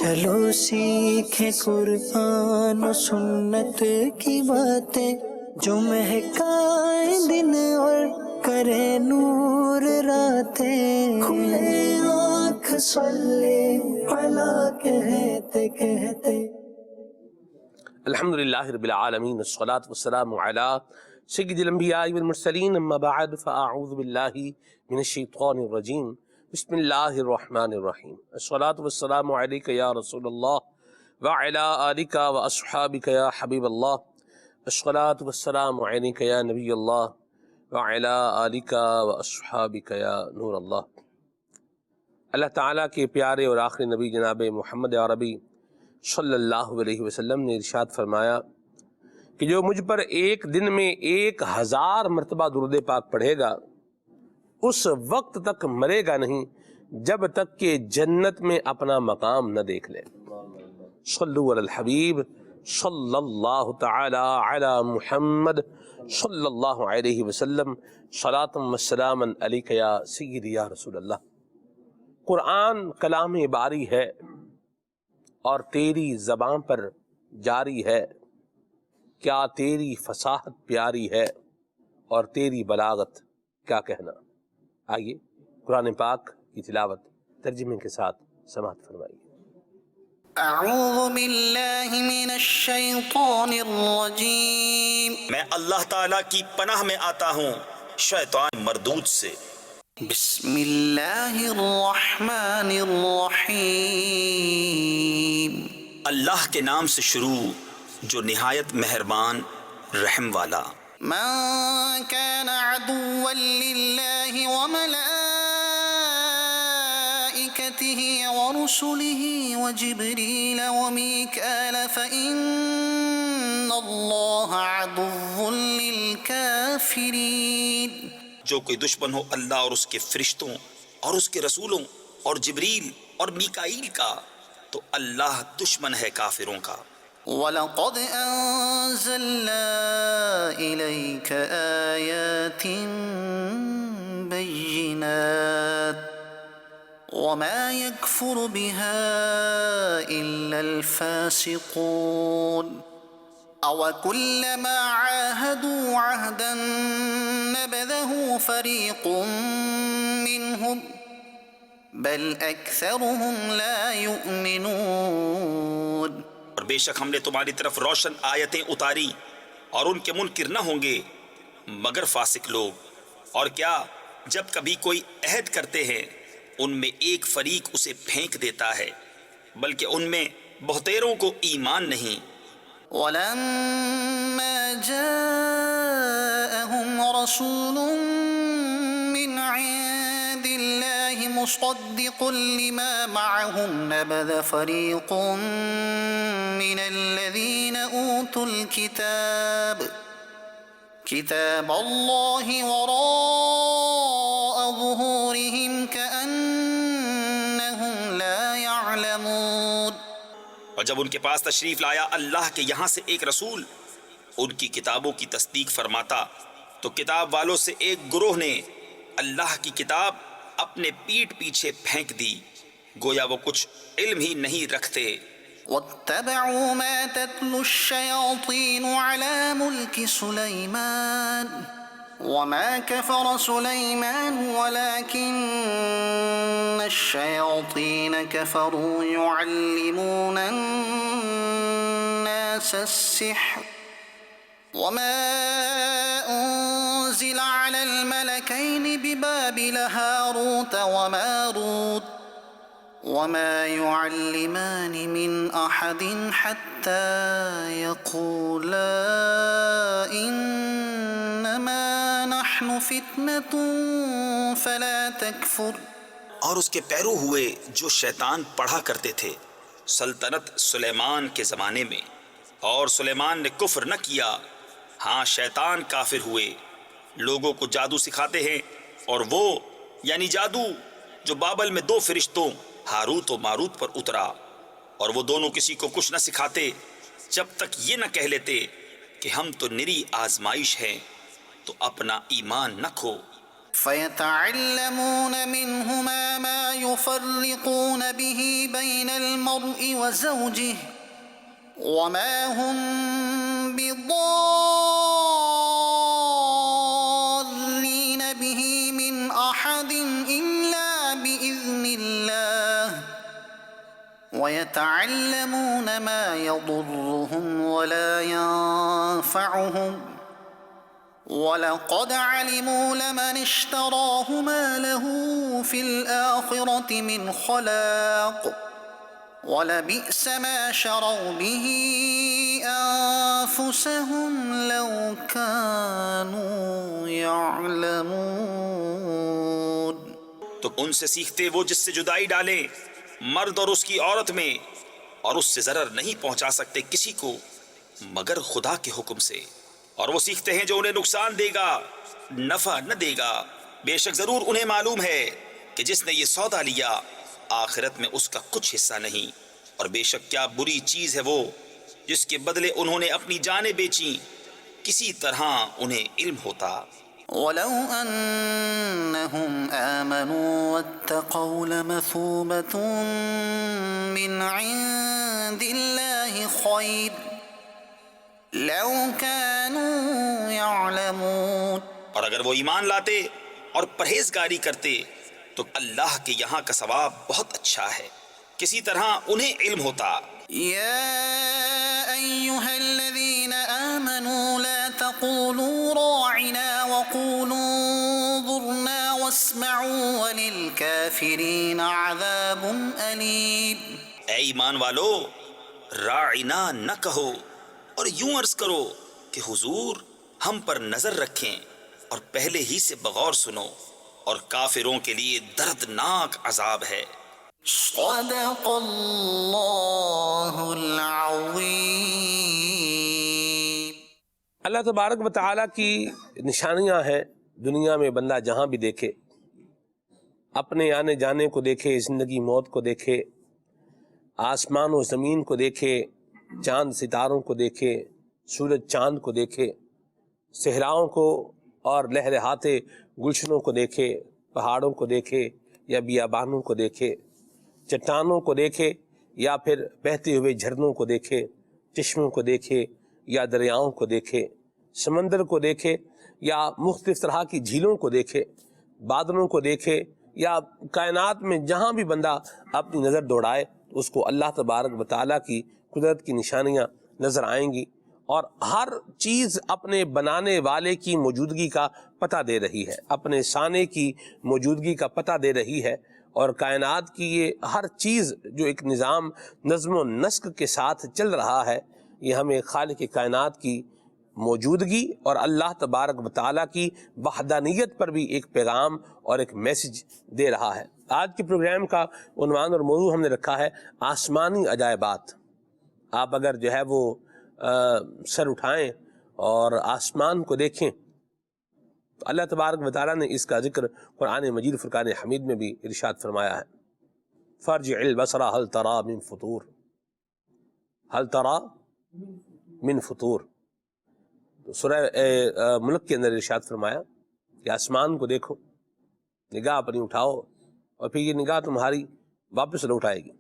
چلو سیکھیں قرآن و سنت کی باتیں، جو مہکائیں دن اور کرے نور راتیں، کھلے آنکھ صلی علی کہتے کہتے۔ الحمدللہ رب العالمین، والصلاة والسلام علی سید الانبیاء والمرسلین، اما بعد فاعوذ باللہ من الشیطان الرجیم، بسم اللہ الرحمن الرحیم۔ الصلاة والسلام علیک یا رسول اللہ وعلی آلک واصحابک یا حبیب اللہ، الصلاة والسلام علیک یا نبی اللہ وعلی آلک واصحابک یا نور اللہ۔ اللہ تعالیٰ کے پیارے اور آخری نبی جناب محمد عربی صلی اللہ علیہ وسلم نے ارشاد فرمایا کہ جو مجھ پر ایک دن میں 1000 مرتبہ درود پاک پڑھے گا اس وقت تک مرے گا نہیں جب تک کہ جنت میں اپنا مقام نہ دیکھ لے۔ صلو علی الحبیب صلی اللہ تعالی علی محمد صلی اللہ علیہ وسلم، صلاۃ و سلاما علیک یا سیدی یا رسول اللہ۔ قرآن کلام باری ہے اور تیری زبان پر جاری ہے، کیا تیری فصاحت پیاری ہے اور تیری بلاغت کیا کہنا۔ آئیے قرآن پاک کی تلاوت ترجمے کے ساتھ سماعت فرمائیے۔ اعوذ باللہ من الشیطان الرجیم، میں اللہ تعالیٰ کی پناہ میں آتا ہوں شیطان مردود سے۔ بسم اللہ الرحمن الرحیم، اللہ کے نام سے شروع جو نہایت مہربان رحم والا۔ من كان عدوا لله وملائكته ورسله وجبريل وميكال فإن الله عدو للكافرين۔ جو کوئی دشمن ہو اللہ اور اس کے فرشتوں اور اس کے رسولوں اور جبریل اور میکائیل کا تو اللہ دشمن ہے کافروں کا۔ وَلَقَدْ أَنزَلْنَا إِلَيْكَ آيَاتٍ بَيِّنَاتٍ وَمَا يَكْفُرُ بِهَا إِلَّا الْفَاسِقُونَ أَوَكُلَّمَا عَاهَدُوا عَهْدًا نَبَذَهُ فَرِيقٌ مِّنْهُمْ بَلْ أَكْثَرُهُمْ لَا يُؤْمِنُونَ۔ اور بے شک ہم نے تمہاری طرف روشن آیتیں اتاری اور ان کے منکر نہ ہوں گے مگر فاسق لوگ۔ اور کیا جب کبھی کوئی عہد کرتے ہیں ان میں ایک فریق اسے پھینک دیتا ہے بلکہ ان میں بہتیروں کو ایمان نہیں۔ وَلَمَّا جَاءَهُمْ رَسُولٌ مِّنْ عِندِ اللَّهِ مُصَدِّقٌ لِّمَا مَعَهُمْ نَبَذَ فَرِيقٌ مِّنَ الَّذِينَ أُوتُوا الْكِتَابَ كِتَابَ اللَّهِ وَرَاءَ ظُهُورِهِمْ كَأَنَّهُمْ لَا يَعْلَمُونَ۔ اور جب ان کے پاس تشریف لایا اللہ کے یہاں سے ایک رسول ان کی کتابوں کی تصدیق فرماتا تو کتاب والوں سے ایک گروہ نے اللہ کی کتاب اپنے پیٹھ پیچھے پھینک دی گویا وہ کچھ علم ہی نہیں رکھتے۔ وَاتَّبَعُوا مَا تَتْلُو الشَّيَاطِينُ عَلَى مُلْكِ سُلَيْمَانَ وَمَا كَفَرَ سُلَيْمَانُ وَلَكِنَّ الشَّيَاطِينَ كَفَرُوا يُعَلِّمُونَ النَّاسَ السِّحْرَ وَمَا أُنزِلَ عَلَى الْمَلَكَيْنِ بِبَابِلَ هَارُوتَ وَمَارُوتَ وَمَا يُعَلِّمَانِ مِنْ أَحَدٍ حَتَّى يَقُولَا إِنَّمَا نَحْنُ فِتْنَةٌ فَلَا تَكْفُرْ۔ اور اس کے پیرو ہوئے جو شیطان پڑھا کرتے تھے سلطنت سلیمان کے زمانے میں، اور سلیمان نے کفر نہ کیا، ہاں شیطان کافر ہوئے، لوگوں کو جادو سکھاتے ہیں، اور وہ یعنی جادو جو بابل میں 2 فرشتوں ہاروت و ماروت پر اترا، اور وہ دونوں کسی کو کچھ نہ سکھاتے جب تک یہ نہ کہہ لیتے کہ ہم تو نری آزمائش ہیں، تو اپنا ایمان نہ کھو۔ فيتعلمون منهما ما يفرقون به بين المرء وزوجه وما هم بضارين به من أحد إلا بإذن الله ويتعلمون ما يضرهم ولا ينفعهم وَلَقَدْ عَلِمُوا لَمَنِ اشْتَرَاهُ مَا لَهُ فِي الْآخِرَةِ مِنْ خَلَاقٍ وَلَبِئْسَ مَا شَرَوْا بِهِ أَنفُسَهُمْ لَوْ كَانُوا يَعْلَمُونَ۔ تو ان سے سیکھتے وہ جس سے جدائی ڈالیں مرد اور اس کی عورت میں، اور اس سے ضرر نہیں پہنچا سکتے کسی کو مگر خدا کے حکم سے، اور وہ سیکھتے ہیں جو انہیں نقصان دے گا نفع نہ دے گا۔ بے شک ضرور انہیں معلوم ہے کہ جس نے یہ سودا لیا آخرت میں اس کا کچھ حصہ نہیں، اور بے شک کیا بری چیز ہے وہ جس کے بدلے انہوں نے اپنی جانیں بیچیں، کسی طرح انہیں علم ہوتا۔ وَلَوْ أَنَّهُمْ آمَنُوا وَاتَّقَوْا لَمَثُوبَةٌ مِّنْ عِندِ اللَّهِ خَيْرٌ لَوْ كَانُوا يَعْلَمُونَ۔ اور اگر وہ ایمان لاتے اور پرہیزگاری کرتے تو اللہ کے یہاں کا ثواب بہت اچھا ہے، کسی طرح انہیں علم ہوتا۔ يا أيها الذين آمنوا لا تقولوا راعنا وقولوا انظرنا واسمعوا وللكافرين عذاب أليم۔ اے ایمان والو، راعنا نہ کہو اور یوں عرض کرو کہ حضور ہم پر نظر رکھیں، اور پہلے ہی سے بغور سنو، اور کافروں کے لیے دردناک عذاب ہے۔ صدق اللہ العظیم۔ اللہ تبارک و تعالیٰ کی نشانیاں ہیں دنیا میں، بندہ جہاں بھی دیکھے، اپنے آنے جانے کو دیکھے، زندگی موت کو دیکھے، آسمان و زمین کو دیکھے، چاند ستاروں کو دیکھے، سورج چاند کو دیکھے، صحراؤں کو اور لہلہاتے گلشنوں کو دیکھے، پہاڑوں کو دیکھے یا بیابانوں کو دیکھے، چٹانوں کو دیکھے یا پھر بہتے ہوئے جھرنوں کو دیکھے، چشموں کو دیکھے یا دریاؤں کو دیکھے، سمندر کو دیکھے یا مختلف طرح کی جھیلوں کو دیکھے، بادلوں کو دیکھے، یا کائنات میں جہاں بھی بندہ اپنی نظر دوڑائے اس کو اللہ تبارک و تعالیٰ کی قدرت کی نشانیاں نظر آئیں گی، اور ہر چیز اپنے بنانے والے کی موجودگی کا پتہ دے رہی ہے، اپنے سانے کی موجودگی کا پتہ دے رہی ہے، اور کائنات کی یہ ہر چیز جو ایک نظام نظم و نسق کے ساتھ چل رہا ہے، یہ ہمیں خالق کائنات کی موجودگی اور اللہ تبارک و تعالیٰ کی وحدانیت پر بھی ایک پیغام اور ایک میسج دے رہا ہے۔ آج کے پروگرام کا عنوان اور موضوع ہم نے رکھا ہے آسمانی عجائبات۔ آپ اگر جو ہے وہ سر اٹھائیں اور آسمان کو دیکھیں تو اللہ تبارک و تعالیٰ نے اس کا ذکر قرآن مجید فرقان حمید میں بھی ارشاد فرمایا ہے، فارجع البصر هل ترى من فطور، هل ترى من فطور۔ تو سورہ ملک کے اندر ارشاد فرمایا کہ آسمان کو دیکھو، نگاہ اپنی اٹھاؤ، اور پھر یہ نگاہ تمہاری واپس لوٹ آئے گی،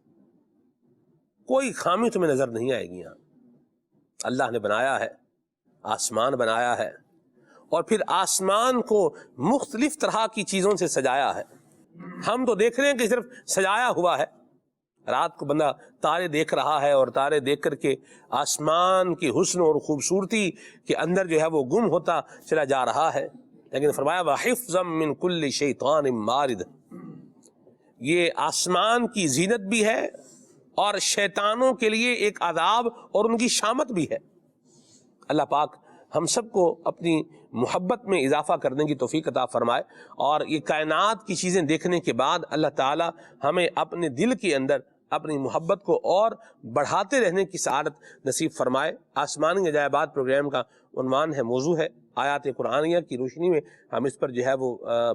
کوئی خامی تمہیں نظر نہیں آئے گی۔ یہاں اللہ نے بنایا ہے، آسمان بنایا ہے، اور پھر آسمان کو مختلف طرح کی چیزوں سے سجایا ہے۔ ہم تو دیکھ رہے ہیں کہ صرف سجایا ہوا ہے، رات کو بندہ تارے دیکھ رہا ہے اور تارے دیکھ کر کے آسمان کی حسن اور خوبصورتی کے اندر جو ہے وہ گم ہوتا چلا جا رہا ہے، لیکن فرمایا وَحِفْظًا مِّن كُلِّ شَيْطَانٍ مَارِدٍ، یہ آسمان کی زینت بھی ہے اور شیطانوں کے لیے ایک عذاب اور ان کی شامت بھی ہے۔ اللہ پاک ہم سب کو اپنی محبت میں اضافہ کرنے کی توفیق عطا فرمائے، اور یہ کائنات کی چیزیں دیکھنے کے بعد اللہ تعالی ہمیں اپنے دل کے اندر اپنی محبت کو اور بڑھاتے رہنے کی سعادت نصیب فرمائے۔ آسمانی عجائبات پروگرام کا عنوان ہے، موضوع ہے آیات قرآنیہ کی روشنی میں ہم اس پر جو ہے وہ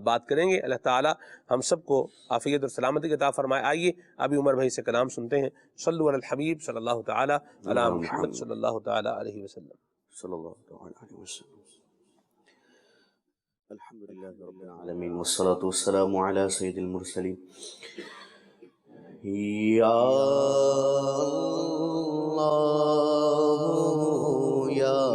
بات کریں گے۔ اللہ تعالی ہم سب کو عافیت اور سلامتی عطا فرمائے۔ آئیے ابھی عمر بھائی سے کلام سنتے ہیں۔ صلو علی الحبیب صلی اللہ تعالی علی محمد صلی اللہ تعالی علیہ وسلم۔ صلی اللہ علیہ وسلم۔ الحمدللہ رب العالمین والصلاة والسلام علی سید المرسلین یا اللہ یا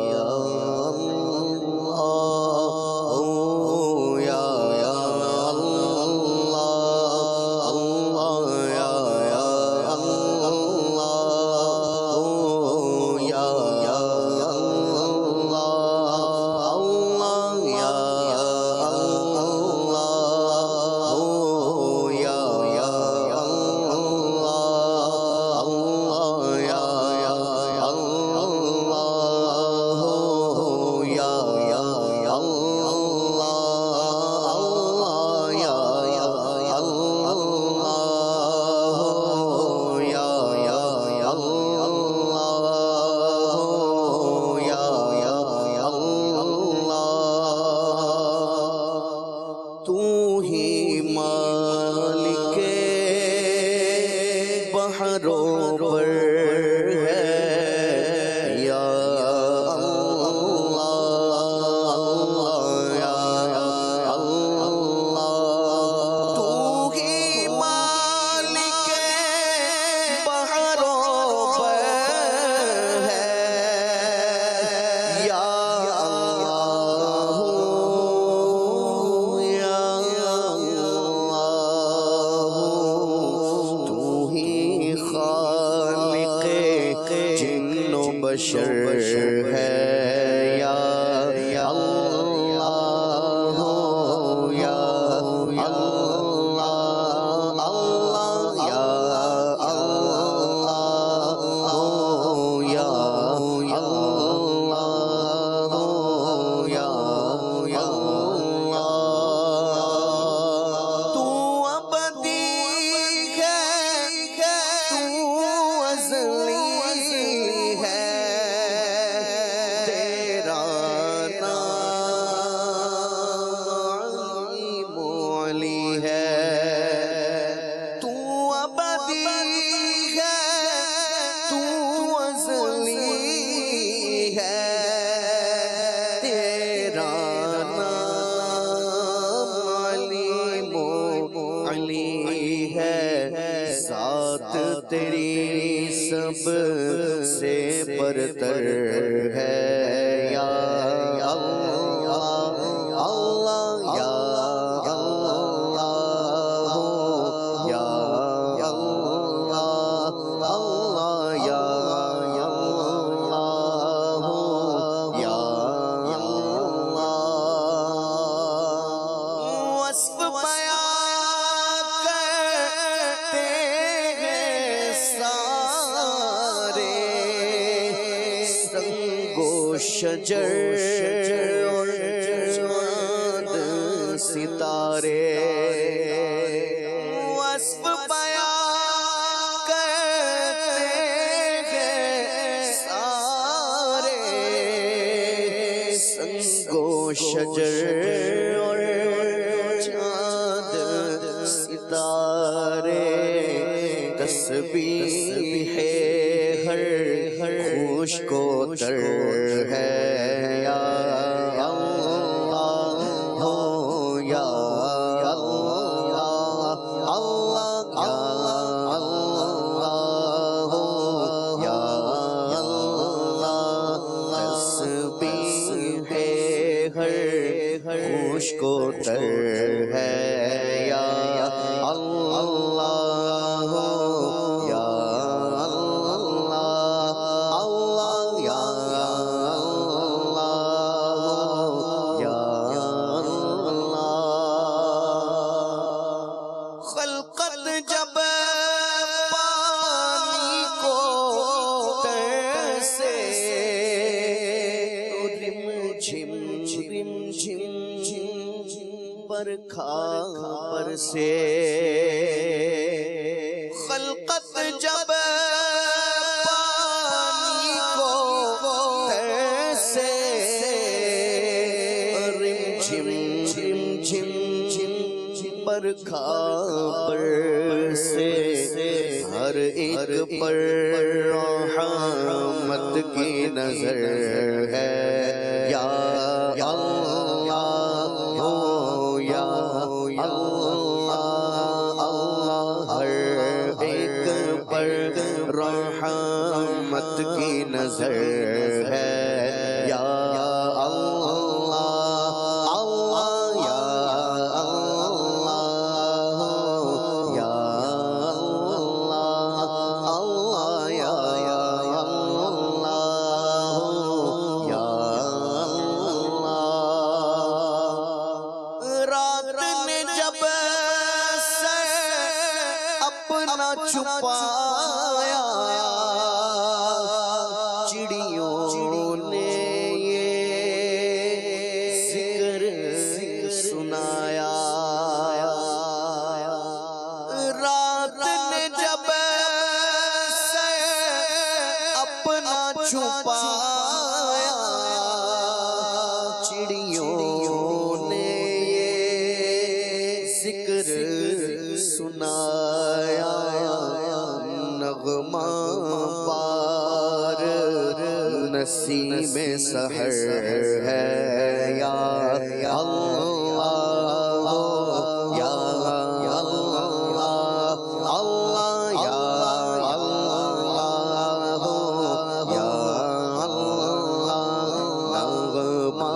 بشر ہے یا اللہ یا اللہ اللہ یا اللہ یا اللہ یا اللہ تو ابدی ہے تو ازلی تیری سب سے برتر ہے یا اللہ اللہ یا اللہ یا اللہ اللہ یا اللہ یا اللہ وصف بیان کرتے شجر اور چاند ستارے وصف بیان کرتے ہیں سارے سنگ و شجر اور چاند ستارے تسبیح ہر خوش کو تر ہے یا اللہ ہو یا اللہ اللہ اللہ ہو یا اللہ تسبیح ہر خوش کو تر ہے یا اللہ ہو یا پر سے خلقت جب پانی کو تیسے رم جھم جھم جھم جھم برکھا پر سے ہر ایک پر رحمت کی نظر ہے یا اللہ رحمت کی نظر ہے یا اللہ اللہ یا اللہ یا اللہ اللہ یا اللہ یا اللہ رات نے جب سے اپنا چھپایا چڑیوں نے یہ ذکر سنایا رات نے جب سے اپنا چھپایا چڑیوں نے یہ ذکر سنایا نغمہ پار نسیم سحر ہے یا اللہ یا اللہ اللہ یا اللہ یا اللہ نغمہ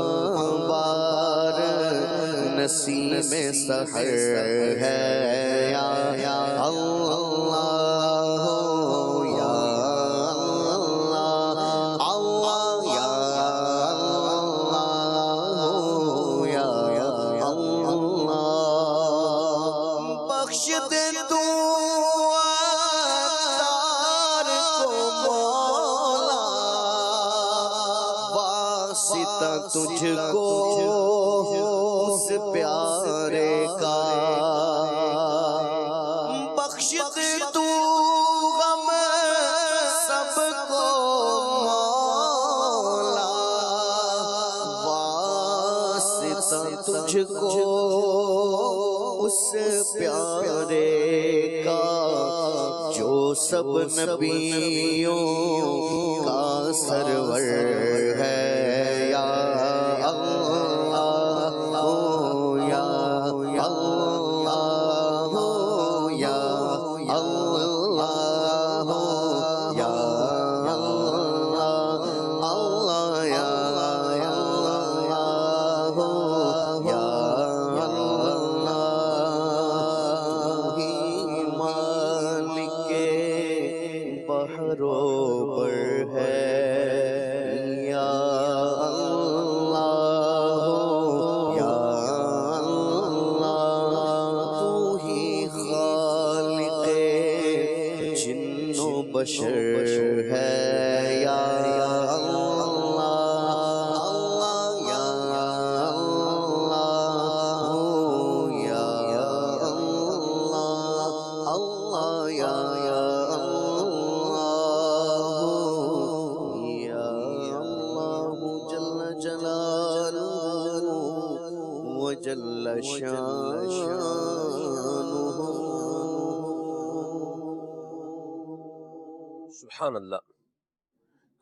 پار نسیم سحر ہے یا اللہ یا اللہ یا اللہ یا اللہ بخش دے تو عطار کو مولا واسطہ تجھ کو اس پیارے کا بخش دے تو غم سب کو مولا واسطہ تجھ کو اس پیارے کا جو سب نبیوں کا سرور ہے یا اللہ یا اللہ یا اللہ یا اللہ اللہ یا اللہ یا اللہ ہی مالک بحروں پر ہے یا اللہ یا اللہ تو ہی خالق جن و بشر ہے یا اللہ یا اللہ یا اللہ اللہ یا اللہ یا اللہ جل جلالہ وجل شانہ سبحان اللہ.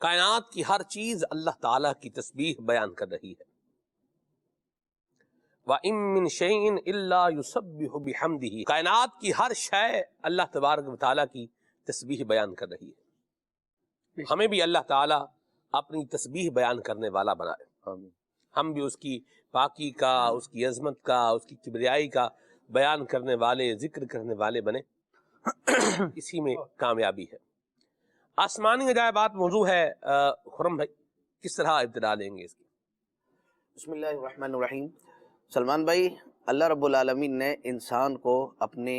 کائنات کی ہر چیز اللہ تعالیٰ کی تسبیح بیان کر رہی ہے. وَإِن مِّن شَيْءٍ إِلَّا يُسَبِّحُ بِحَمْدِهِ. کائنات کی ہر شے اللہ تبارک و تعالیٰ کی تسبیح بیان کر رہی ہے. ہمیں بھی اللہ تعالیٰ اپنی تسبیح بیان کرنے والا بنائے. ہم بھی اس کی پاکی کا، اس کی عظمت کا، اس کی کبریائی کا بیان کرنے والے، ذکر کرنے والے بنے. اسی میں کامیابی ہے. آسمانی عجائبات موضوع ہے. خرم بھائی کس طرح ابتدا لیں گے اس کی؟ بسم اللہ الرحمن الرحیم. سلمان بھائی، اللہ رب العالمین نے انسان کو اپنی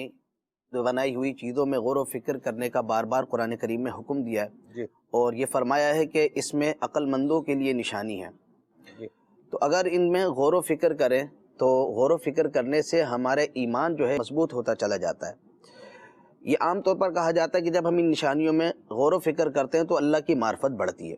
بنائی ہوئی چیزوں میں غور و فکر کرنے کا بار بار قرآن کریم میں حکم دیا ہے جی. اور یہ فرمایا ہے کہ اس میں عقل مندوں کے لیے نشانی ہے. جی. تو اگر ان میں غور و فکر کریں تو غور و فکر کرنے سے ہمارے ایمان جو ہے مضبوط ہوتا چلا جاتا ہے. یہ عام طور پر کہا جاتا ہے کہ جب ہم ان نشانیوں میں غور و فکر کرتے ہیں تو اللہ کی معرفت بڑھتی ہے.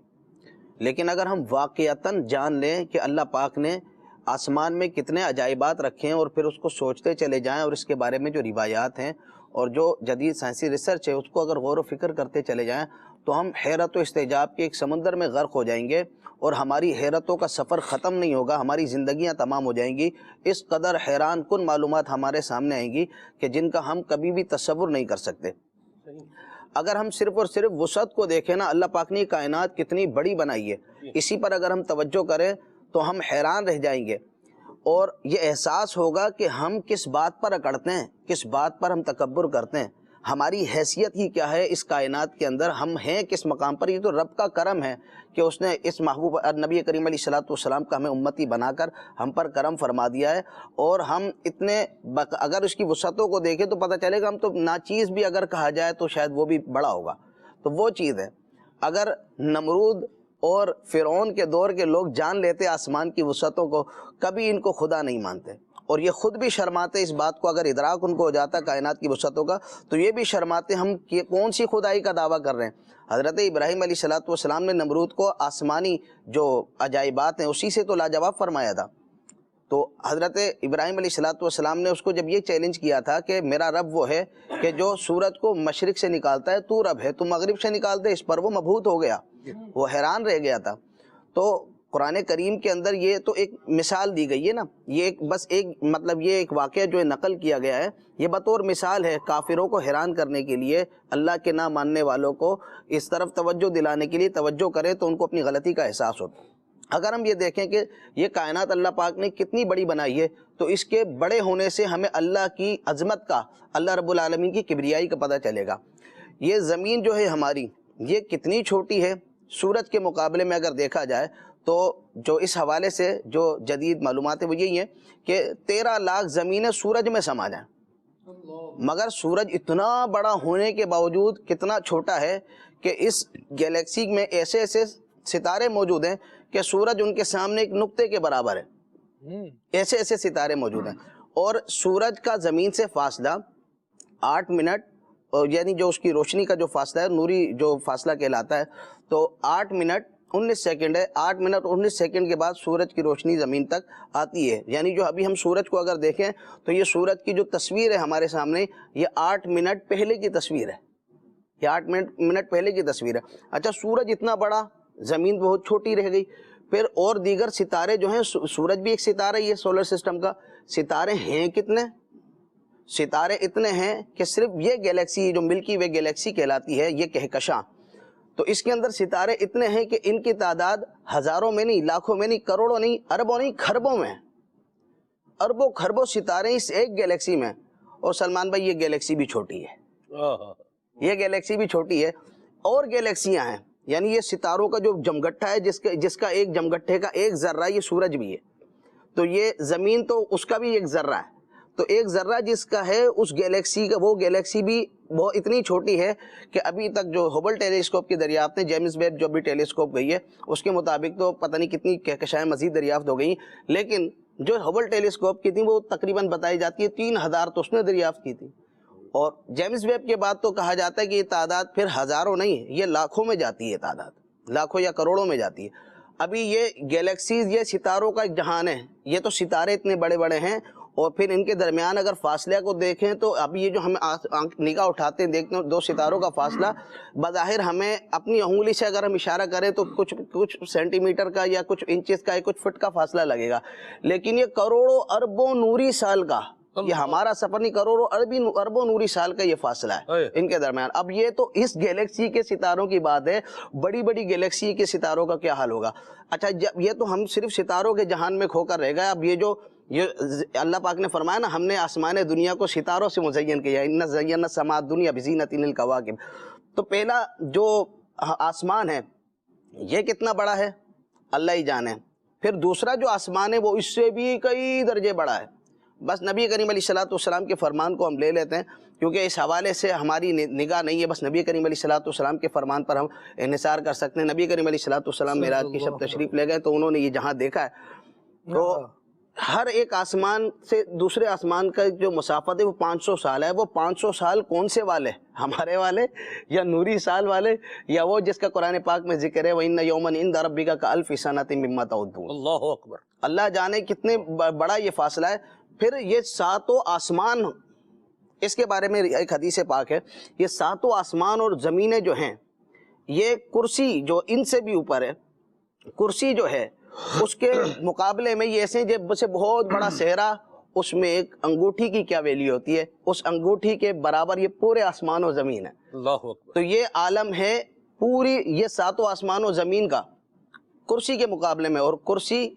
لیکن اگر ہم واقعتاً جان لیں کہ اللہ پاک نے آسمان میں کتنے عجائبات رکھے ہیں اور پھر اس کو سوچتے چلے جائیں اور اس کے بارے میں جو روایات ہیں اور جو جدید سائنسی ریسرچ ہے اس کو اگر غور و فکر کرتے چلے جائیں تو ہم حیرت و استعجاب کے ایک سمندر میں غرق ہو جائیں گے اور ہماری حیرتوں کا سفر ختم نہیں ہوگا، ہماری زندگیاں تمام ہو جائیں گی. اس قدر حیران کن معلومات ہمارے سامنے آئیں گی کہ جن کا ہم کبھی بھی تصور نہیں کر سکتے. اگر ہم صرف اور صرف وسعت کو دیکھیں نا، اللہ پاک نے کائنات کتنی بڑی بنائی ہے، اسی پر اگر ہم توجہ کریں تو ہم حیران رہ جائیں گے، اور یہ احساس ہوگا کہ ہم کس بات پر اکڑتے ہیں، کس بات پر ہم تکبر کرتے ہیں، ہماری حیثیت ہی کیا ہے اس کائنات کے اندر، ہم ہیں کس مقام پر۔ یہ تو رب کا کرم ہے کہ اس نے اس محبوب نبی کریم علیہ الصلوۃ والسلام کا ہمیں امتی بنا کر ہم پر کرم فرما دیا ہے، اور ہم اتنے اگر اس کی وسعتوں کو دیکھیں تو پتہ چلے گا ہم تو ناچیز بھی اگر کہا جائے تو شاید وہ بھی بڑا ہوگا۔ تو وہ چیز ہے، اگر نمرود اور فرعون کے دور کے لوگ جان لیتے آسمان کی وسعتوں کو، کبھی ان کو خدا نہیں مانتے، اور یہ خود بھی شرماتے اس بات کو، اگر ادراک ان کو ہو جاتا کائنات کی وسعتوں کا تو یہ بھی شرماتے ہم کہ کون سی خدائی کا دعویٰ کر رہے ہیں۔ حضرت ابراہیم علیہ الصلوۃ والسلام نے نمرود کو آسمانی جو عجائبات ہیں اسی سے تو لاجواب فرمایا تھا۔ تو حضرت ابراہیم علیہ الصلوۃ والسلام نے اس کو جب یہ چیلنج کیا تھا کہ میرا رب وہ ہے کہ جو سورج کو مشرق سے نکالتا ہے، تو رب ہے تو مغرب سے نکال دے، اس پر وہ مبہوت ہو گیا، وہ حیران رہ گیا تھا۔ تو قرآن کریم کے اندر یہ تو ایک مثال دی گئی ہے نا، یہ بس ایک مطلب یہ ایک واقعہ جو نقل کیا گیا ہے، یہ بطور مثال ہے کافروں کو حیران کرنے کے لیے، اللہ کے نہ ماننے والوں کو اس طرف توجہ دلانے کے لیے، توجہ کریں تو ان کو اپنی غلطی کا احساس ہوتا ہے۔ اگر ہم یہ دیکھیں کہ یہ کائنات اللہ پاک نے کتنی بڑی بنائی ہے، تو اس کے بڑے ہونے سے ہمیں اللہ کی عظمت کا، اللہ رب العالمین کی کبریائی کا پتہ چلے گا۔ یہ زمین جو ہے ہماری، یہ کتنی چھوٹی ہے سورج کے مقابلے میں اگر دیکھا جائے تو جو اس حوالے سے جو جدید معلومات ہیں وہ یہی ہیں کہ 13 لاکھ زمینیں سورج میں سما جائیں، مگر سورج اتنا بڑا ہونے کے باوجود کتنا چھوٹا ہے کہ اس گیلیکسی میں ایسے ایسے ستارے موجود ہیں کہ سورج ان کے سامنے ایک نقطے کے برابر ہے، ایسے ایسے ستارے موجود ہیں، اور سورج کا زمین سے فاصلہ 8 منٹ، یعنی جو اس کی روشنی کا جو فاصلہ ہے، نوری جو فاصلہ کہلاتا ہے، تو 8 منٹ 19 سیکنڈ ہے۔ 8 منٹ 19 سیکنڈ کے بعد سورج کی روشنی زمین تک آتی ہے، یعنی جو ابھی ہم سورج کو اگر دیکھیں تو یہ سورج کی جو تصویر ہے ہمارے سامنے، یہ 8 منٹ پہلے کی تصویر ہے، یہ 8 منٹ پہلے کی تصویر ہے۔ اچھا، سورج اتنا بڑا، زمین بہت چھوٹی رہ گئی، پھر اور دیگر ستارے جو ہیں، سورج بھی ایک ستارہ ہی ہے سولر سسٹم کا، ستارے ہیں کتنے؟ ستارے اتنے ہیں کہ صرف یہ گیلیکسی جو ملکی وے گیلیکسی کہلاتی ہے، یہ کہکشاں، تو اس کے اندر ستارے اتنے ہیں کہ ان کی تعداد ہزاروں میں نہیں، لاکھوں میں نہیں، کروڑوں نہیں، اربوں نہیں، خربوں میں، اربوں خربوں ستارے اس ایک گیلیکسی میں۔ اور سلمان بھائی، یہ گیلیکسی بھی چھوٹی ہے، یہ گیلیکسی بھی چھوٹی ہے، اور گیلیکسیاں ہیں، یعنی یہ ستاروں کا جو جمگٹھا ہے، جس کا ایک جمگٹھے کا ایک ذرہ، یہ سورج بھی ہے، تو یہ زمین تو اس کا بھی ایک ذرہ ہے، تو ایک ذرہ جس کا ہے اس گیلیکسی کا، وہ گیلیکسی بھی وہ اتنی چھوٹی ہے کہ ابھی تک جو ہبل ٹیلیسکوپ کی دریافتیں، جیمز ویب جو بھی ٹیلیسکوپ گئی ہے اس کے مطابق تو پتہ نہیں کتنی کہکشائیں مزید دریافت ہو گئی، لیکن جو ہبل ٹیلیسکوپ کی تھی وہ تقریباً بتائی جاتی ہے 3000 تو اس نے دریافت کی تھی، اور جیمز ویب کے بعد تو کہا جاتا ہے کہ یہ تعداد پھر ہزاروں نہیں، یہ لاکھوں میں جاتی ہے، تعداد لاکھوں یا کروڑوں میں جاتی ہے۔ ابھی یہ گیلیکسیز، یہ ستاروں کا ایک جہان ہے، یہ تو ستارے اتنے بڑے بڑے ہیں، اور پھر ان کے درمیان اگر فاصلے کو دیکھیں تو ابھی یہ جو ہم نگاہ اٹھاتے ہیں دیکھتے ہیں، دو ستاروں کا فاصلہ بظاہر ہمیں اپنی انگلی سے اگر ہم اشارہ کریں تو کچھ سینٹی میٹر کا یا کچھ انچز کا یا کچھ فٹ کا فاصلہ لگے گا، لیکن یہ کروڑوں اربوں نوری سال کا، یہ ہمارا سفر نہیں، کروڑوں اربوں نوری سال کا یہ فاصلہ ہے ان کے درمیان۔ اب یہ تو اس گیلیکسی کے ستاروں کی بات ہے، بڑی بڑی گیلیکسی کے ستاروں کا کیا حال ہوگا؟ اچھا، یہ تو ہم صرف ستاروں کے جہان میں کھو کر رہ گئے۔ اب یہ اللہ پاک نے فرمایا نا، ہم نے آسمان دنیا کو ستاروں سے مزین کیا، اِنَّا زَيَّنَّا السَّمَاءَ الدُّنْيَا بِزِينَةٍ الْكَوَاكِبِ۔ تو پہلا جو آسمان ہے یہ کتنا بڑا ہے اللہ ہی جانے، پھر دوسرا جو آسمان ہے وہ اس سے بھی کئی درجے بڑا ہے۔ بس نبی کریم علیہ الصلوۃ والسلام کے فرمان کو ہم لے لیتے ہیں، کیونکہ اس حوالے سے ہماری نگاہ نہیں ہے، بس نبی کریم علیہ الصلوۃ والسلام کے فرمان پر ہم انحصار کر سکتے ہیں۔ نبی کریم علیہ الصلوۃ والسلام معراج کی شب تشریف لے گئے تو انہوں نے یہ جہاں دیکھا ہے، تو ہر ایک آسمان سے دوسرے آسمان کا جو مسافت ہے وہ 500 سال ہے۔ وہ 500 سال کون سے والے؟ ہمارے والے یا نوری سال والے، یا وہ جس کا قرآن پاک میں ذکر ہے وَإِنَّ يَوْمًا عِندَ رَبِّكَ كَأَلْفِ سَنَةٍ مِّمَّا تَعُدُّونَ۔ اللہ اکبر، اللہ جانے کتنے بڑا یہ فاصلہ ہے۔ پھر یہ ساتوں آسمان، اس کے بارے میں ایک حدیث پاک ہے، یہ ساتوں آسمان اور زمینیں جو ہیں، یہ کرسی جو ان سے بھی اوپر ہے، کرسی جو ہے اس کے مقابلے میں یہ ایسے جیسے بہت بڑا صحرا اس میں ایک انگوٹھی کی کیا ویلیو ہوتی ہے، اس انگوٹھی کے برابر یہ پورے آسمان و زمین ہے۔ اللہ اکبر۔ تو یہ عالم ہے پوری، یہ ساتوں آسمان و زمین کا کرسی کے مقابلے میں، اور کرسی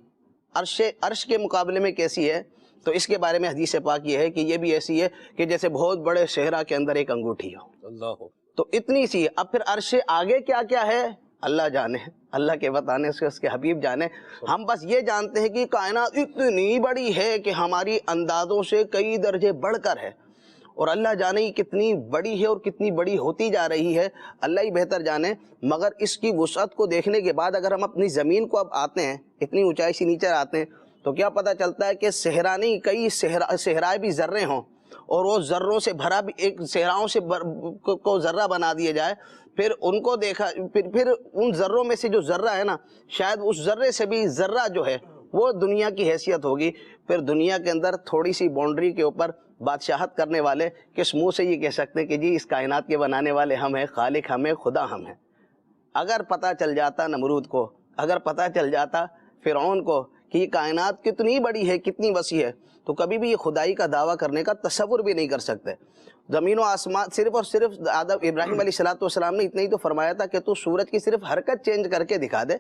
عرش کے مقابلے میں کیسی ہے، تو اس کے بارے میں حدیث پاک یہ ہے کہ یہ بھی ایسی ہے کہ جیسے بہت بڑے صحرا کے اندر ایک انگوٹھی ہو، اللہ تو اتنی سی ہے۔ اب پھر عرش آگے کیا کیا ہے اللہ جانے، اللہ کے بتانے سے اس کے حبیب جانے۔ ہم بس یہ جانتے ہیں کہ کائنات اتنی بڑی ہے کہ ہماری اندازوں سے کئی درجے بڑھ کر ہے، اور اللہ جانے ہی کتنی بڑی ہے اور کتنی بڑی ہوتی جا رہی ہے، اللہ ہی بہتر جانے۔ مگر اس کی وسعت کو دیکھنے کے بعد اگر ہم اپنی زمین کو اب آتے ہیں، اتنی اونچائی سے نیچے آتے ہیں، تو کیا پتہ چلتا ہے کہ صحرا نہیں، کئی صحرائے بھی ذرے ہوں، اور وہ ذروں سے بھرا بھی ایک صحراؤں سے کو ذرہ بنا دیا جائے، پھر ان کو دیکھا، پھر ان ذروں میں سے جو ذرہ ہے نا، شاید اس ذرے سے بھی ذرہ جو ہے وہ دنیا کی حیثیت ہوگی۔ پھر دنیا کے اندر تھوڑی سی باؤنڈری کے اوپر بادشاہت کرنے والے کس منہ سے یہ کہہ سکتے ہیں کہ جی اس کائنات کے بنانے والے ہم ہیں، خالق ہم ہیں، خدا ہم ہیں؟ اگر پتہ چل جاتا نمرود کو، اگر پتہ چل جاتا فرعون کو کہ یہ کائنات کتنی بڑی ہے، کتنی وسیع ہے، تو کبھی بھی یہ خدائی کا دعویٰ کرنے کا تصور بھی نہیں کر سکتے۔ زمین و آسمان، صرف اور صرف ابراہیم علیہ السلام نے اتنا ہی تو فرمایا تھا کہ تو سورج کی صرف حرکت چینج کر کے دکھا دے،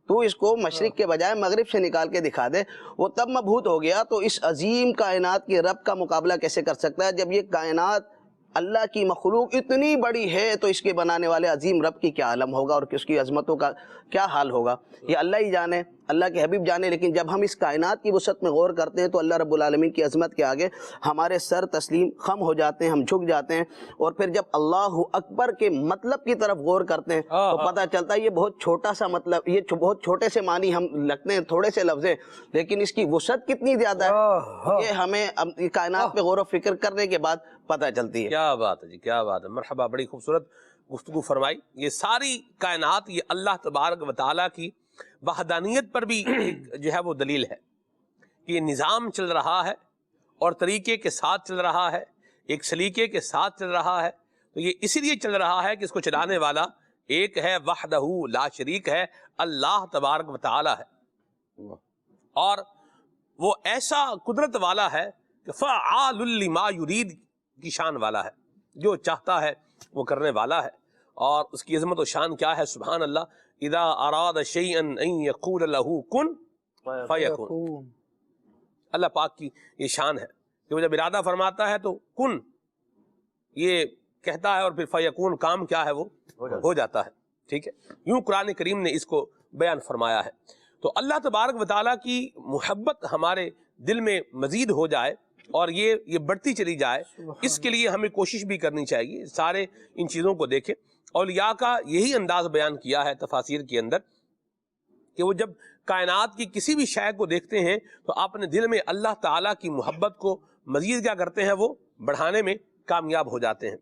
تو اس کو مشرق کے بجائے مغرب سے نکال کے دکھا دے، وہ تب مبہوت ہو گیا۔ تو اس عظیم کائنات کے رب کا مقابلہ کیسے کر سکتا ہے جب یہ کائنات اللہ کی مخلوق اتنی بڑی ہے، تو اس کے بنانے والے عظیم رب کی کیا عالم ہوگا اور اس کی عظمتوں کا کیا حال ہوگا، یہ اللہ ہی جانے، اللہ کے حبیب جانے۔ لیکن جب ہم اس کائنات کی وسعت میں غور کرتے ہیں تو اللہ رب العالمین کی عظمت کے آگے ہمارے سر تسلیم خم ہو جاتے ہیں، ہم جھک جاتے ہیں، اور پھر جب اللہ اکبر کے مطلب کی طرف غور کرتے ہیں تو پتہ چلتا ہے یہ بہت چھوٹا سا مطلب، یہ بہت چھوٹے سے معنی ہم لگتے ہیں، تھوڑے سے لفظ ہیں، لیکن اس کی وسعت کتنی زیادہ ہے یہ ہمیں کائنات پہ غور و فکر کرنے کے بعد پتہ چلتی ہے۔ کیا بات ہے جی، کیا بات ہے، مرحبا، بڑی خوبصورت گفتگو فرمائی۔ یہ ساری کائنات یہ اللہ تبارک و تعالیٰ کی وحدانیت پر بھی ایک جو ہے وہ دلیل ہے کہ یہ نظام چل رہا ہے اور طریقے کے ساتھ چل رہا ہے، ایک سلیقے کے ساتھ چل رہا ہے، تو یہ اسی لیے چل رہا ہے کہ اس کو چلانے والا ایک ہے، وحدہ لا شریک ہے، اللہ تبارک و تعالیٰ ہے، اور وہ ایسا قدرت والا ہے کہ فعال لما یرید کی شان والا ہے، جو چاہتا ہے وہ کرنے والا ہے، اور اس کی عظمت و شان کیا ہے، سبحان اللہ، اذا اراد شیئا ان یقول له کن فیکون۔ اللہ پاک کی یہ شان ہے کہ وہ جب ارادہ فرماتا ہے تو کن یہ کہتا ہے، اور پھر فیکون کام کیا ہے وہ ہو جاتا ہے، ٹھیک ہے۔ یوں قرآن کریم نے اس کو بیان فرمایا ہے۔ تو اللہ تبارک و تعالیٰ کی محبت ہمارے دل میں مزید ہو جائے اور یہ بڑھتی چلی جائے، اس کے لیے ہمیں کوشش بھی کرنی چاہیے، سارے ان چیزوں کو دیکھیں۔ اولیاء کا یہی انداز بیان کیا ہے تفاسیر کے اندر کہ وہ جب کائنات کی کسی بھی شے کو دیکھتے ہیں تو اپنے دل میں اللہ تعالیٰ کی محبت کو مزید کیا کرتے ہیں، وہ بڑھانے میں کامیاب ہو جاتے ہیں۔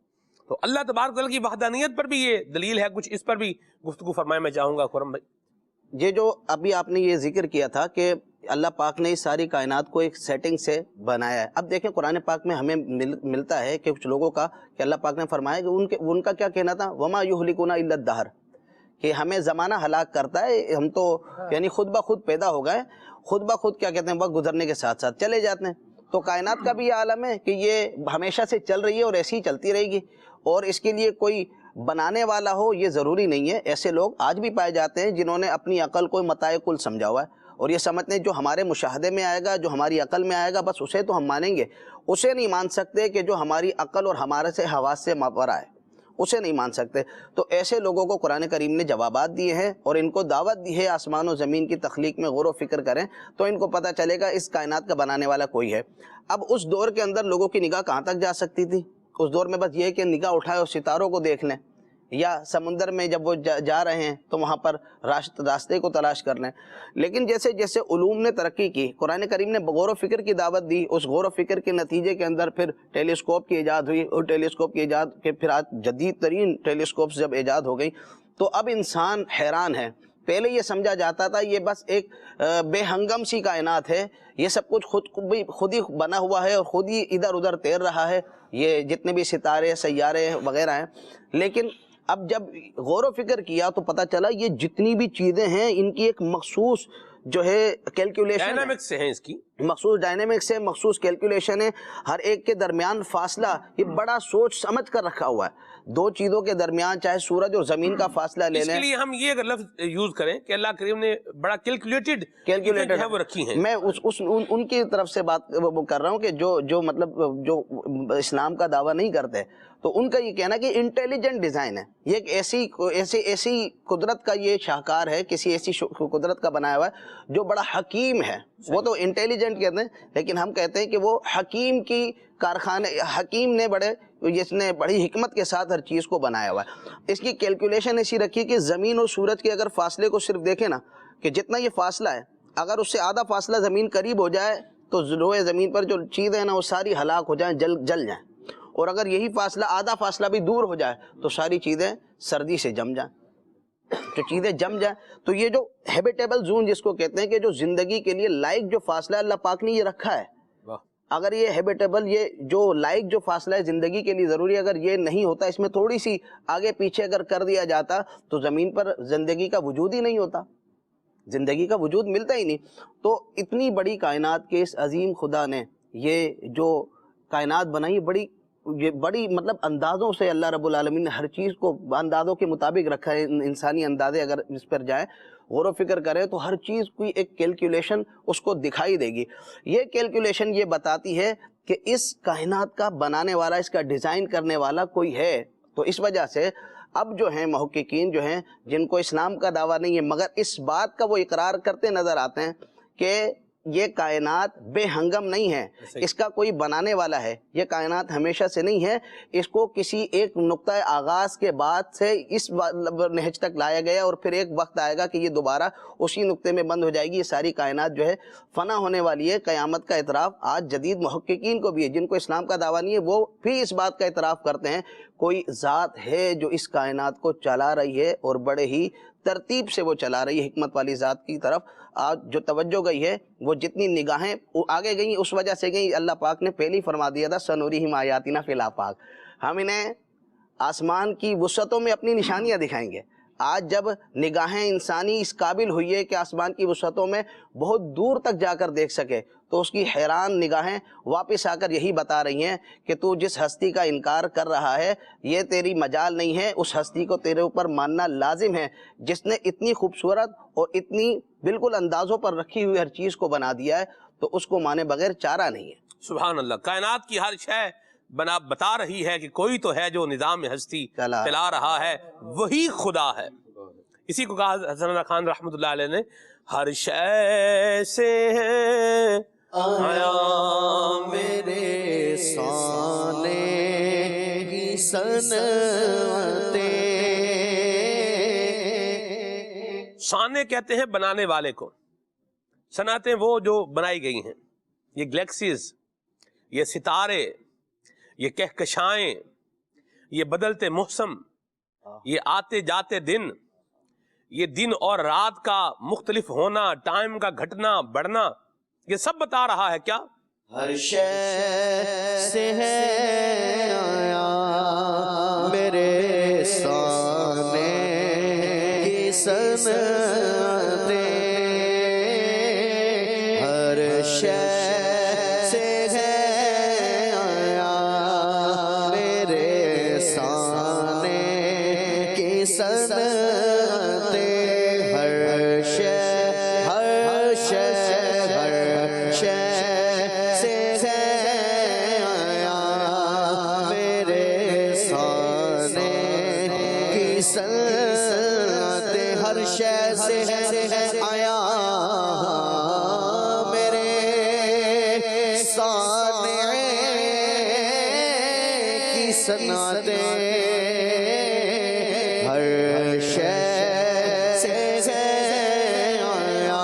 تو اللہ تبارک و تعالیٰ کی وحدانیت پر بھی یہ دلیل ہے، کچھ اس پر بھی گفتگو فرمائے میں چاہوں گا خرم بھائی۔ یہ جو ابھی آپ نے یہ ذکر کیا تھا کہ اللہ پاک نے اس ساری کائنات کو ایک سیٹنگ سے بنایا ہے۔ اب دیکھیں قرآن پاک میں ہمیں ملتا ہے کہ کچھ لوگوں کا کہ اللہ پاک نے فرمایا کہ ان کا کیا کہنا تھا، وما یہلکنا الا الدہر، کہ ہمیں زمانہ ہلاک کرتا ہے، ہم تو یعنی خود بخود پیدا ہو گئے، خود بخود کیا کہتے ہیں وقت گزرنے کے ساتھ ساتھ چلے جاتے ہیں۔ تو کائنات کا بھی یہ عالم ہے کہ یہ ہمیشہ سے چل رہی ہے اور ایسی ہی چلتی رہے گی، اور اس کے لیے کوئی بنانے والا ہو یہ ضروری نہیں ہے۔ ایسے لوگ آج بھی پائے جاتے ہیں جنہوں نے اپنی عقل کو متاع کل سمجھا ہوا ہے، اور یہ سمجھتے ہیں جو ہمارے مشاہدے میں آئے گا، جو ہماری عقل میں آئے گا، بس اسے تو ہم مانیں گے، اسے نہیں مان سکتے کہ جو ہماری عقل اور ہمارے سے حواس سے مابر آئے، اسے نہیں مان سکتے۔ تو ایسے لوگوں کو قرآن کریم نے جوابات دیے ہیں اور ان کو دعوت دی ہے آسمان و زمین کی تخلیق میں غور و فکر کریں تو ان کو پتہ چلے گا اس کائنات کا بنانے والا کوئی ہے۔ اب اس دور کے اندر لوگوں کی نگاہ کہاں تک جا سکتی تھی؟ اس دور میں بس یہ کہ نگاہ اٹھائے اور ستاروں کو دیکھ لیں، یا سمندر میں جب وہ جا رہے ہیں تو وہاں پر راستے کو تلاش کر لیں۔ لیکن جیسے جیسے علوم نے ترقی کی، قرآن کریم نے غور و فکر کی دعوت دی، اس غور و فکر کے نتیجے کے اندر پھر ٹیلیسکوپ کی ایجاد ہوئی، اور ٹیلیسکوپ کی ایجاد کے پھر آج جدید ترین ٹیلیسکوپس جب ایجاد ہو گئی تو اب انسان حیران ہے۔ پہلے یہ سمجھا جاتا تھا یہ بس ایک بے ہنگم سی کائنات ہے، یہ سب کچھ خود ہی بنا ہوا ہے اور خود ہی ادھر ادھر تیر رہا ہے، یہ جتنے بھی ستارے سیارے وغیرہ ہیں۔ لیکن اب جب غور و فکر کیا تو پتہ چلا یہ جتنی بھی چیزیں ہیں ان کی ایک مخصوص جو ہے کیلکولیشن ڈائنامکس ہیں اس کی، مخصوص ڈائنامکس ہے، مخصوص کیلکولیشن ہے، ہر ایک کے درمیان فاصلہ یہ بڑا سوچ سمجھ کر رکھا ہوا ہے. دو چیزوں کے درمیان چاہے سورج اور زمین کا فاصلہ لے اس کے لیں. لیے ہم یہ اگر لفظ یوز کریں کہ اللہ کریم نے بڑا کیلکولیٹڈ ہے وہ رکھی ہیں. میں ان کی طرف سے بات کر رہا ہوں کہ جو مطلب جو اسلام کا دعویٰ نہیں کرتے تو ان کا یہ کہنا کہ انٹیلیجنٹ ڈیزائن ہے، یہ ایک ایسی قدرت کا یہ شاہکار ہے، کسی ایسی قدرت کا بنایا ہوا ہے جو بڑا حکیم ہے. وہ تو انٹیلیجنٹ کہتے ہیں لیکن ہم کہتے ہیں کہ وہ حکیم کی کارخانے، حکیم نے جس نے بڑی حکمت کے ساتھ ہر چیز کو بنایا ہوا ہے. اس کی کیلکولیشن ایسی رکھی کہ زمین اور سورج کے اگر فاصلے کو صرف دیکھیں نا کہ جتنا یہ فاصلہ ہے، اگر اس سے آدھا فاصلہ زمین قریب ہو جائے تو روئے زمین پر جو چیزیں ہیں نا وہ ساری ہلاک ہو جائیں، جل جائیں، اور اگر یہی فاصلہ آدھا فاصلہ بھی دور ہو جائے تو ساری چیزیں سردی سے جم جائیں. جو چیزیں جم جائیں تو یہ جو ہیبیٹیبل زون جس کو کہتے ہیں کہ جو زندگی کے لیے لائق جو فاصلہ اللہ پاک نے یہ رکھا ہے، اگر یہ ہیبیٹیبل یہ جو لائق جو فاصلہ ہے زندگی کے لیے ضروری، اگر یہ نہیں ہوتا، اس میں تھوڑی سی آگے پیچھے اگر کر دیا جاتا تو زمین پر زندگی کا وجود ہی نہیں ہوتا، زندگی کا وجود ملتا ہی نہیں. تو اتنی بڑی کائنات کے اس عظیم خدا نے یہ جو کائنات بنائی بڑی مطلب اندازوں سے اللہ رب العالمین نے ہر چیز کو اندازوں کے مطابق رکھا ہے. انسانی اندازے اگر اس پر جائیں، غور و فکر کریں تو ہر چیز کی ایک کیلکولیشن اس کو دکھائی دے گی. یہ کیلکولیشن یہ بتاتی ہے کہ اس کائنات کا بنانے والا، اس کا ڈیزائن کرنے والا کوئی ہے. تو اس وجہ سے اب جو ہیں محققین جو ہیں جن کو اسلام کا دعویٰ نہیں ہے مگر اس بات کا وہ اقرار کرتے نظر آتے ہیں کہ یہ کائنات بے ہنگم نہیں ہے، اس کا کوئی بنانے والا ہے. یہ کائنات ہمیشہ سے نہیں ہے، اس کو کسی ایک نقطہ آغاز کے بعد سے اس نہج تک لایا گیا اور پھر ایک وقت آئے گا کہ یہ دوبارہ اسی نقطے میں بند ہو جائے گی. یہ ساری کائنات جو ہے فنا ہونے والی ہے. قیامت کا اعتراف آج جدید محققین کو بھی ہے، جن کو اسلام کا دعویٰ نہیں ہے وہ بھی اس بات کا اعتراف کرتے ہیں کوئی ذات ہے جو اس کائنات کو چلا رہی ہے اور بڑے ہی ترتیب سے وہ چلا رہی ہے. حکمت والی ذات کی طرف آج جو توجہ گئی ہے، وہ جتنی نگاہیں آگے گئیں اس وجہ سے گئیں، اللہ پاک نے پہلے ہی فرما دیا تھا سنورہم آیاتنا فی الآفاق، ہم انہیں آسمان کی وسعتوں میں اپنی نشانیاں دکھائیں گے. آج جب نگاہیں انسانی اس قابل ہوئی ہے کہ آسمان کی وسعتوں میں بہت دور تک جا کر دیکھ سکے تو اس کی حیران نگاہیں واپس آ کر یہی بتا رہی ہیں کہ تو جس ہستی کا انکار کر رہا ہے یہ تیری مجال نہیں ہے، اس ہستی کو تیرے اوپر ماننا لازم ہے جس نے اتنی خوبصورت اور اتنی بالکل اندازوں پر رکھی ہوئی ہر چیز کو بنا دیا ہے، تو اس کو مانے بغیر چارہ نہیں ہے. سبحان اللہ. کائنات کی ہر شے بتا رہی ہے کہ کوئی تو ہے جو نظام ہستی چلا رہا ہے، وہی خدا ہے. اسی کو کہا حسن اللہ خان رحمۃ اللہ علیہ نے، ہر شے سے ہے آیا میرے سانے کی صنعتیں. سانے کہتے ہیں بنانے والے کو، صنعتیں وہ جو بنائی گئی ہیں. یہ گلیکسیز، یہ ستارے، یہ کہکشائیں، یہ بدلتے موسم، یہ آتے جاتے دن، یہ دن اور رات کا مختلف ہونا، ٹائم کا گھٹنا بڑھنا، یہ سب بتا رہا ہے کیا؟ ہر شے سے ہے آیا میرے سانے کی صنعتیں. ہر شے سے ہے آیا میرے سانے کی صنعتیں. ہر شے ہر شے ہر شے سے ہے آیا میرے سانے کی صنعتیں. ہر شے سے ہے آیا میرے سانے کی صنعتیں. ہر شے سے ہے آیا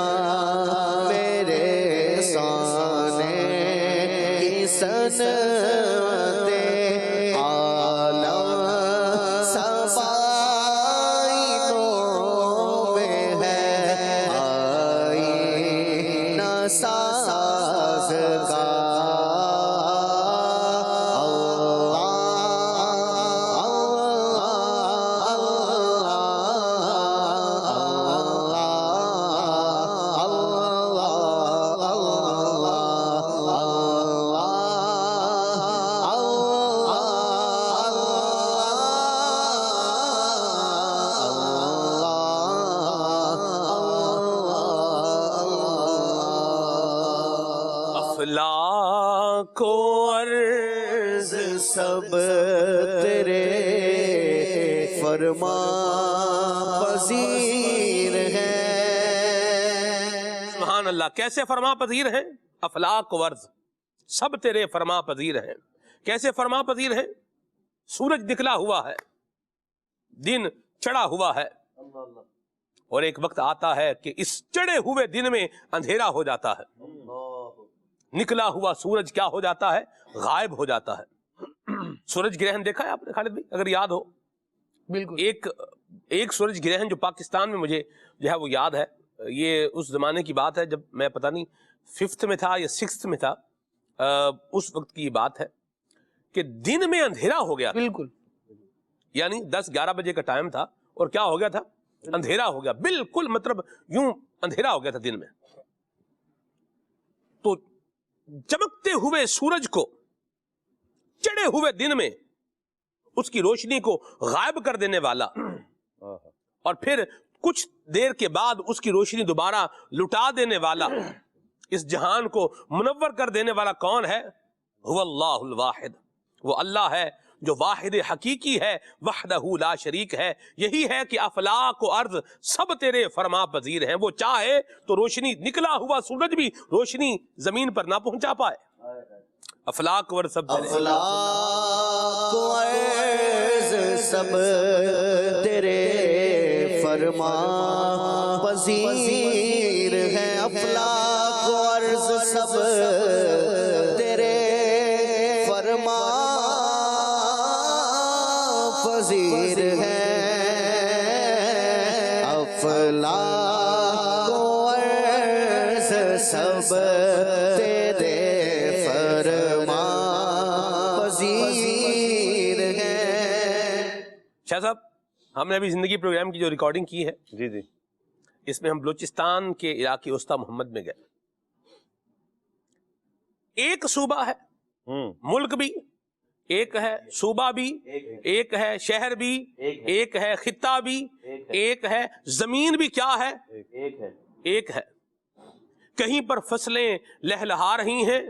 میرے سانے کی صنعتیں. عالم صفائی نور میں ہے آئینہ ساز کا. اللہ افلاک و عرض سب تیرے فرما پذیر ہیں. سبحان اللہ. کیسے فرما پذیر ہیں؟ افلاک و عرض سب تیرے فرما پذیر ہیں. کیسے فرما پذیر ہیں؟ سورج نکلا ہوا ہے، دن چڑھا ہوا ہے، اور ایک وقت آتا ہے کہ اس چڑھے ہوئے دن میں اندھیرا ہو جاتا ہے. نکلا ہوا سورج کیا ہو جاتا ہے؟ غائب ہو جاتا ہے. سورج گرہن دیکھا ہے آپ نے خالد بھائی؟ اگر یاد ہو. بالکل. ایک سورج گرہن جو پاکستان میں مجھے جو ہے وہ یاد ہے، یہ اس زمانے کی بات ہے جب میں پتہ نہیں 5th میں تھا یا 6th میں تھا. اس وقت کی یہ بات ہے کہ دن میں اندھیرا ہو گیا. بالکل. یعنی 10-11 بجے کا ٹائم تھا اور کیا ہو گیا تھا؟ اندھیرا ہو گیا. بالکل مطلب یوں اندھیرا ہو گیا تھا دن میں. تو چمکتے ہوئے سورج کو چڑھے ہوئے دن میں اس کی روشنی کو غائب کر دینے والا اور پھر کچھ دیر کے بعد اس کی روشنی دوبارہ لٹا دینے والا، اس جہان کو منور کر دینے والا کون ہے؟ هو اللہ الواحد. وہ اللہ ہے جو واحد حقیقی ہے، وحدہ لا شریک ہے. یہی ہے کہ افلاک و عرض سب تیرے فرما پذیر ہیں. وہ چاہے تو روشنی نکلا ہوا سورج بھی روشنی زمین پر نہ پہنچا پائے. افلاک و عرض سب تیرے. افلاک و عرض سب تیرے فرما پذیر ہیں. افلاک و عرض سب تیرے فرما پذیر ہیں. افلاک و عرض سب تیرے فرما پذیر ہیں. شاہ صاحب، ہم نے ابھی زندگی پروگرام کی جو ریکارڈنگ کی ہے، جی اس میں ہم بلوچستان کے علاقے وسطی محمد میں گئے. ایک صوبہ ہے، ملک بھی ایک ہے، صوبہ بھی ایک ہے، شہر بھی ایک ہے، خطہ بھی ایک ہے، زمین بھی کیا ہے؟ ایک ہے. کہیں پر فصلیں لہلہا رہی ہیں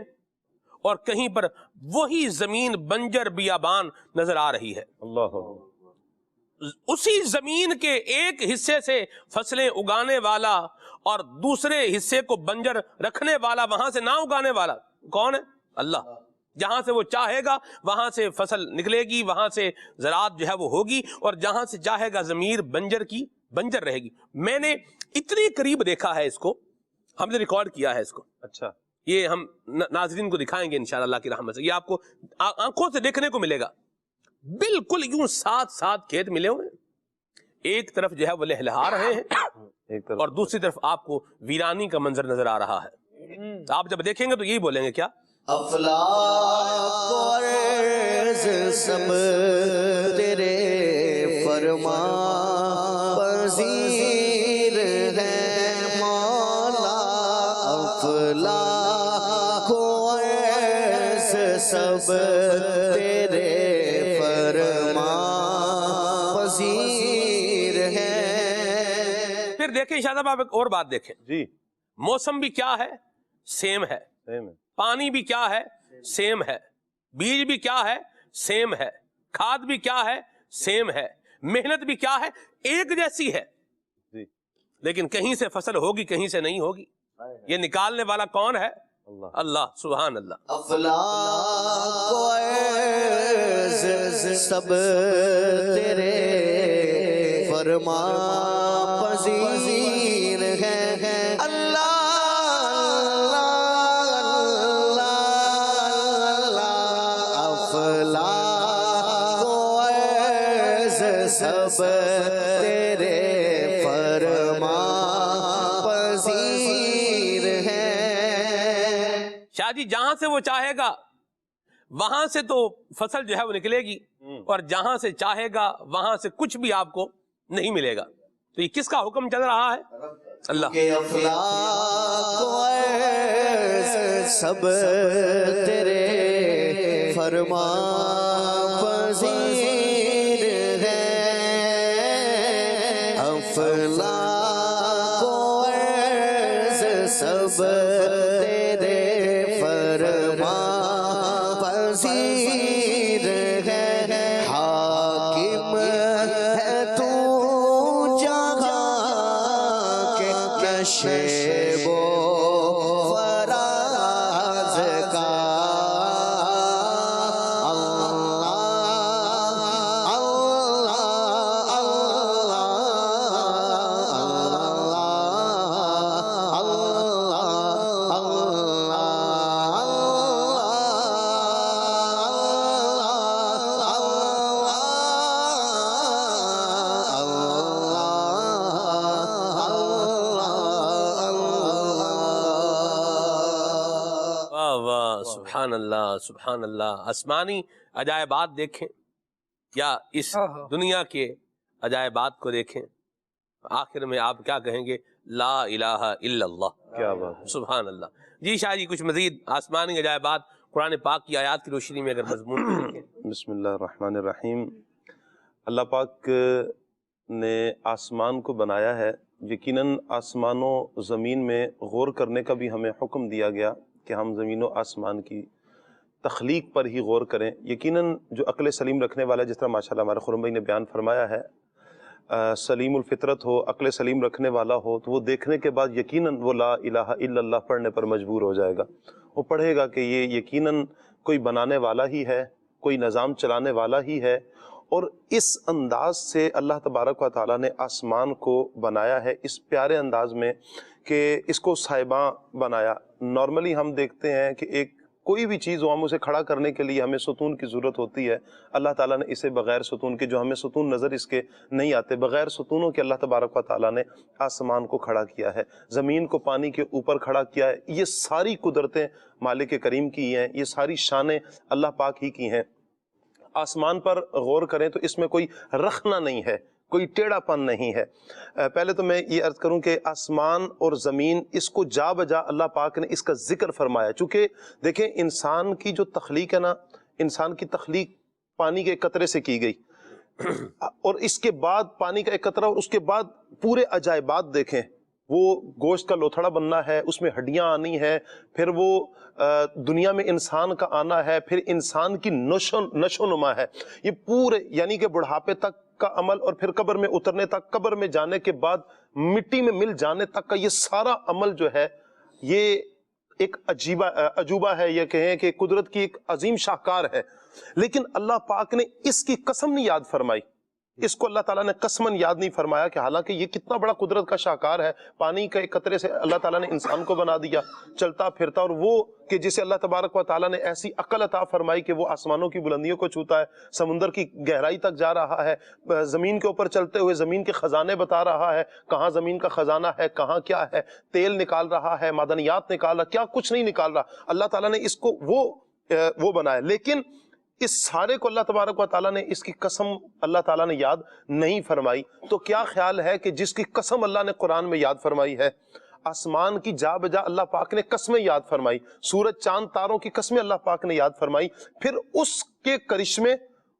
اور کہیں پر وہی زمین بنجر بیابان نظر آ رہی ہے. اللہ. اسی زمین کے ایک حصے سے فصلیں اگانے والا اور دوسرے حصے کو بنجر رکھنے والا، وہاں سے نہ اگانے والا کون ہے؟ اللہ. جہاں سے وہ چاہے گا وہاں سے فصل نکلے گی، وہاں سے زراعت جو ہے وہ ہوگی، اور جہاں سے چاہے گا ضمیر بنجر کی بنجر رہے گی. میں نے اتنی قریب دیکھا ہے اس کو، ہم نے ریکارڈ کیا ہے اس کو. اچھا. یہ ہم ناظرین کو دکھائیں گے انشاءاللہ اللہ کی رحمت سے. یہ آپ کو آنکھوں سے دیکھنے کو ملے گا. بالکل یوں ساتھ کھیت ملے ہوئے، ایک طرف جو ہے وہ لہلہا رہے ہیں اور دوسری طرف آپ کو ویرانی کا منظر نظر آ رہا ہے. آپ جب دیکھیں گے تو یہی بولیں گے کیا؟ افلاک و عرض سب تیرے فرما پذیر ہیں مولا. افلاک و عرض سب تیرے فرما پذیر ہیں. پھر دیکھیں شاہ صاحب، آپ ایک اور بات دیکھیں. جی. موسم بھی کیا ہے؟ سیم ہے. پانی بھی کیا ہے؟ سیم ہے. بیج بھی کیا ہے؟ سیم ہے. کھاد بھی کیا ہے؟ سیم ہے. محنت بھی کیا ہے؟ ایک جیسی ہے. لیکن کہیں سے فصل ہوگی کہیں سے نہیں ہوگی. یہ نکالنے والا کون ہے؟ اللہ. سبحان اللہ. افلاک و عرض سب تیرے فرما پذیر ہیں. اللہ سب تیرے فرما پذیر ہیں. شاہ جی، جہاں سے وہ چاہے گا وہاں سے تو فصل جو ہے وہ نکلے گی، اور جہاں سے چاہے گا وہاں سے کچھ بھی آپ کو نہیں ملے گا. تو یہ کس کا حکم چل رہا ہے؟ اللہ. افلاک و عرض سب تیرے فرما پذیر ہیں. افلاک و عرض سب تیرے فرما نشیب و فراز کا سبحان اللہ سبحان اللہ. آسمانی عجائبات دیکھیں یا اس دنیا کے عجائبات کو دیکھیں، آخر میں آپ کیا کہیں گے؟ لا الہ الا اللہ. کیا بات، سبحان اللہ. جی شاہ جی کچھ مزید آسمانی عجائبات قرآن پاک کی آیات کی روشنی میں اگر مضمون دیکھیں. بسم اللہ الرحمن الرحیم. اللہ پاک نے آسمان کو بنایا ہے. یقیناً آسمان و زمین میں غور کرنے کا بھی ہمیں حکم دیا گیا کہ ہم زمین و آسمان کی تخلیق پر ہی غور کریں. یقیناً جو عقل سلیم رکھنے والا، جس طرح ماشاءاللہ ہمارے خرم بھائی نے بیان فرمایا ہے، سلیم الفطرت ہو، عقل سلیم رکھنے والا ہو، تو وہ دیکھنے کے بعد یقیناً وہ لا الہ الا اللہ پڑھنے پر مجبور ہو جائے گا. وہ پڑھے گا کہ یہ یقیناً کوئی بنانے والا ہی ہے، کوئی نظام چلانے والا ہی ہے. اور اس انداز سے اللہ تبارک و تعالیٰ نے آسمان کو بنایا ہے، اس پیارے انداز میں کہ اس کو سائباں بنایا. نارملی ہم دیکھتے ہیں کہ ایک کوئی بھی چیز ہو، ہم اسے کھڑا کرنے کے لیے ہمیں ستون کی ضرورت ہوتی ہے. اللہ تعالیٰ نے اسے بغیر ستون کے، جو ہمیں ستون نظر اس کے نہیں آتے، بغیر ستونوں کے اللہ تبارک و تعالیٰ نے آسمان کو کھڑا کیا ہے، زمین کو پانی کے اوپر کھڑا کیا ہے. یہ ساری قدرتیں مالک کریم کی ہیں، یہ ساری شانیں اللہ پاک ہی کی ہیں. آسمان پر غور کریں تو اس میں کوئی رخنا نہیں ہے، کوئی ٹیڑھا پن نہیں ہے. پہلے تو میں یہ عرض کروں کہ آسمان اور زمین، اس کو جا بجا اللہ پاک نے اس کا ذکر فرمایا. چونکہ دیکھیں انسان کی جو تخلیق ہے نا، انسان کی تخلیق پانی کے قطرے سے کی گئی، اور اس کے بعد پانی کا ایک قطرہ، اور اس کے بعد پورے عجائبات دیکھیں. وہ گوشت کا لوتھڑا بننا ہے، اس میں ہڈیاں آنی ہے، پھر وہ دنیا میں انسان کا آنا ہے، پھر انسان کی نشو نما ہے. یہ پورے یعنی کہ بڑھاپے تک کا عمل، اور پھر قبر میں اترنے تک، قبر میں جانے کے بعد مٹی میں مل جانے تک کا یہ سارا عمل جو ہے، یہ ایک عجوبہ ہے. یہ کہیں کہ قدرت کی ایک عظیم شاہکار ہے. لیکن اللہ پاک نے اس کی قسم نہیں یاد فرمائی، اس کو اللہ تعالیٰ نے قسماً یاد نہیں فرمایا کہ حالانکہ یہ کتنا بڑا قدرت کا شاہکار ہے. پانی کے ایک قطرے سے اللہ تعالیٰ نے انسان کو بنا دیا، چلتا پھرتا، اور وہ کہ جسے اللہ تبارک و تعالیٰ نے ایسی عقل عطا فرمائی کہ وہ آسمانوں کی بلندیوں کو چھوتا ہے، سمندر کی گہرائی تک جا رہا ہے، زمین کے اوپر چلتے ہوئے زمین کے خزانے بتا رہا ہے، کہاں زمین کا خزانہ ہے، کہاں کیا ہے، تیل نکال رہا ہے، معدنیات نکال رہا، کیا کچھ نہیں نکال رہا. اللہ تعالیٰ نے اس کو وہ بنایا. لیکن اس سارے کو اللہ تبارک و تعالیٰ نے اس کی قسم اللہ تعالیٰ نے یاد نہیں فرمائی. تو کیا خیال ہے کہ جس کی قسم اللہ نے قرآن میں یاد فرمائی ہے، آسمان کی جا بجا اللہ پاک نے قسمیں یاد فرمائی، سورج چاند تاروں کی قسمیں اللہ پاک نے یاد فرمائی، پھر اس کے کرشمے،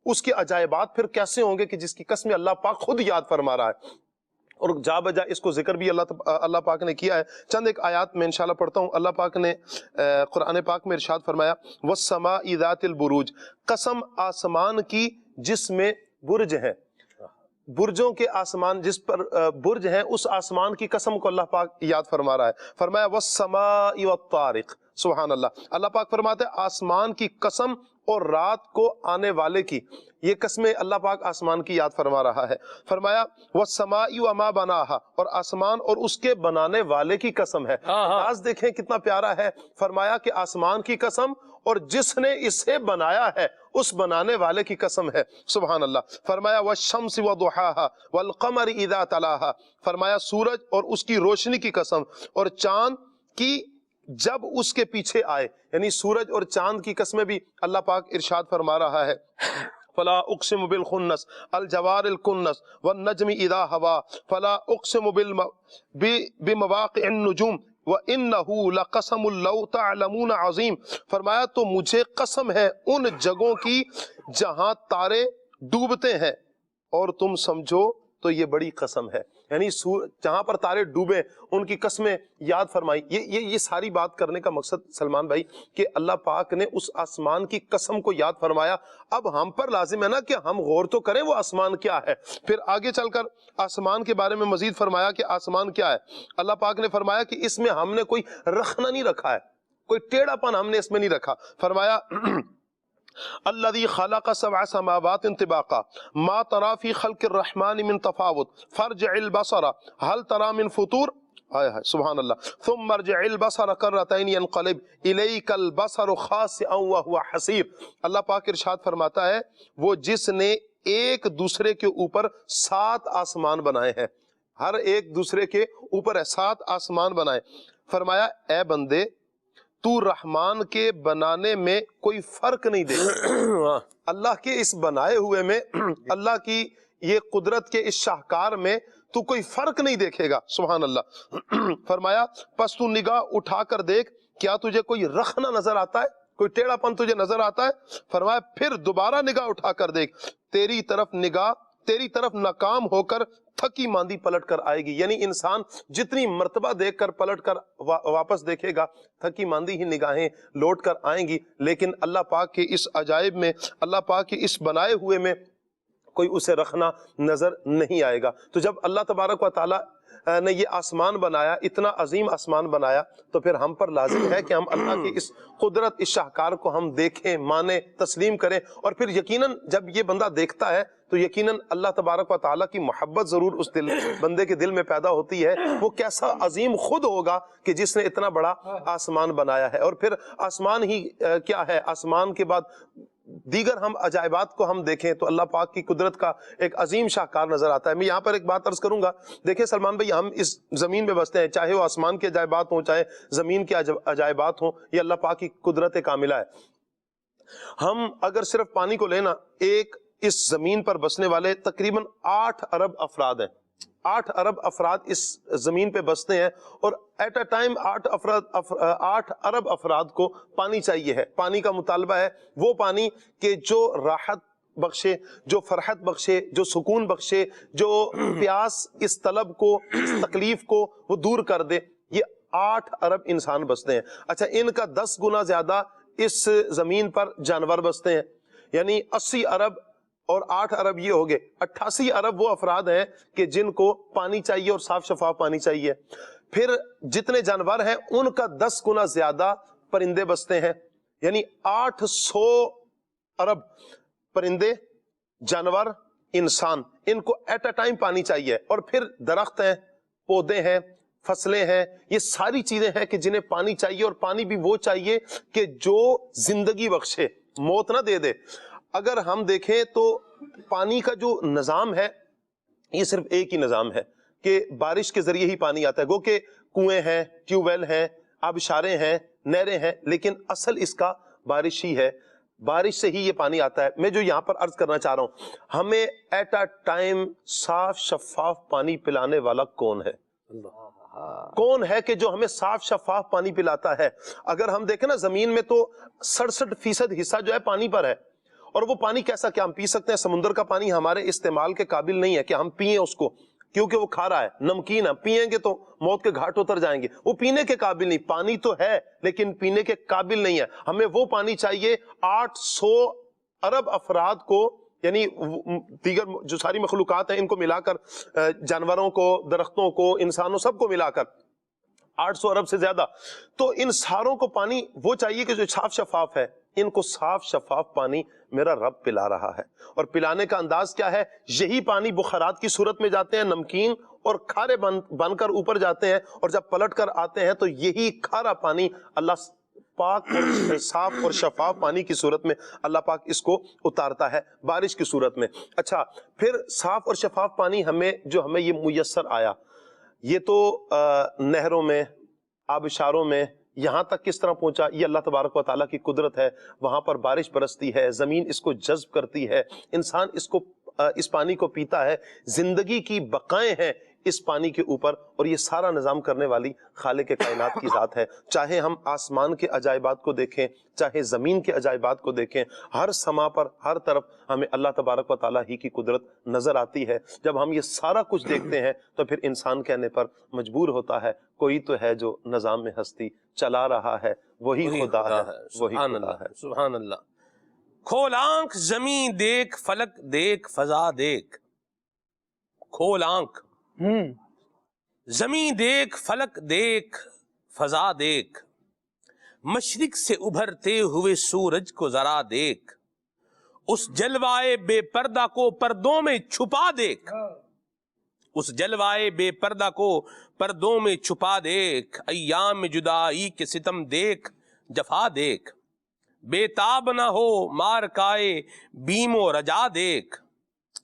اس کے عجائبات پھر کیسے ہوں گے کہ جس کی قسمیں اللہ پاک خود یاد فرما رہا ہے. اور جا بجا اس کو ذکر بھی اللہ پاک نے کیا ہے. چند ایک آیات میں انشاءاللہ پڑھتا ہوں. اللہ پاک نے قرآن پاک میں ارشاد فرمایا، وَالسَّمَاءِ ذَاتِ الْبُرُوجِ، قسم آسمان کی جس میں برج ہیں، برجوں کے آسمان جس پر برج ہیں، اس آسمان کی قسم کو اللہ پاک یاد فرما رہا ہے. فرمایا وَالسَّمَاءِ وَالطَّارِقِ. سبحان اللہ. اللہ پاک فرماتے ہیں آسمان کی قسم اور رات کو آنے والے کی. یہ قسمیں اللہ پاک آسمان کی یاد فرما رہا ہے. فرمایا وَالسَّمَاءِ وَمَا بَنَاهَا، اور آسمان اور اس کے بنانے والے کی قسم ہے. انداز دیکھیں کتنا پیارا ہے. فرمایا کہ آسمان کی قسم اور جس نے اسے بنایا ہے اس بنانے والے کی قسم ہے. سبحان اللہ. فرمایا وَالشَّمْسِ وَضُحَاهَا وَالْقَمَرِ إِذَا تَلَاهَا، فرمایا سورج اور اس کی روشنی کی قسم، اور چاند کی جب اس کے پیچھے آئے. یعنی سورج اور چاند کی قسمیں بھی اللہ پاک ارشاد فرما رہا ہے. فلا اقسم بالخنس الجوار الکنس والنجم اذا ہوا فلا اقسم بمواقع النجوم وانه لقسم لو تعلمون عظیم. فرمایا تو مجھے قسم ہے ان جگہوں کی جہاں تارے ڈوبتے ہیں، اور تم سمجھو تو یہ بڑی قسم ہے. یعنی جہاں پر تارے ڈوبے ان کی قسمیں یاد فرمائی. یہ ساری بات کرنے کا مقصد سلمان بھائی کہ اللہ پاک نے اس آسمان کی قسم کو یاد فرمایا. اب ہم پر لازم ہے نا کہ ہم غور تو کریں وہ آسمان کیا ہے. پھر آگے چل کر آسمان کے بارے میں مزید فرمایا کہ آسمان کیا ہے. اللہ پاک نے فرمایا کہ اس میں ہم نے کوئی رخنا نہیں رکھا ہے, کوئی ٹیڑھا پن ہم نے اس میں نہیں رکھا. فرمایا الذي خلق سبع سماوات طباقا ما ترى في خلق الرحمن من تفاوت فارجع البصر هل ترى من فطور. سبحان اللہ. ثم ارجع البصر كرتين ينقلب اليك البصر خاسئا وهو حسير. اللہ پاک ارشاد فرماتا ہے وہ جس نے ایک دوسرے کے اوپر 7 آسمان بنائے ہیں, ہر ایک دوسرے کے اوپر ہے 7 آسمان بنائے. فرمایا اے بندے تو رحمان کے بنانے میں کوئی فرق نہیں دے. اللہ کے اس بنائے ہوئے میں, اللہ کی یہ قدرت کے اس شاہکار میں تو کوئی فرق نہیں دیکھے گا. سبحان اللہ. فرمایا پس تو نگاہ اٹھا کر دیکھ کیا تجھے کوئی رخنا نظر آتا ہے, کوئی ٹیڑھا پن تجھے نظر آتا ہے. فرمایا پھر دوبارہ نگاہ اٹھا کر دیکھ, تیری طرف نگاہ تیری طرف ناکام ہو کر تھکی ماندی پلٹ کر آئے گی. یعنی انسان جتنی مرتبہ دیکھ کر پلٹ کر واپس دیکھے گا تھکی ماندی ہی نگاہیں لوٹ کر آئیں گی. لیکن اللہ پاک کے اس عجائب میں, اللہ پاک کے اس بنائے ہوئے میں کوئی اسے رکھنا نظر نہیں آئے گا. تو جب اللہ تبارک و تعالی نے یہ آسمان بنایا, اتنا عظیم آسمان بنایا, تو پھر ہم پر لازم ہے کہ ہم اللہ کے اس قدرت, اس شاہکار کو ہم دیکھیں, مانیں, تسلیم کریں. اور پھر یقیناً جب یہ بندہ دیکھتا ہے تو یقیناً اللہ تبارک و تعالیٰ کی محبت ضرور اس بندے کے دل میں پیدا ہوتی ہے. وہ کیسا عظیم خود ہوگا کہ جس نے اتنا بڑا آسمان بنایا ہے. اور پھر آسمان ہی کیا ہے, آسمان کے بعد دیگر ہم عجائبات کو ہم دیکھیں تو اللہ پاک کی قدرت کا ایک عظیم شاہکار نظر آتا ہے. میں یہاں پر ایک بات عرض کروں گا. دیکھیں سلمان بھائی, ہم اس زمین میں بستے ہیں, چاہے وہ آسمان کے عجائبات ہوں چاہے زمین کے عجائبات ہوں, یہ اللہ پاک کی قدرت کاملہ ہے. ہم اگر صرف پانی کو لینا, ایک اس زمین پر بسنے والے تقریباً 8 ارب افراد ہیں. 8 ارب افراد اس زمین پہ بستے ہیں, اور ایٹ اے ٹائم 8 ارب افراد کو پانی چاہیے ہے. پانی کا مطالبہ ہے, وہ پانی کہ جو راحت بخشے, جو فرحت بخشے, جو سکون بخشے, جو پیاس اس طلب کو, اس تکلیف کو وہ دور کر دے. یہ 8 ارب انسان بستے ہیں. اچھا, ان کا 10 گنا زیادہ اس زمین پر جانور بستے ہیں. یعنی 80 ارب اور 8 ارب یہ ہو گئے 88 ارب وہ افراد ہیں کہ جن کو پانی چاہیے اور صاف شفاف پانی چاہیے. پھر جتنے جانور ہیں ان کا 10 گنا زیادہ پرندے بستے ہیں. یعنی 800 ارب پرندے, جانور, انسان, ان کو ایٹ اے ٹائم پانی چاہیے. اور پھر درخت ہیں, پودے ہیں, فصلیں ہیں, یہ ساری چیزیں ہیں کہ جنہیں پانی چاہیے. اور پانی بھی وہ چاہیے کہ جو زندگی بخشے, موت نہ دے دے. اگر ہم دیکھیں تو پانی کا جو نظام ہے یہ صرف ایک ہی نظام ہے کہ بارش کے ذریعے ہی پانی آتا ہے. گو کہ کنویں ہیں, ٹیوب ویل ہیں, آبشاریں ہیں, نہریں ہیں, لیکن اصل اس کا بارش ہی ہے. بارش سے ہی یہ پانی آتا ہے. میں جو یہاں پر عرض کرنا چاہ رہا ہوں, ہمیں ایٹ اے ٹائم صاف شفاف پانی پلانے والا کون ہے؟ کون ہے کہ جو ہمیں صاف شفاف پانی پلاتا ہے؟ اگر ہم دیکھیں نا, زمین میں تو 67% حصہ جو ہے پانی پر ہے. اور وہ پانی کیسا, کیا ہم پی سکتے ہیں؟ سمندر کا پانی ہمارے استعمال کے قابل نہیں ہے کہ ہم پیئیں اس کو, کیونکہ وہ کھارا ہے, نمکین ہے, پیئیں گے تو موت کے گھاٹ اتر جائیں گے. وہ پینے کے قابل نہیں. پانی تو ہے لیکن پینے کے قابل نہیں ہے. ہمیں وہ پانی چاہیے 800 ارب افراد کو, یعنی دیگر جو ساری مخلوقات ہیں ان کو ملا کر, جانوروں کو, درختوں کو, انسانوں, سب کو ملا کر 800 ارب سے زیادہ. تو ان ساروں کو پانی وہ چاہیے کہ جو صاف شفاف ہے. ان کو صاف شفاف پانی میرا رب پلا رہا ہے. اور پلانے کا انداز کیا ہے؟ یہی پانی بخارات کی صورت میں جاتے ہیں, نمکین اور کھارے بن کر اوپر جاتے ہیں, اور جب پلٹ کر آتے ہیں تو یہی کھارا پانی اللہ پاک اور صاف اور شفاف پانی کی صورت میں اللہ پاک اس کو اتارتا ہے بارش کی صورت میں. اچھا, پھر صاف اور شفاف پانی ہمیں یہ میسر آیا, یہ تو نہروں میں, آبشاروں میں, یہاں تک کس طرح پہنچا؟ یہ اللہ تبارک و تعالیٰ کی قدرت ہے. وہاں پر بارش برستی ہے, زمین اس کو جذب کرتی ہے, انسان اس پانی کو پیتا ہے. زندگی کی بقائیں ہیں اس پانی کے اوپر، اور یہ سارا نظام کرنے والی خالق کائنات کی ذات ہے۔ چاہے ہم آسمان کے عجائبات کو دیکھیں، چاہے زمین کے عجائبات کو دیکھیں، ہر سما پر ہر طرف ہمیں اللہ تبارک و تعالیٰ ہی کی قدرت نظر آتی ہے۔ جب ہم یہ سارا کچھ دیکھتے ہیں تو پھر انسان کہنے پر مجبور ہوتا ہے کوئی تو ہے جو نظام میں ہستی چلا رہا ہے، وہی خدا ہے، وہی سبحان خدا اللہ، ہے۔ سبحان اللہ۔ کھول آنکھ زمین دیکھ، فلک دیکھ، فضا دیکھ۔ کھول آنکھ زمین دیکھ، فلک دیکھ، فضا دیکھ۔ مشرق سے ابھرتے ہوئے سورج کو ذرا دیکھ، اس جلوائے بے پردہ کو پردوں میں چھپا دیکھ، اس جلوائے بے پردہ کو پردوں میں چھپا دیکھ۔ ایام جدائی کے ستم دیکھ، جفا دیکھ، بے تاب نہ ہو مارکائے بیم و رجا دیکھ۔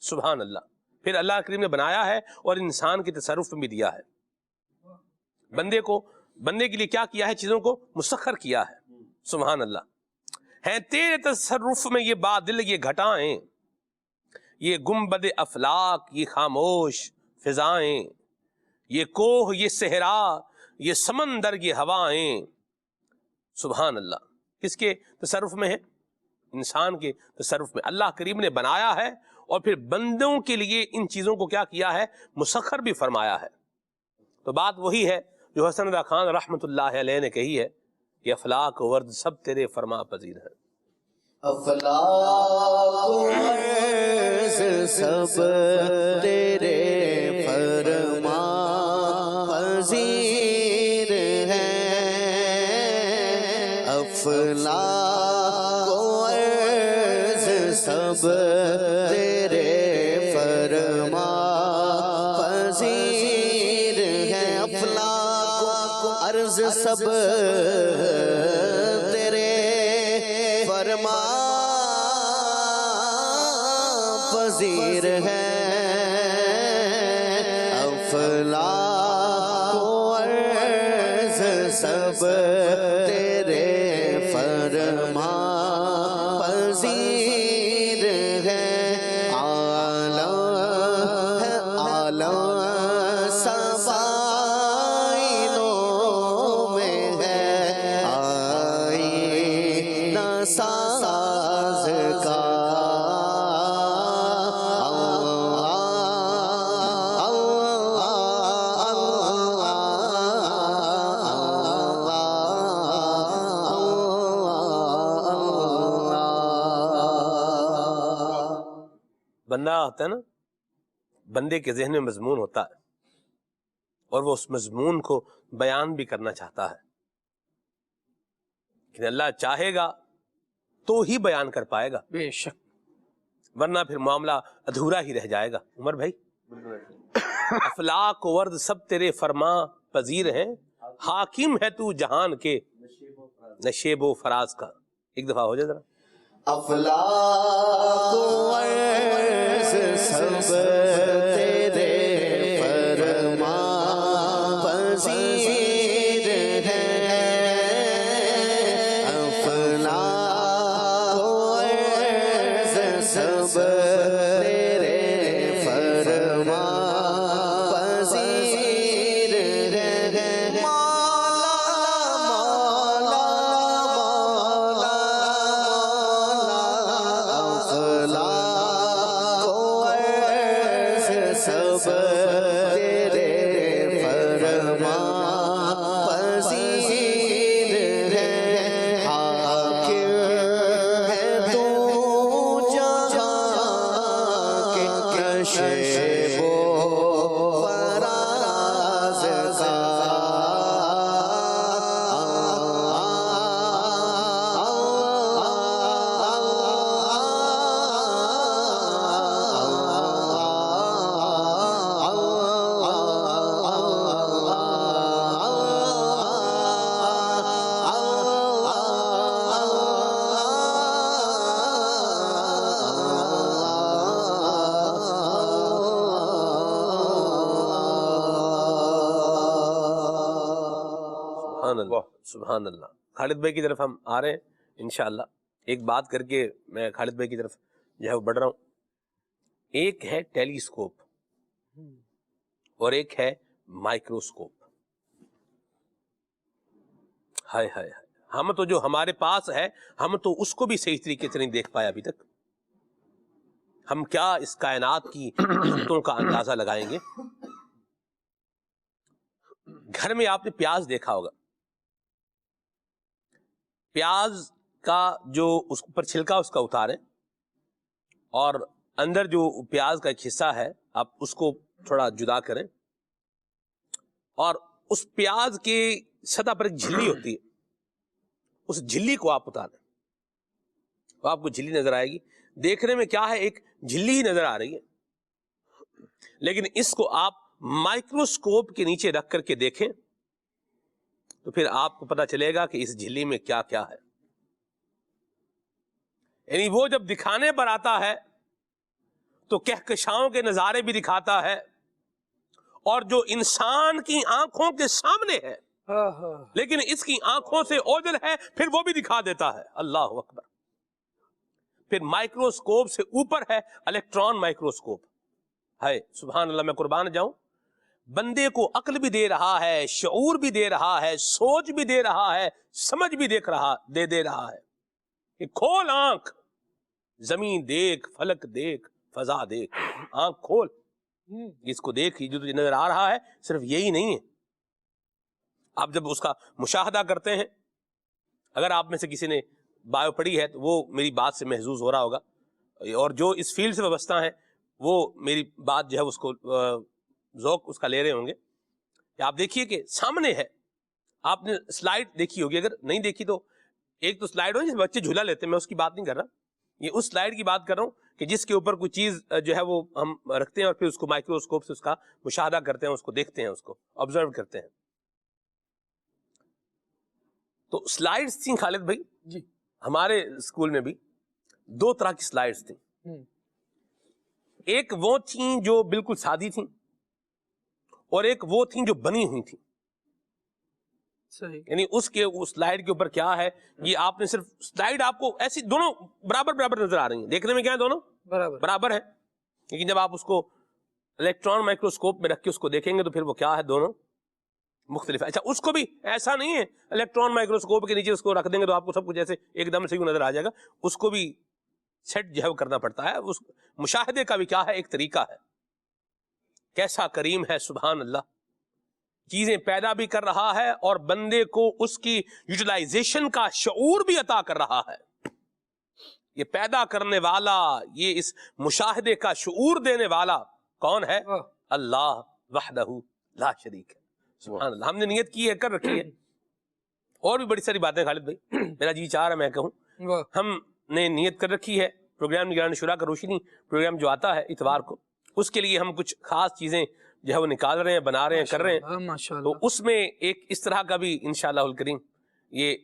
سبحان اللہ۔ پھر اللہ کریم نے بنایا ہے اور انسان کے تصرف میں بھی دیا ہے۔ بندے کے لیے کیا کیا ہے؟ چیزوں کو مسخر کیا ہے۔ سبحان اللہ۔ ہیں تیرے تصرف میں یہ بادل، یہ گھٹائیں، یہ گنبد افلاک، یہ خاموش فضائیں، یہ کوہ، یہ صحرا، یہ سمندر، یہ ہوائیں۔ سبحان اللہ۔ کس کے تصرف میں ہے؟ انسان کے تصرف میں۔ اللہ کریم نے بنایا ہے اور پھر بندوں کے لیے ان چیزوں کو کیا کیا ہے؟ مسخر بھی فرمایا ہے۔ تو بات وہی ہے جو حسن رضا خان رحمۃ اللہ علیہ نے کہی ہے کہ افلاک و ورد سب تیرے فرما پذیر ہیں۔ افلاک و ارض سب تیرے فرما پذیر ہیں، افلاک و ارض سب تیرے فرما پذیر ہیں، افلاک و ارض سب تیرے فرما پذیر ہیں، افلاک و ارض سب تیرے فرما پذیر ہیں، عالم ہے عالم سبائنوں میں ہے آئینہ ساز کا، بندہ ہوتا ہے نا، بندے کے ذہن میں مضمون ہوتا ہے اور وہ اس مضمون کو بیان بھی کرنا چاہتا ہے، لیکن اللہ چاہے گا تو ہی بیان کر پائے گا، بے شک، ورنہ پھر معاملہ ادھورا ہی رہ جائے گا۔ عمر بھائی، افلاک و ورد سب تیرے فرما پذیر ہیں، حاکم ہے تو جہان کے نشیب و فراز کا۔ ایک دفعہ ہو جائے ذرا۔ افلاک و ارض سب تیرے فرما پذیر ہیں، افلاک و ارض سب تیرے فرما پذیر ہیں، مولا مولا مولا افلاک و ارض سب تیرے فرما پذیر ہیں، حاکم ہے تو جہاں کے کشف و فراز کا، سبحان اللہ، سبحان اللہ۔ خالد بھائی کی طرف ہم آ رہے ہیں انشاءاللہ۔ ایک بات کر کے میں خالد بھائی کی طرف جو ہے وہ بڑھ رہا ہوں۔ ایک ہے ٹیلی اسکوپ اور ایک ہے مائکروسکوپ. ہائے ہائے ہائے، ہم تو جو ہمارے پاس ہے ہم تو اس کو بھی صحیح طریقے سے نہیں دیکھ پائے ابھی تک. ہم کیا اس کائنات کی نقطوں کا اندازہ لگائیں گے. گھر میں آپ نے پیاز دیکھا ہوگا، پیاز کا جو اس پر چھلکا اس کا اتاریں اور اندر جو پیاز کا ایک حصہ ہے آپ اس کو تھوڑا جدا کریں اور اس پیاز کی سطح پر ایک جھلی ہوتی ہے، اس جھلی کو آپ اتاریں تو آپ کو جھلی نظر آئے گی. دیکھنے میں کیا ہے، ایک جھلی ہی نظر آ رہی ہے، لیکن اس کو آپ مائکروسکوپ کے نیچے رکھ کر کے دیکھیں تو پھر آپ کو پتا چلے گا کہ اس جھلی میں کیا کیا ہے. یعنی وہ جب دکھانے پر آتا ہے تو کہکشاؤں کے نظارے بھی دکھاتا ہے، اور جو انسان کی آنکھوں کے سامنے ہے لیکن اس کی آنکھوں سے اوجل ہے پھر وہ بھی دکھا دیتا ہے. اللہ اکبر. پھر مائکروسکوپ سے اوپر ہے الیکٹران مائکروسکوپ. ہے سبحان اللہ، میں قربان جاؤں، بندے کو عقل بھی دے رہا ہے، شعور بھی دے رہا ہے، سوچ بھی دے رہا ہے، سمجھ بھی دے رہا ہے کہ کھول آنکھ، زمین دیکھ، فلک دیکھ، فضا دیکھ، آنکھ کھول، اس کو دیکھ. جو تجھے نظر آ رہا ہے صرف یہی نہیں ہے. آپ جب اس کا مشاہدہ کرتے ہیں، اگر آپ میں سے کسی نے بایو پڑھی ہے تو وہ میری بات سے محظوظ ہو رہا ہوگا، اور جو اس فیلڈ سے وابستہ ہیں وہ میری بات جو ہے اس کو ذوق اس کا لے رہے ہوں گے. آپ دیکھیے کہ سامنے ہے، آپ نے سلائیڈ دیکھی ہوگی، اگر نہیں دیکھی تو ایک تو سلائیڈ ہو جس بچے جھولا لیتے ہیں، میں اس کی بات نہیں کر رہا، یہ اس سلائیڈ کی بات کر رہا ہوں کہ جس کے اوپر کوئی چیز جو ہے وہ ہم رکھتے ہیں اور پھر اس کو مائکروسکوپ سے اس کا مشاہدہ کرتے ہیں، اس کو دیکھتے ہیں، اس کو آبزرو کرتے ہیں. تو سلائیڈز تھیں خالد بھائی جی، ہمارے اسکول میں بھی دو طرح کی سلائیڈز تھیں. ایک وہ تھیں جو بالکل سادی تھیں اور ایک وہ تھیں جو بنی ہوئی تھیں. یعنی اس سلائیڈ کے اوپر کیا ہے، یہ آپ نے صرف سلائیڈ آپ کو ایسی دونوں برابر نظر آ رہی ہیں، دیکھنے میں کیا ہے دونوں برابر ہے، لیکن جب آپ اس کو الیکٹران مائکروسکوپ میں رکھ کے اس کو دیکھیں گے تو پھر وہ کیا ہے، دونوں مختلف ہے. اچھا اس کو بھی ایسا نہیں ہے الیکٹران مائکروسکوپ کے نیچے اس کو رکھ دیں گے تو آپ کو سب کچھ ایسے ایک دم سے نظر آ جائے گا، اس کو بھی سیٹ جو ہے وہ کرنا پڑتا ہے. اس مشاہدے کا بھی کیا ہے، ایک طریقہ ہے. کیسا کریم ہے سبحان اللہ، چیزیں پیدا بھی کر رہا ہے اور بندے کو اس کی یوٹیلائزیشن کا شعور بھی عطا کر رہا ہے. یہ پیدا کرنے والا، یہ اس مشاہدے کا شعور دینے والا کون ہے؟ اللہ وحدہ لا شریک ہے. سبحان اللہ. ہم نے نیت کی ہے، کر رکھی ہے. اور بھی بڑی ساری باتیں خالد بھائی، میرا جی چاہ رہا میں کہوں، ہم نے نیت کر رکھی ہے پروگرام نگران شورا کا روشنی پروگرام جو آتا ہے اتوار کو، اس کے لیے ہم کچھ خاص چیزیں جو ہے وہ نکال رہے ہیں، بنا رہے ہیں، کر رہے ہیں. تو اس میں ایک اس طرح کا بھی انشاءاللہ الکریم یہ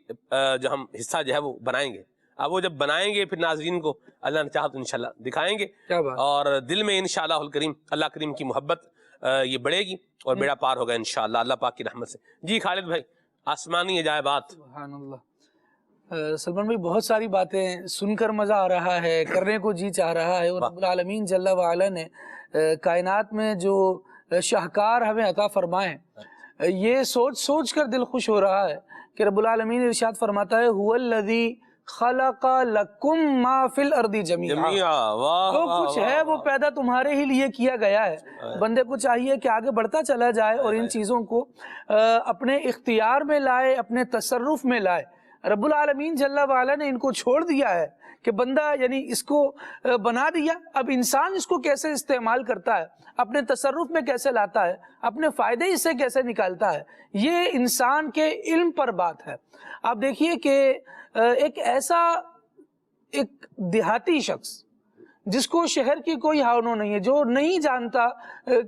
جو ہم حصہ جو ہے وہ بنائیں گے. اب وہ جب بنائیں گے پھر ناظرین کو اللہ نے چاہا تو انشاءاللہ دکھائیں گے، اور دل میں انشاءاللہ الکریم اللہ کریم کی محبت یہ بڑھے گی اور بیڑا پار ہوگا انشاءاللہ اللہ پاک کی رحمت سے. جی خالد بھائی، آسمانی عجائبات. سبحان اللہ. سلمان بھائی بہت ساری باتیں سن کر مزہ آ رہا ہے، کرنے کو جی چاہ رہا ہے، اور رب العالمین جل وعلا نے کائنات میں جو شاہکار ہمیں عطا فرمائے، یہ سوچ سوچ کر دل خوش ہو رہا ہے کہ رب العالمین ارشاد فرماتا ہے هو الذی خلق لکم ما فی الارض جمیعا، جو کچھ ہے وہ پیدا تمہارے ہی لیے کیا گیا ہے. بندے کو چاہیے کہ آگے بڑھتا چلا جائے اور ان چیزوں کو اپنے اختیار میں لائے، اپنے تصرف میں لائے. رب العالمین جل وعلا نے ان کو چھوڑ دیا ہے کہ بندہ یعنی اس کو بنا دیا، اب انسان اس کو کیسے استعمال کرتا ہے، اپنے تصرف میں کیسے لاتا ہے، اپنے فائدے اس سے کیسے نکالتا ہے، یہ انسان کے علم پر بات ہے. آپ دیکھیے کہ ایک ایسا ایک دیہاتی شخص جس کو شہر کی کوئی ہاؤنو نہیں ہے، جو نہیں جانتا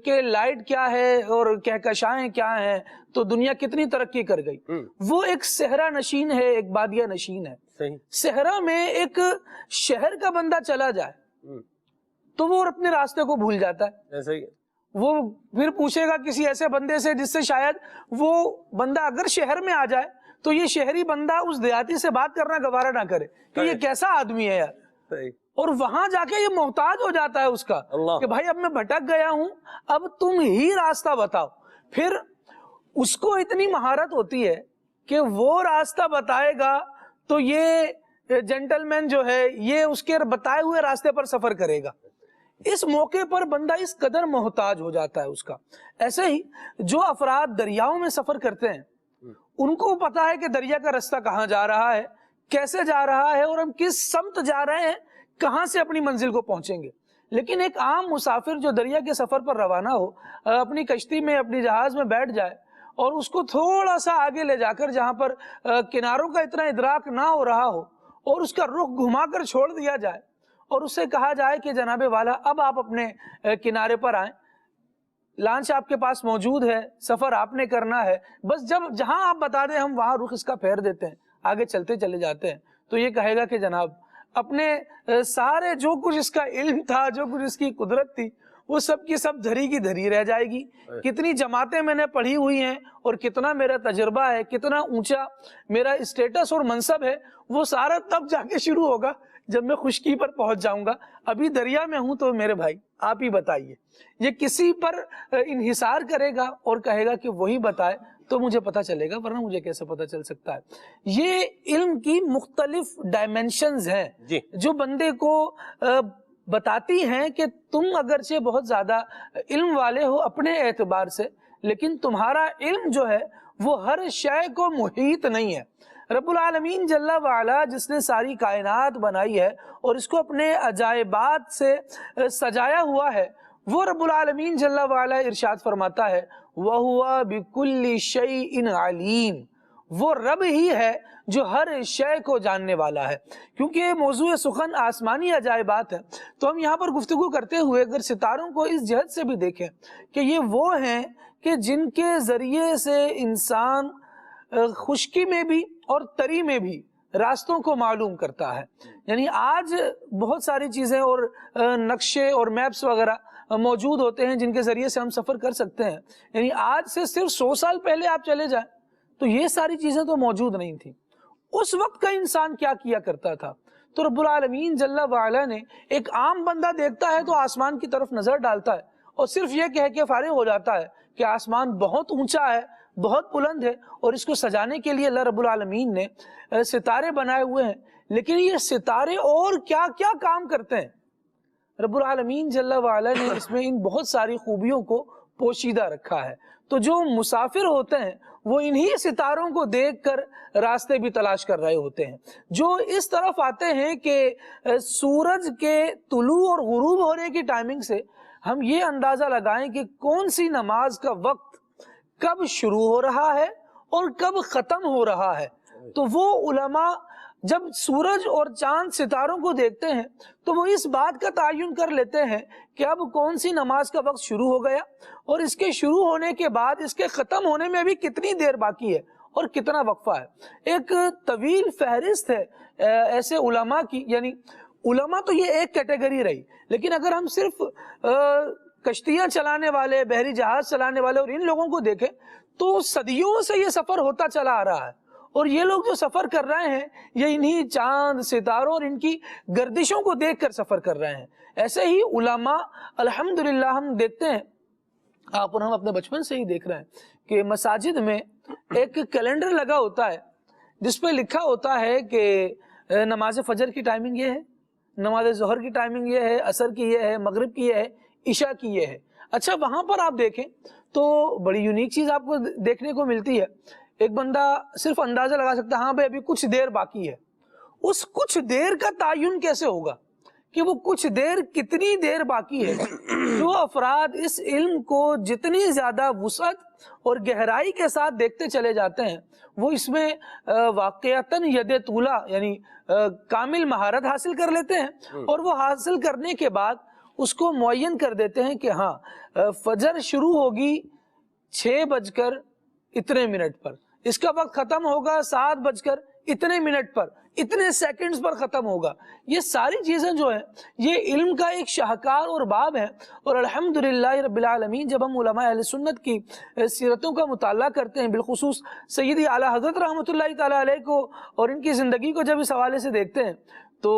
کہ لائٹ کیا ہے اور کہکشائیں کیا ہیں تو دنیا کتنی ترقی کر گئی، وہ ایک صحرا نشین ہے، ایک بادیہ نشین ہے. صحرا میں ایک شہر کا بندہ چلا جائے تو وہ اپنے راستے کو بھول جاتا ہے. وہ پھر پوچھے گا کسی ایسے بندے سے جس سے شاید وہ بندہ اگر شہر میں آ جائے تو یہ شہری بندہ اس دیہاتی سے بات کرنا گوارا نہ کرے کہ یہ کیسا آدمی ہے یار. اور وہاں جا کے یہ محتاج ہو جاتا ہے اس کا کہ بھائی اب میں بھٹک گیا ہوں، اب تم ہی راستہ بتاؤ. پھر اس کو اتنی مہارت ہوتی ہے کہ وہ راستہ بتائے گا تو یہ جینٹل مین جو ہے یہ اس کے بتائے ہوئے راستے پر سفر کرے گا. اس موقع پر بندہ اس قدر محتاج ہو جاتا ہے اس کا. ایسے ہی جو افراد دریاؤں میں سفر کرتے ہیں ان کو پتا ہے کہ دریا کا رستہ کہاں جا رہا ہے، کیسے جا رہا ہے، اور ہم کس سمت جا رہے ہیں، کہاں سے اپنی منزل کو پہنچیں گے. لیکن ایک عام مسافر جو دریا کے سفر پر روانہ ہو، اپنی کشتی میں اپنی جہاز میں بیٹھ جائے اور اس کو تھوڑا سا آگے لے جا کر جہاں پر کناروں کا اتنا ادراک نہ ہو رہا ہو اور اس کا رخ گھما کر چھوڑ دیا جائے اور اس سے کہا جائے کہ جناب والا اب آپ اپنے کنارے پر آئیں، لانچ آپ کے پاس موجود ہے، سفر آپ نے کرنا ہے، بس جہاں آپ بتا دیں ہم وہاں رخ اس کا پھیر دیتے ہیں، آگے چلتے چلے جاتے ہیں. تو یہ کہے گا کہ جناب اپنے سارے جو کچھ اس کا علم تھا، جو کچھ اس کی قدرت تھی، وہ سب کی سب دھری کی دھری رہ جائے گی. کتنی جماعتیں میں نے پڑھی ہوئی ہیں اور کتنا میرا تجربہ ہے، کتنا اونچا میرا اسٹیٹس اور منصب ہے، وہ سارا تب جا کے شروع ہوگا جب میں خشکی پر پہنچ جاؤں گا. ابھی دریا میں ہوں تو میرے بھائی آپ ہی بتائیے. یہ کسی پر انحصار کرے گا اور کہے گا کہ وہی بتائے تو مجھے پتہ چلے گا، ورنہ مجھے کیسے پتہ چل سکتا ہے. یہ علم کی مختلف ڈائمنشنز ہیں جو بندے کو بتاتی ہیں کہ تم اگرچہ بہت زیادہ علم والے ہو اپنے اعتبار سے، لیکن تمہارا علم جو ہے وہ ہر شے کو محیط نہیں ہے. رب العالمین جل وعلا جس نے ساری کائنات بنائی ہے اور اس کو اپنے عجائبات سے سجایا ہوا ہے، وہ رب العالمین جل وعلا ارشاد فرماتا ہے وَهُوَ بِكُلِّ شَيْءٍ عَلِيمٌ. وہ رب ہی ہے جو ہر شے کو جاننے والا ہے. کیونکہ یہ موضوع سخن آسمانی عجائبات ہے تو ہم یہاں پر گفتگو کرتے ہوئے اگر ستاروں کو اس جہت سے بھی دیکھیں کہ یہ وہ ہیں کہ جن کے ذریعے سے انسان خشکی میں بھی اور تری میں بھی راستوں کو معلوم کرتا ہے. یعنی آج بہت ساری چیزیں اور نقشے اور میپس وغیرہ موجود ہوتے ہیں جن کے ذریعے سے ہم سفر کر سکتے ہیں. یعنی آج سے صرف 100 سال پہلے آپ چلے جائیں تو یہ ساری چیزیں تو موجود نہیں تھیں. اس وقت کا انسان کیا کیا کرتا تھا؟ تو رب العالمین جل وعلا نے ایک عام بندہ دیکھتا ہے تو آسمان کی طرف نظر ڈالتا ہے اور صرف یہ کہہ کے فارغ ہو جاتا ہے کہ آسمان بہت اونچا ہے، بہت بلند ہے اور اس کو سجانے کے لیے اللہ رب العالمین نے ستارے بنائے ہوئے ہیں. لیکن یہ ستارے اور کیا کیا کام کرتے ہیں؟ رب العالمین جل وعلا نے اس میں ان بہت ساری خوبیوں کو پوشیدہ رکھا ہے. تو جو مسافر ہوتے ہیں وہ انہی ستاروں کو دیکھ کر راستے بھی تلاش کر رہے ہوتے ہیں، جو اس طرف آتے ہیں کہ سورج کے طلوع اور غروب ہونے کی ٹائمنگ سے ہم یہ اندازہ لگائیں کہ کون سی نماز کا وقت کب شروع ہو رہا ہے اور کب ختم ہو رہا ہے. تو وہ علماء جب سورج اور چاند ستاروں کو دیکھتے ہیں تو وہ اس بات کا تعین کر لیتے ہیں کہ اب کون سی نماز کا وقت شروع ہو گیا اور اس کے شروع ہونے کے بعد اس کے ختم ہونے میں بھی کتنی دیر باقی ہے اور کتنا وقفہ ہے. ایک طویل فہرست ہے ایسے علماء کی. یعنی علماء تو یہ ایک کیٹیگری رہی، لیکن اگر ہم صرف کشتیاں چلانے والے، بحری جہاز چلانے والے اور ان لوگوں کو دیکھیں تو صدیوں سے یہ سفر ہوتا چلا آ رہا ہے اور یہ لوگ جو سفر کر رہے ہیں یہ انہی چاند ستاروں اور ان کی گردشوں کو دیکھ کر سفر کر رہے ہیں. ایسے ہی علماء الحمدللہ ہم دیکھتے ہیں، آپ اور ہم اپنے بچپن سے ہی دیکھ رہے ہیں کہ مساجد میں ایک کیلنڈر لگا ہوتا ہے جس پہ لکھا ہوتا ہے کہ نماز فجر کی ٹائمنگ یہ ہے، نماز ظہر کی ٹائمنگ یہ ہے، عصر کی یہ ہے، مغرب کی یہ ہے، عشاء کی یہ ہے. اچھا وہاں پر آپ دیکھیں تو بڑی یونیک چیز آپ کو دیکھنے کو ملتی ہے. ایک بندہ صرف اندازہ لگا سکتا ہے ہاں بھائی ابھی کچھ دیر باقی ہے. اس کچھ دیر کا تعین کیسے ہوگا کہ وہ کچھ دیر کتنی دیر باقی ہے؟ جو افراد اس علم کو جتنی زیادہ وسعت اور گہرائی کے ساتھ دیکھتے چلے جاتے ہیں وہ اس میں واقعتاً ید طولہ یعنی کامل مہارت حاصل کر لیتے ہیں اور وہ حاصل کرنے کے بعد اس کو معین کر دیتے ہیں کہ ہاں فجر شروع ہوگی 6:00 پر، اس کا وقت ختم ہوگا 7:00 پر، اتنے سیکنڈز پر ختم ہوگا. یہ ساری چیزیں جو ہیں یہ علم کا ایک شاہکار اور باب ہے. اور الحمدللہ رب العالمین جب ہم علماء اہل سنت کی سیرتوں کا مطالعہ کرتے ہیں، بالخصوص سیدی اعلیٰ حضرت رحمۃ اللہ تعالیٰ علیہ کو اور ان کی زندگی کو جب اس حوالے سے دیکھتے ہیں تو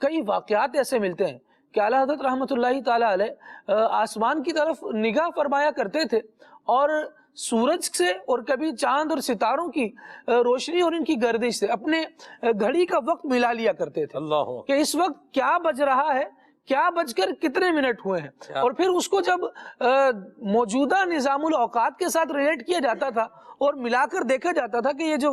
کئی واقعات ایسے ملتے ہیں کہ اعلیٰ حضرت رحمۃ اللہ تعالیٰ علیہ آسمان کی طرف نگاہ فرمایا کرتے تھے اور سورج سے اور کبھی چاند اور ستاروں کی روشنی اور ان کی گردش سے اپنے گھڑی کا وقت ملا لیا کرتے تھے کہ اس وقت کیا بج رہا ہے، کیا بج کر کتنے منٹ ہوئے ہیں، اور پھر اس کو جب موجودہ نظام الاوقات کے ساتھ ریلیٹ کیا جاتا تھا اور ملا کر دیکھا جاتا تھا کہ یہ جو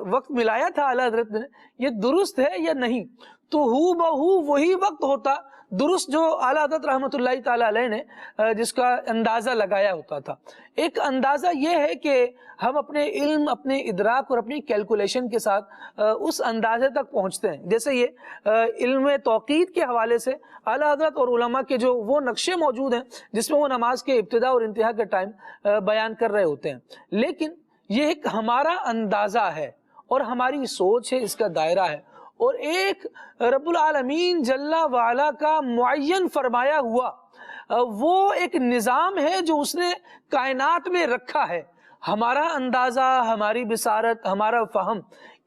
وقت ملایا تھا اعلیٰ حضرت نے یہ درست ہے یا نہیں، تو ہو بہو وہی وقت ہوتا درست جو اعلیٰ حضرت رحمۃ اللہ تعالیٰ علیہ نے جس کا اندازہ لگایا ہوتا تھا۔ ایک اندازہ یہ ہے کہ ہم اپنے علم، اپنے ادراک اور اپنی کیلکولیشن کے ساتھ اس اندازے تک پہنچتے ہیں، جیسے یہ علم توقیت کے حوالے سے اعلیٰ حضرت اور علماء کے جو وہ نقشے موجود ہیں جس میں وہ نماز کے ابتدا اور انتہا کے ٹائم بیان کر رہے ہوتے ہیں، لیکن یہ ایک ہمارا اندازہ ہے اور ہماری سوچ ہے، اس کا دائرہ ہے، اور ایک رب العالمین جل وعلا کا معین فرمایا ہوا وہ ایک نظام ہے جو اس نے کائنات میں رکھا ہے۔ ہمارا اندازہ، ہماری بصارت، ہمارا فہم،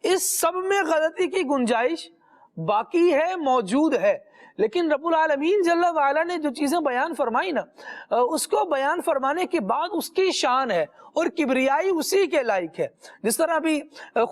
اس سب میں غلطی کی گنجائش باقی ہے، موجود ہے، لیکن رب العالمین جل وعلا نے جو چیزیں بیان فرمائی نا، اس کو بیان فرمانے کے بعد اس کی شان ہے اور کبریائی اسی کے لائق ہے۔ جس طرح ابھی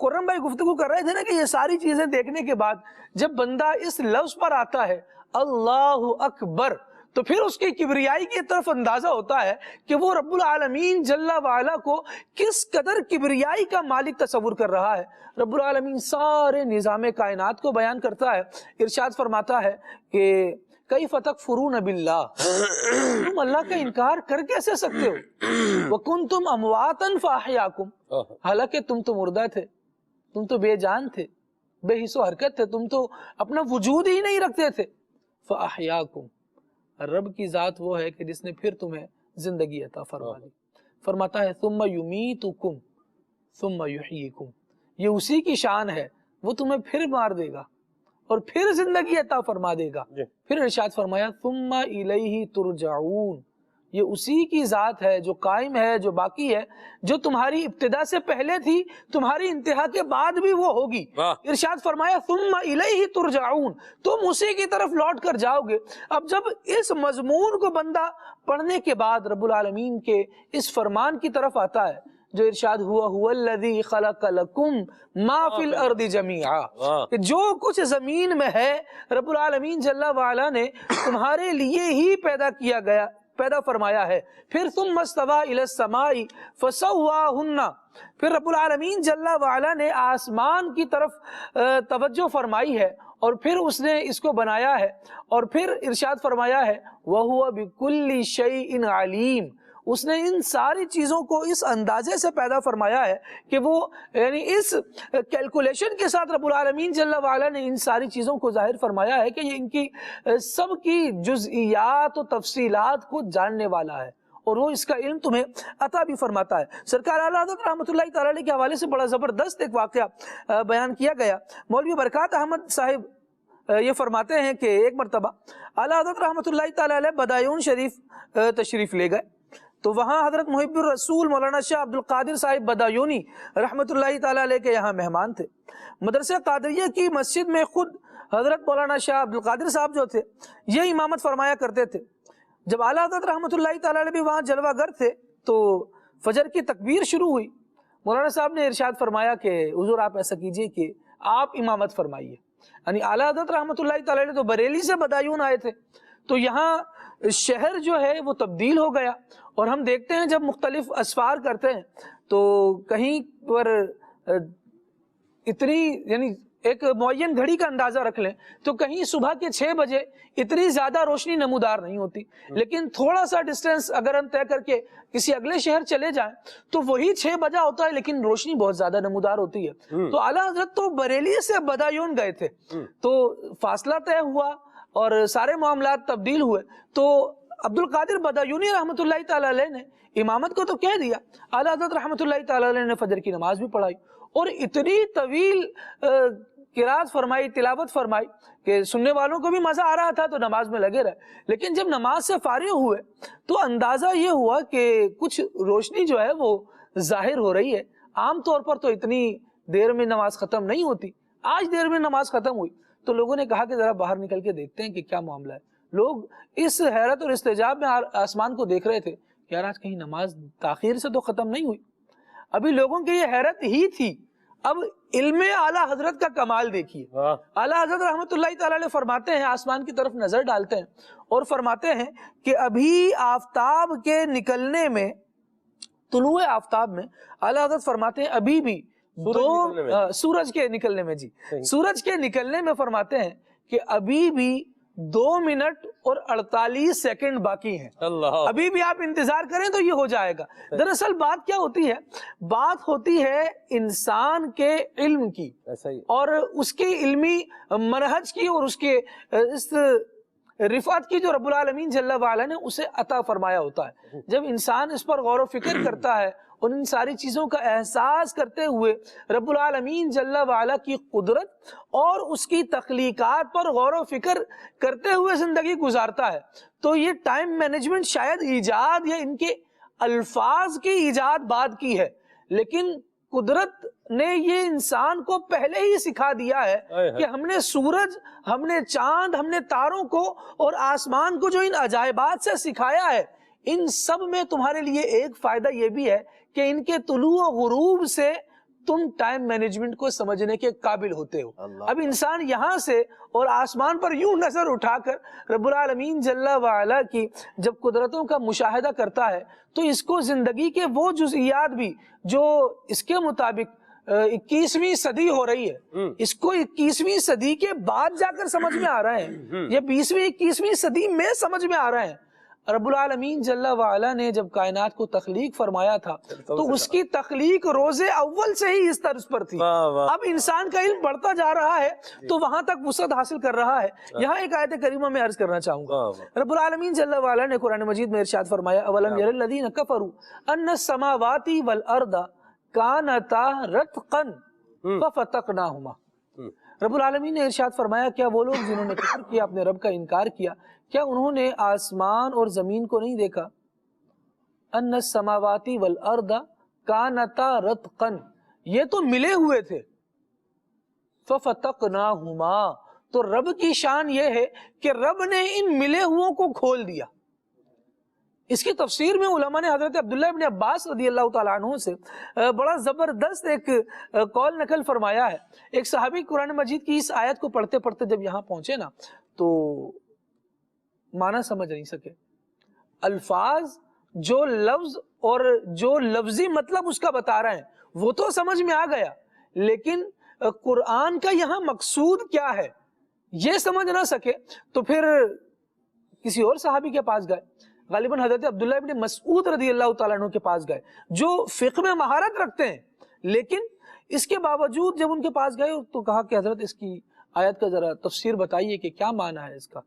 خرم بھائی گفتگو کر رہے تھے نا کہ یہ ساری چیزیں دیکھنے کے بعد جب بندہ اس لفظ پر آتا ہے اللہ اکبر، تو پھر اس کی کبریائی کی طرف اندازہ ہوتا ہے کہ وہ رب العالمین جل وعلا کو کس قدر کبریائی کا مالک تصور کر رہا ہے۔ رب العالمین سارے نظام کائنات کو بیان کرتا ہے، ارشاد فرماتا ہے کہ کیف تکفرون باللہ، تم اللہ کا انکار کر کیسے سکتے ہو، وکنتم امواتا فاحیاکم، حالانکہ تم تو مردہ تھے، تم تو بے جان تھے، بے حس و حرکت تھے، تم تو اپنا وجود ہی نہیں رکھتے تھے، فاحیاکم، رب کی ذات وہ ہے کہ جس نے پھر تمہیں زندگی عطا فرما دی۔ فرماتا ہے ثم یمیتکم ثم یحییکم، یہ اسی کی شان ہے، وہ تمہیں پھر مار دے گا اور پھر زندگی عطا فرما دے گا۔ پھر ارشاد فرمایا ثم الیہ ترجعون، یہ اسی کی ذات ہے جو قائم ہے، جو باقی ہے، جو تمہاری ابتدا سے پہلے تھی، تمہاری انتہا کے بعد بھی وہ ہوگی۔ ارشاد فرمایا ثم الیہ ترجعون، تم اسی کی طرف لوٹ کر جاؤ گے۔ اب جب اس مضمون کو بندہ پڑھنے کے بعد رب العالمین کے اس فرمان کی طرف آتا ہے جو ارشاد ہوا هو الذی خلق لکم ما فی الارض جمیعا، کہ جو کچھ زمین میں ہے رب العالمین جل وعلا نے تمہارے لیے ہی پیدا فرمایا ہے۔ پھر ثم استوى الی السماء فسواہن، پھر رب العالمین جل وعلا نے آسمان کی طرف توجہ فرمائی ہے اور پھر اس نے اس کو بنایا ہے، اور پھر ارشاد فرمایا ہے وَهُوَ بِكُلِّ شَيْءٍ عَلِيمٌ، اس نے ان ساری چیزوں کو اس اندازے سے پیدا فرمایا ہے کہ وہ یعنی اس کیلکولیشن کے ساتھ رب العالمین جل وعلا نے ان ساری چیزوں کو ظاہر فرمایا ہے کہ یہ ان کی سب کی جزئیات و تفصیلات کو جاننے والا ہے، اور وہ اس کا علم تمہیں عطا بھی فرماتا ہے۔ سرکار اعلیٰ حضرت رحمۃ اللہ تعالی علیہ کے حوالے سے بڑا زبردست ایک واقعہ بیان کیا گیا۔ مولوی برکات احمد صاحب یہ فرماتے ہیں کہ ایک مرتبہ اعلیٰ حضرت رحمۃ اللہ تعالی علیہ بدایون شریف تشریف لے گئے، تو وہاں حضرت محب الرسول مولانا شاہ عبد القادر صاحب بدایونی رحمۃ اللہ تعالی علیہ کے یہاں مہمان تھے۔ مدرسہ قادریہ کی مسجد میں خود حضرت مولانا شاہ عبد القادر صاحب جو تھے یہ امامت فرمایا کرتے تھے۔ جب اعلیٰ حضرت رحمۃ اللہ تعالی علیہ بھی وہاں جلوہ گر تھے تو فجر کی تکبیر شروع ہوئی، مولانا صاحب نے ارشاد فرمایا کہ حضور آپ ایسا کیجئے کہ آپ امامت فرمائیے۔ یعنی اعلیٰ حضرت رحمۃ اللہ تعالی علیہ تو بریلی سے بدایون آئے تھے، تو یہاں شہر جو ہے وہ تبدیل ہو گیا، اور ہم دیکھتے ہیں جب مختلف اسفار کرتے ہیں تو کہیں پر اتنی یعنی ایک معین گھڑی کا اندازہ رکھ لیں تو کہیں صبح کے 6 بجے اتنی زیادہ روشنی نمودار نہیں ہوتی، لیکن تھوڑا سا ڈسٹینس اگر ہم طے کر کے کسی اگلے شہر چلے جائیں تو وہی 6 بجا ہوتا ہے لیکن روشنی بہت زیادہ نمودار ہوتی ہے۔ تو اعلیٰ حضرت تو بریلی سے بدایون گئے تھے، تو فاصلہ طے ہوا اور سارے معاملات تبدیل ہوئے، تو عبد القادر بدایونی رحمۃ اللہ تعالی علیہ نے امامت کو تو کہہ دیا، اعلیٰ حضرت رحمۃ اللہ تعالی علیہ نے فجر کی نماز بھی پڑھائی اور اتنی طویل قرات فرمائی، تلاوت فرمائی کہ سننے والوں کو بھی مزہ آ رہا تھا تو نماز میں لگے رہے۔ لیکن جب نماز سے فارغ ہوئے تو اندازہ یہ ہوا کہ کچھ روشنی جو ہے وہ ظاہر ہو رہی ہے۔ عام طور پر تو اتنی دیر میں نماز ختم نہیں ہوتی، آج دیر میں نماز ختم ہوئی تو لوگوں نے کہا کہ ذرا باہر نکل کے دیکھتے ہیں کہ کیا معاملہ ہے. لوگ اس حیرت اور استعجاب میں آسمان کو دیکھ رہے تھے کہ یار آج کہیں نماز تاخیر سے تو ختم نہیں ہوئی. ابھی لوگوں کی یہ حیرت ہی تھی. اب علم اعلیٰ حضرت کا کمال دیکھیے. اعلیٰ حضرت رحمۃ اللہ تعالی علیہ فرماتے ہیں, آسمان کی طرف نظر ڈالتے ہیں اور فرماتے ہیں کہ ابھی آفتاب کے نکلنے میں, طلوع آفتاب میں اعلیٰ حضرت فرماتے ہیں ابھی بھی سورج کے نکلنے میں, سورج کے نکلنے میں فرماتے ہیں کہ ابھی بھی 2 منٹ اور 48 سیکنڈ باقی ہیں. ابھی بھی آپ انتظار کریں تو یہ ہو جائے گا. دراصل بات کیا ہوتی ہے؟ بات ہوتی ہے انسان کے علم کی اور اس کے علمی منہج کی اور اس کے اس رفعت کی جو رب العالمین جل وعلا نے اسے عطا فرمایا ہوتا ہے. جب انسان اس پر غور و فکر کرتا ہے اور ان ساری چیزوں کا احساس کرتے ہوئے رب العالمین جل وعلا کی قدرت اور اس کی تخلیقات پر غور و فکر کرتے ہوئے زندگی گزارتا ہے, تو یہ ٹائم مینجمنٹ شاید ایجاد یا ان کے الفاظ کی ایجاد بعد کی ہے, لیکن قدرت نے یہ انسان کو پہلے ہی سکھا دیا ہے کہ ہم نے سورج, ہم نے چاند, ہم نے تاروں کو اور آسمان کو جو ان عجائبات سے سکھایا ہے, ان سب میں تمہارے لیے ایک فائدہ یہ بھی ہے کہ ان کے طلوع و غروب سے تم ٹائم مینجمنٹ کو سمجھنے کے قابل ہوتے ہو. اب انسان یہاں سے اور آسمان پر یوں نظر اٹھا کر رب العالمین جل وعلا کی جب قدرتوں کا مشاہدہ کرتا ہے تو اس کو زندگی کے وہ جزئیات بھی جو اس کے مطابق 21ویں صدی ہو رہی ہے, اس کو 21ویں صدی کے بعد جا کر سمجھ میں آ رہے ہیں, یہ 20ویں 21ویں صدی میں سمجھ میں آ رہے ہیں. رب العالمین جل وعلا نے جب کائنات کو تخلیق فرمایا تھا تو اس کی تخلیق روز اول سے ہی اس طرز پر تھی. اب انسان کا علم بڑھتا جا رہا ہے تو وہاں تک وسعت حاصل کر رہا ہے. یہاں ایک آیت کریمہ میں عرض کرنا چاہوں گا. رب العالمین جل وعلا نے قرآن مجید میں ارشاد فرمایا اولم یر الذین کفروا ان السماوات والارض کانتا رتقا ففتقناہما. رب العالمین نے ارشاد فرمایا کیا وہ لوگ جنہوں نے کفر کیا, اپنے رب کا انکار کیا, کیا انہوں نے آسمان اور زمین کو نہیں دیکھا؟ ان السماوات والارض کانتا رتقا, یہ تو ملے ہوئے تھے. ففتقناہما, تو رب کی شان یہ ہے کہ رب نے ان ملے ہوئوں کو کھول دیا. اس کی تفسیر میں علماء نے حضرت عبداللہ ابن عباس رضی اللہ تعالیٰ عنہ سے بڑا زبردست ایک قول نقل فرمایا ہے. ایک صحابی قرآن مجید کی اس آیت کو پڑھتے پڑھتے جب یہاں پہنچے نا تو معنی سمجھ نہیں سکے. الفاظ جو لفظ اور جو لفظی مطلب اس کا بتا رہے ہیں وہ تو سمجھ میں آ گیا, لیکن قرآن کا یہاں مقصود کیا ہے یہ سمجھ نہ سکے تو پھر کسی اور صحابی کے پاس گئے, غالباً حضرت عبداللہ ابن مسعود رضی اللہ تعالیٰ عنہ کے پاس گئے جو فقہ میں مہارت رکھتے ہیں, لیکن اس کے باوجود جب ان کے پاس گئے تو کہا کہ حضرت اس کی آیت کا ذرا تفسیر بتائیے کہ کیا معنی ہے اس کا.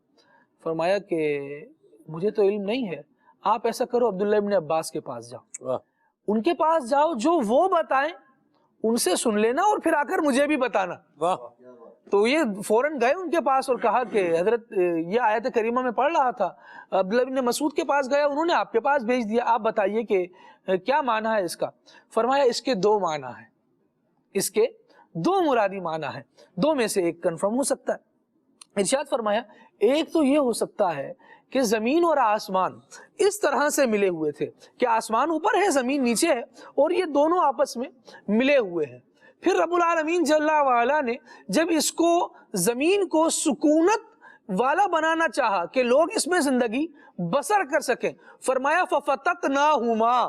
فرمایا کہ مجھے تو علم نہیں ہے, آپ ایسا کرو عبداللہ ابن عباس کے پاس جاؤ, ان کے پاس جاؤ, جو وہ بتائیں ان سے سن لینا اور پھر آ کر مجھے بھی بتانا. تو یہ فوراً گئے ان کے پاس اور کہا کہ حضرت یہ آیت کریمہ میں پڑھ رہا تھا, عبداللہ ابن مسعود کے پاس گیا, انہوں نے آپ کے پاس بھیج دیا, آپ بتائیے کہ کیا معنی ہے اس کا. فرمایا اس کے 2 معنی ہیں, اس کے 2 مرادی معنی ہیں, 2 میں سے ایک کنفرم ہو سکتا ہے. ارشاد فرمایا ایک تو یہ ہو سکتا ہے کہ زمین اور آسمان اس طرح سے ملے ہوئے تھے کہ آسمان اوپر ہے زمین نیچے ہے اور یہ دونوں آپس میں ملے ہوئے ہیں. پھر رب العالمین جل وعلا نے جب اس کو زمین کو سکونت والا بنانا چاہا کہ لوگ اس میں زندگی بسر کر سکیں, فرمایا ففتقناہما,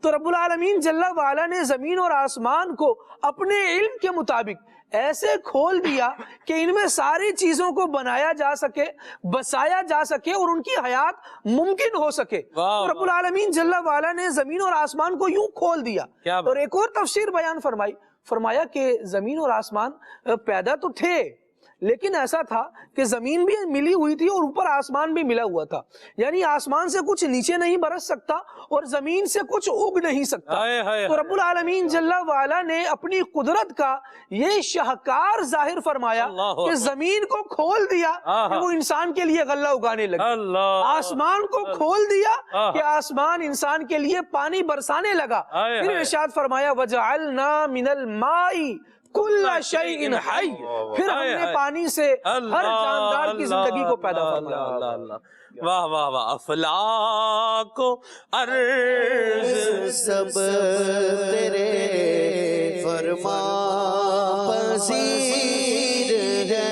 تو رب العالمین جل وعلا نے زمین اور آسمان کو اپنے علم کے مطابق ایسے کھول دیا کہ ان میں ساری چیزوں کو بنایا جا سکے, بسایا جا سکے اور ان کی حیات ممکن ہو سکے. رب العالمین جل وعلا نے زمین اور آسمان کو یوں کھول دیا. اور ایک اور تفسیر بیان فرمایا کہ زمین اور آسمان پیدا تو تھے لیکن ایسا تھا کہ زمین بھی ملی ہوئی تھی اور اوپر آسمان بھی ملا ہوا تھا, یعنی آسمان سے کچھ نیچے نہیں برس سکتا اور زمین سے کچھ اگ نہیں سکتا. تو رب العالمین جل وعلا نے اپنی قدرت کا یہ شاہکار ظاہر فرمایا کہ زمین کو کھول دیا کہ وہ انسان کے لیے غلہ اگانے لگا, آسمان کو کھول دیا کہ آسمان انسان کے لیے پانی برسانے لگا. پھر ارشاد فرمایا وَجَعَلْنَا مِنَ الْمَاءِ کل شیء حی، پھر ہم نے پانی سے ہر جاندار کی زندگی کو پیدا فرمایا۔ واہ واہ واہ، افلاک و ارض سب تیرے فرما پذیر ہے،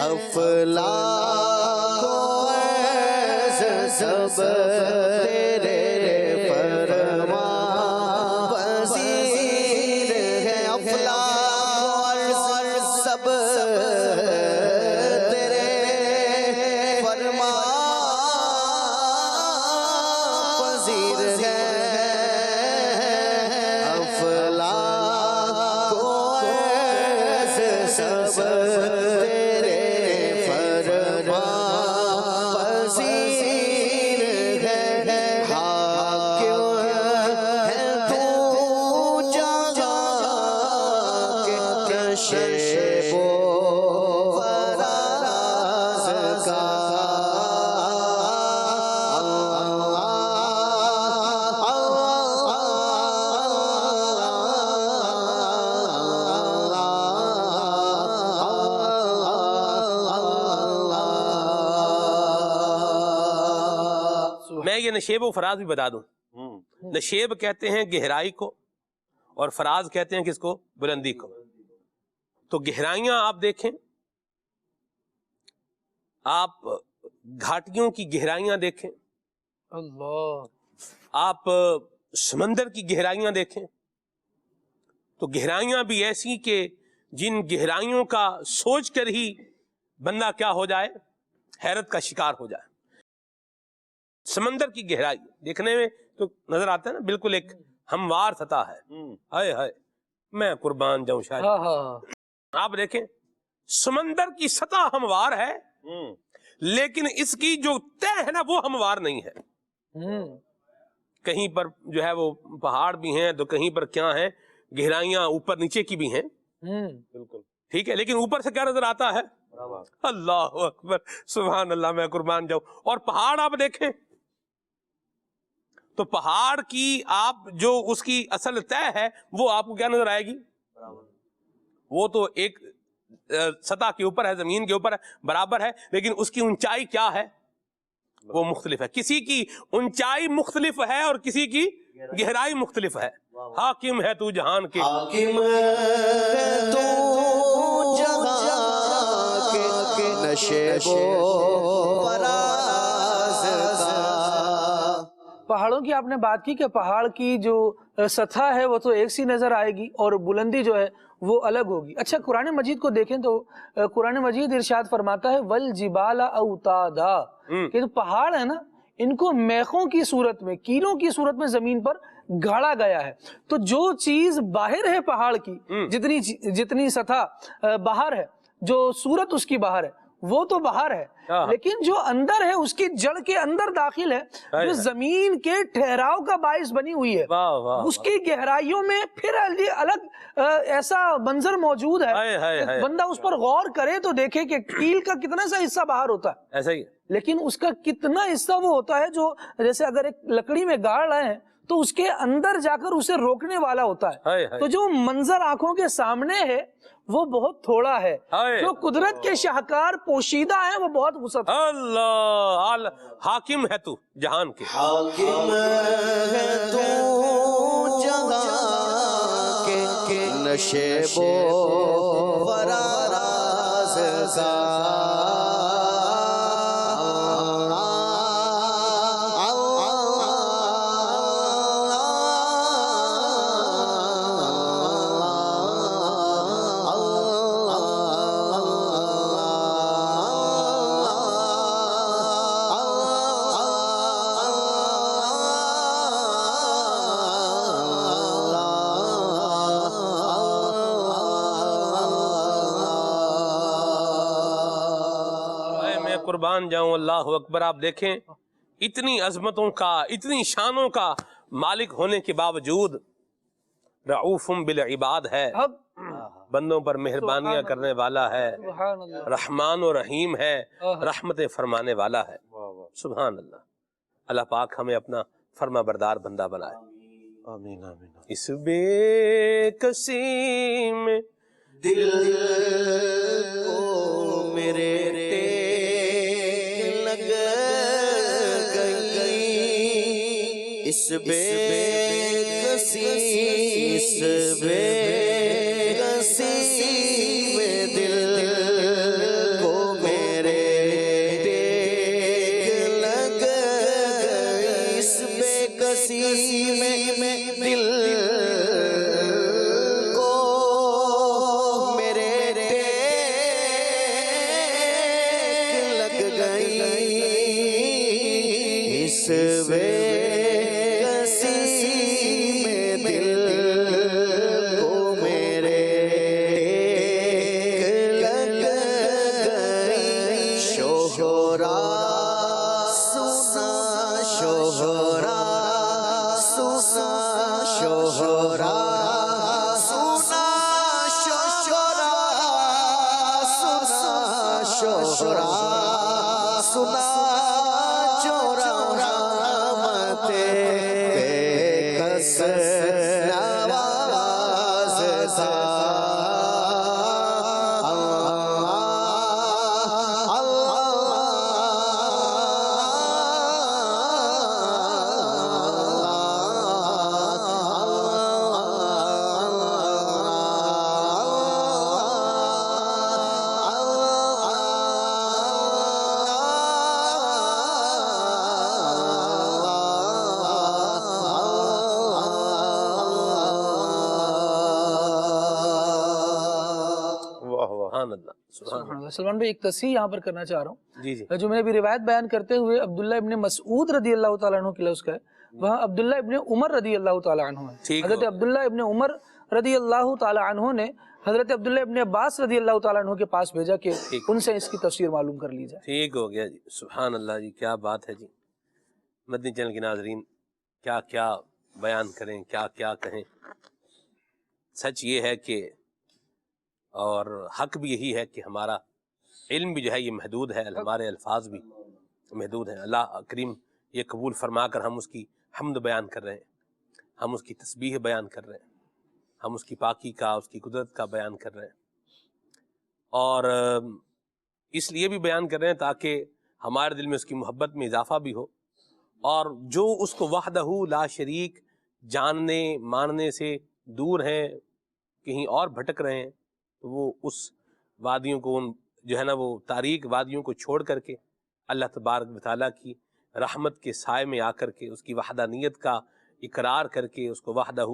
افلاک و ارض سب تیرے فرما پذیر ہے، افلاک و ارض سب تیرے فرما پذیر ہے، افلاک و ارض سب تیرے فرما پذیر ہے، حاکم ہے تو جہاں کے شیب و فراز کا، میں یہ نشیب و فراز بھی بتا دوں، نشیب کہتے ہیں گہرائی کو اور فراز کہتے ہیں کس کو؟ بلندی کو۔ تو گہرائیاں آپ دیکھیں، آپ گھاٹیوں کی گہرائیاں دیکھیں، اللہ، آپ سمندر کی گہرائیاں دیکھیں، تو گہرائیاں بھی ایسی کہ جن گہرائیوں کا سوچ کر ہی بندہ کیا ہو جائے؟ حیرت کا شکار ہو جائے۔ سمندر کی گہرائی دیکھنے میں تو نظر آتا ہے نا، بالکل ایک ہموار سطح ہے، ہائے ہائے میں قربان جاؤں شاید۔ ہاں ہاں، آپ دیکھیں سمندر کی سطح ہموار ہے، لیکن اس کی جو تہ ہے نا وہ ہموار نہیں ہے۔ کہیں پر جو ہے وہ پہاڑ بھی ہیں تو کہیں پر کیا ہیں، گہرائیاں اوپر نیچے کی بھی ہیں، بالکل ٹھیک ہے، لیکن اوپر سے کیا نظر آتا ہے؟ اللہ اکبر، سبحان اللہ، میں قربان جاؤں۔ اور پہاڑ آپ دیکھیں تو پہاڑ کی آپ جو اس کی اصل طے ہے وہ آپ کو کیا نظر آئے گی؟ وہ تو ایک سطح کے اوپر ہے، زمین کے اوپر ہے، برابر ہے، لیکن اس کی اونچائی کیا ہے؟ وہ مختلف ہے۔ کسی کی اونچائی مختلف ہے اور کسی کی گہرائی مختلف ہے۔ حاکم ہے تو جہان کے، حاکم ہے تو جہاں کے نشیب و فراز کا۔ پہاڑوں کی آپ نے بات کی کہ پہاڑ کی جو سطح ہے وہ تو ایک سی نظر آئے گی اور بلندی جو ہے وہ الگ ہوگی۔ اچھا، قرآن مجید کو دیکھیں تو قرآن مجید ارشاد فرماتا ہے وَالْجِبَالَ أَوْتَادًا، کہ جو پہاڑ ہے نا ان کو میخوں کی صورت میں، کیلوں کی صورت میں زمین پر گاڑا گیا ہے۔ تو جو چیز باہر ہے پہاڑ کی، جتنی سطح باہر ہے، جو صورت اس کی باہر ہے وہ تو باہر ہے، لیکن جو اندر ہے اس کی جڑ کے اندر داخل ہے، جو زمین کے ٹھہراؤ کا باعث بنی ہوئی ہے، اس کی گہرائیوں میں پھر الگ ایسا منظر موجود ہے، بندہ اس پر غور کرے تو دیکھے کہ کیل کا کتنا سا حصہ باہر ہوتا ہے، ایسا ہی، لیکن اس کا کتنا حصہ وہ ہوتا ہے جو جیسے اگر ایک لکڑی میں گاڑ رہے ہیں تو اس کے اندر جا کر اسے روکنے والا ہوتا ہے۔ تو جو منظر آنکھوں کے سامنے ہے وہ بہت تھوڑا ہے، جو قدرت کے شاہکار پوشیدہ ہیں وہ بہت وسعت ہے۔ اللہ، حاکم ہے تو جہان کے، حاکم ہے تو جہاں کے نشیب و فراز کا۔ قربان جاؤں، اللہ اکبر۔ آپ دیکھیں اتنی عظمتوں کا، اتنی شانوں کا مالک ہونے کے باوجود رعوف بالعباد ہے، بندوں پر مہربانیاں کرنے والا ہے، رحمان و رحیم ہے، رحمت فرمانے والا ہے۔ سبحان اللہ۔ اللہ پاک ہمیں اپنا فرما بردار بندہ بنائے۔ آمین آمین۔ اس بے کسی میں دل کو میرے ٹیک لگ گئی، اس بے کسی میں دل کو میرے ٹیک لگ گئی، اس بے کسی میں دل کو میرے ٹیک لگ گئی، اس بے کسی میں دل کو میرے ٹیک لگ گئی، شوہرا سنا شوہرا سنا شوہرا سنا شوہرا سنا شوہرا سنا چورا رحمت کس نواز تھا واہ واہ۔ سبحان اللہ سبحان سبحان اللہ۔ سلمان بھائی ایک تصحیح یہاں پر کرنا چاہ رہا ہوں، جی جی جو میں نے ابھی روایت بیان کرتے ہوئے عبداللہ ابن مسعود رضی اللہ تعالیٰ عنہ کے لفظ کا ہے، وہاں عبداللہ ابن عمر رضی اللہ تعالیٰ عنہ ہے۔ ٹھیک حضرت عبداللہ ابن عمر رضی اللہ تعالیٰ عنہ نے حضرت عبداللہ ابن عباس رضی اللہ تعالیٰ عنہ کے پاس بھیجا کہ ان سے اس کی تفسیر معلوم کر لی جائے۔ ٹھیک ہو گیا جی، سبحان اللہ جی، کیا بات ہے جی۔ مدنی چینل کے ناظرین کیا کیا بیان کریں، کیا کیا کہیں۔ سچ یہ ہے کہ اور حق بھی یہی ہے کہ ہمارا علم بھی جو ہے یہ محدود ہے، ہمارے الفاظ بھی محدود ہیں۔ اللہ کریم یہ قبول فرما کر ہم اس کی حمد بیان کر رہے ہیں، ہم اس کی تسبیح بیان کر رہے ہیں، ہم اس کی پاکی کا، اس کی قدرت کا بیان کر رہے ہیں، اور اس لیے بھی بیان کر رہے ہیں تاکہ ہمارے دل میں اس کی محبت میں اضافہ بھی ہو، اور جو اس کو وحدہ لا شریک جاننے ماننے سے دور ہیں، کہیں اور بھٹک رہے ہیں، تو وہ اس وادیوں کو، ان جو ہے نا وہ تاریک وادیوں کو چھوڑ کر کے اللہ تبارک و تعالیٰ کی رحمت کے سائے میں آ کر کے اس کی وحدانیت کا اقرار کر کے اس کو وحدہ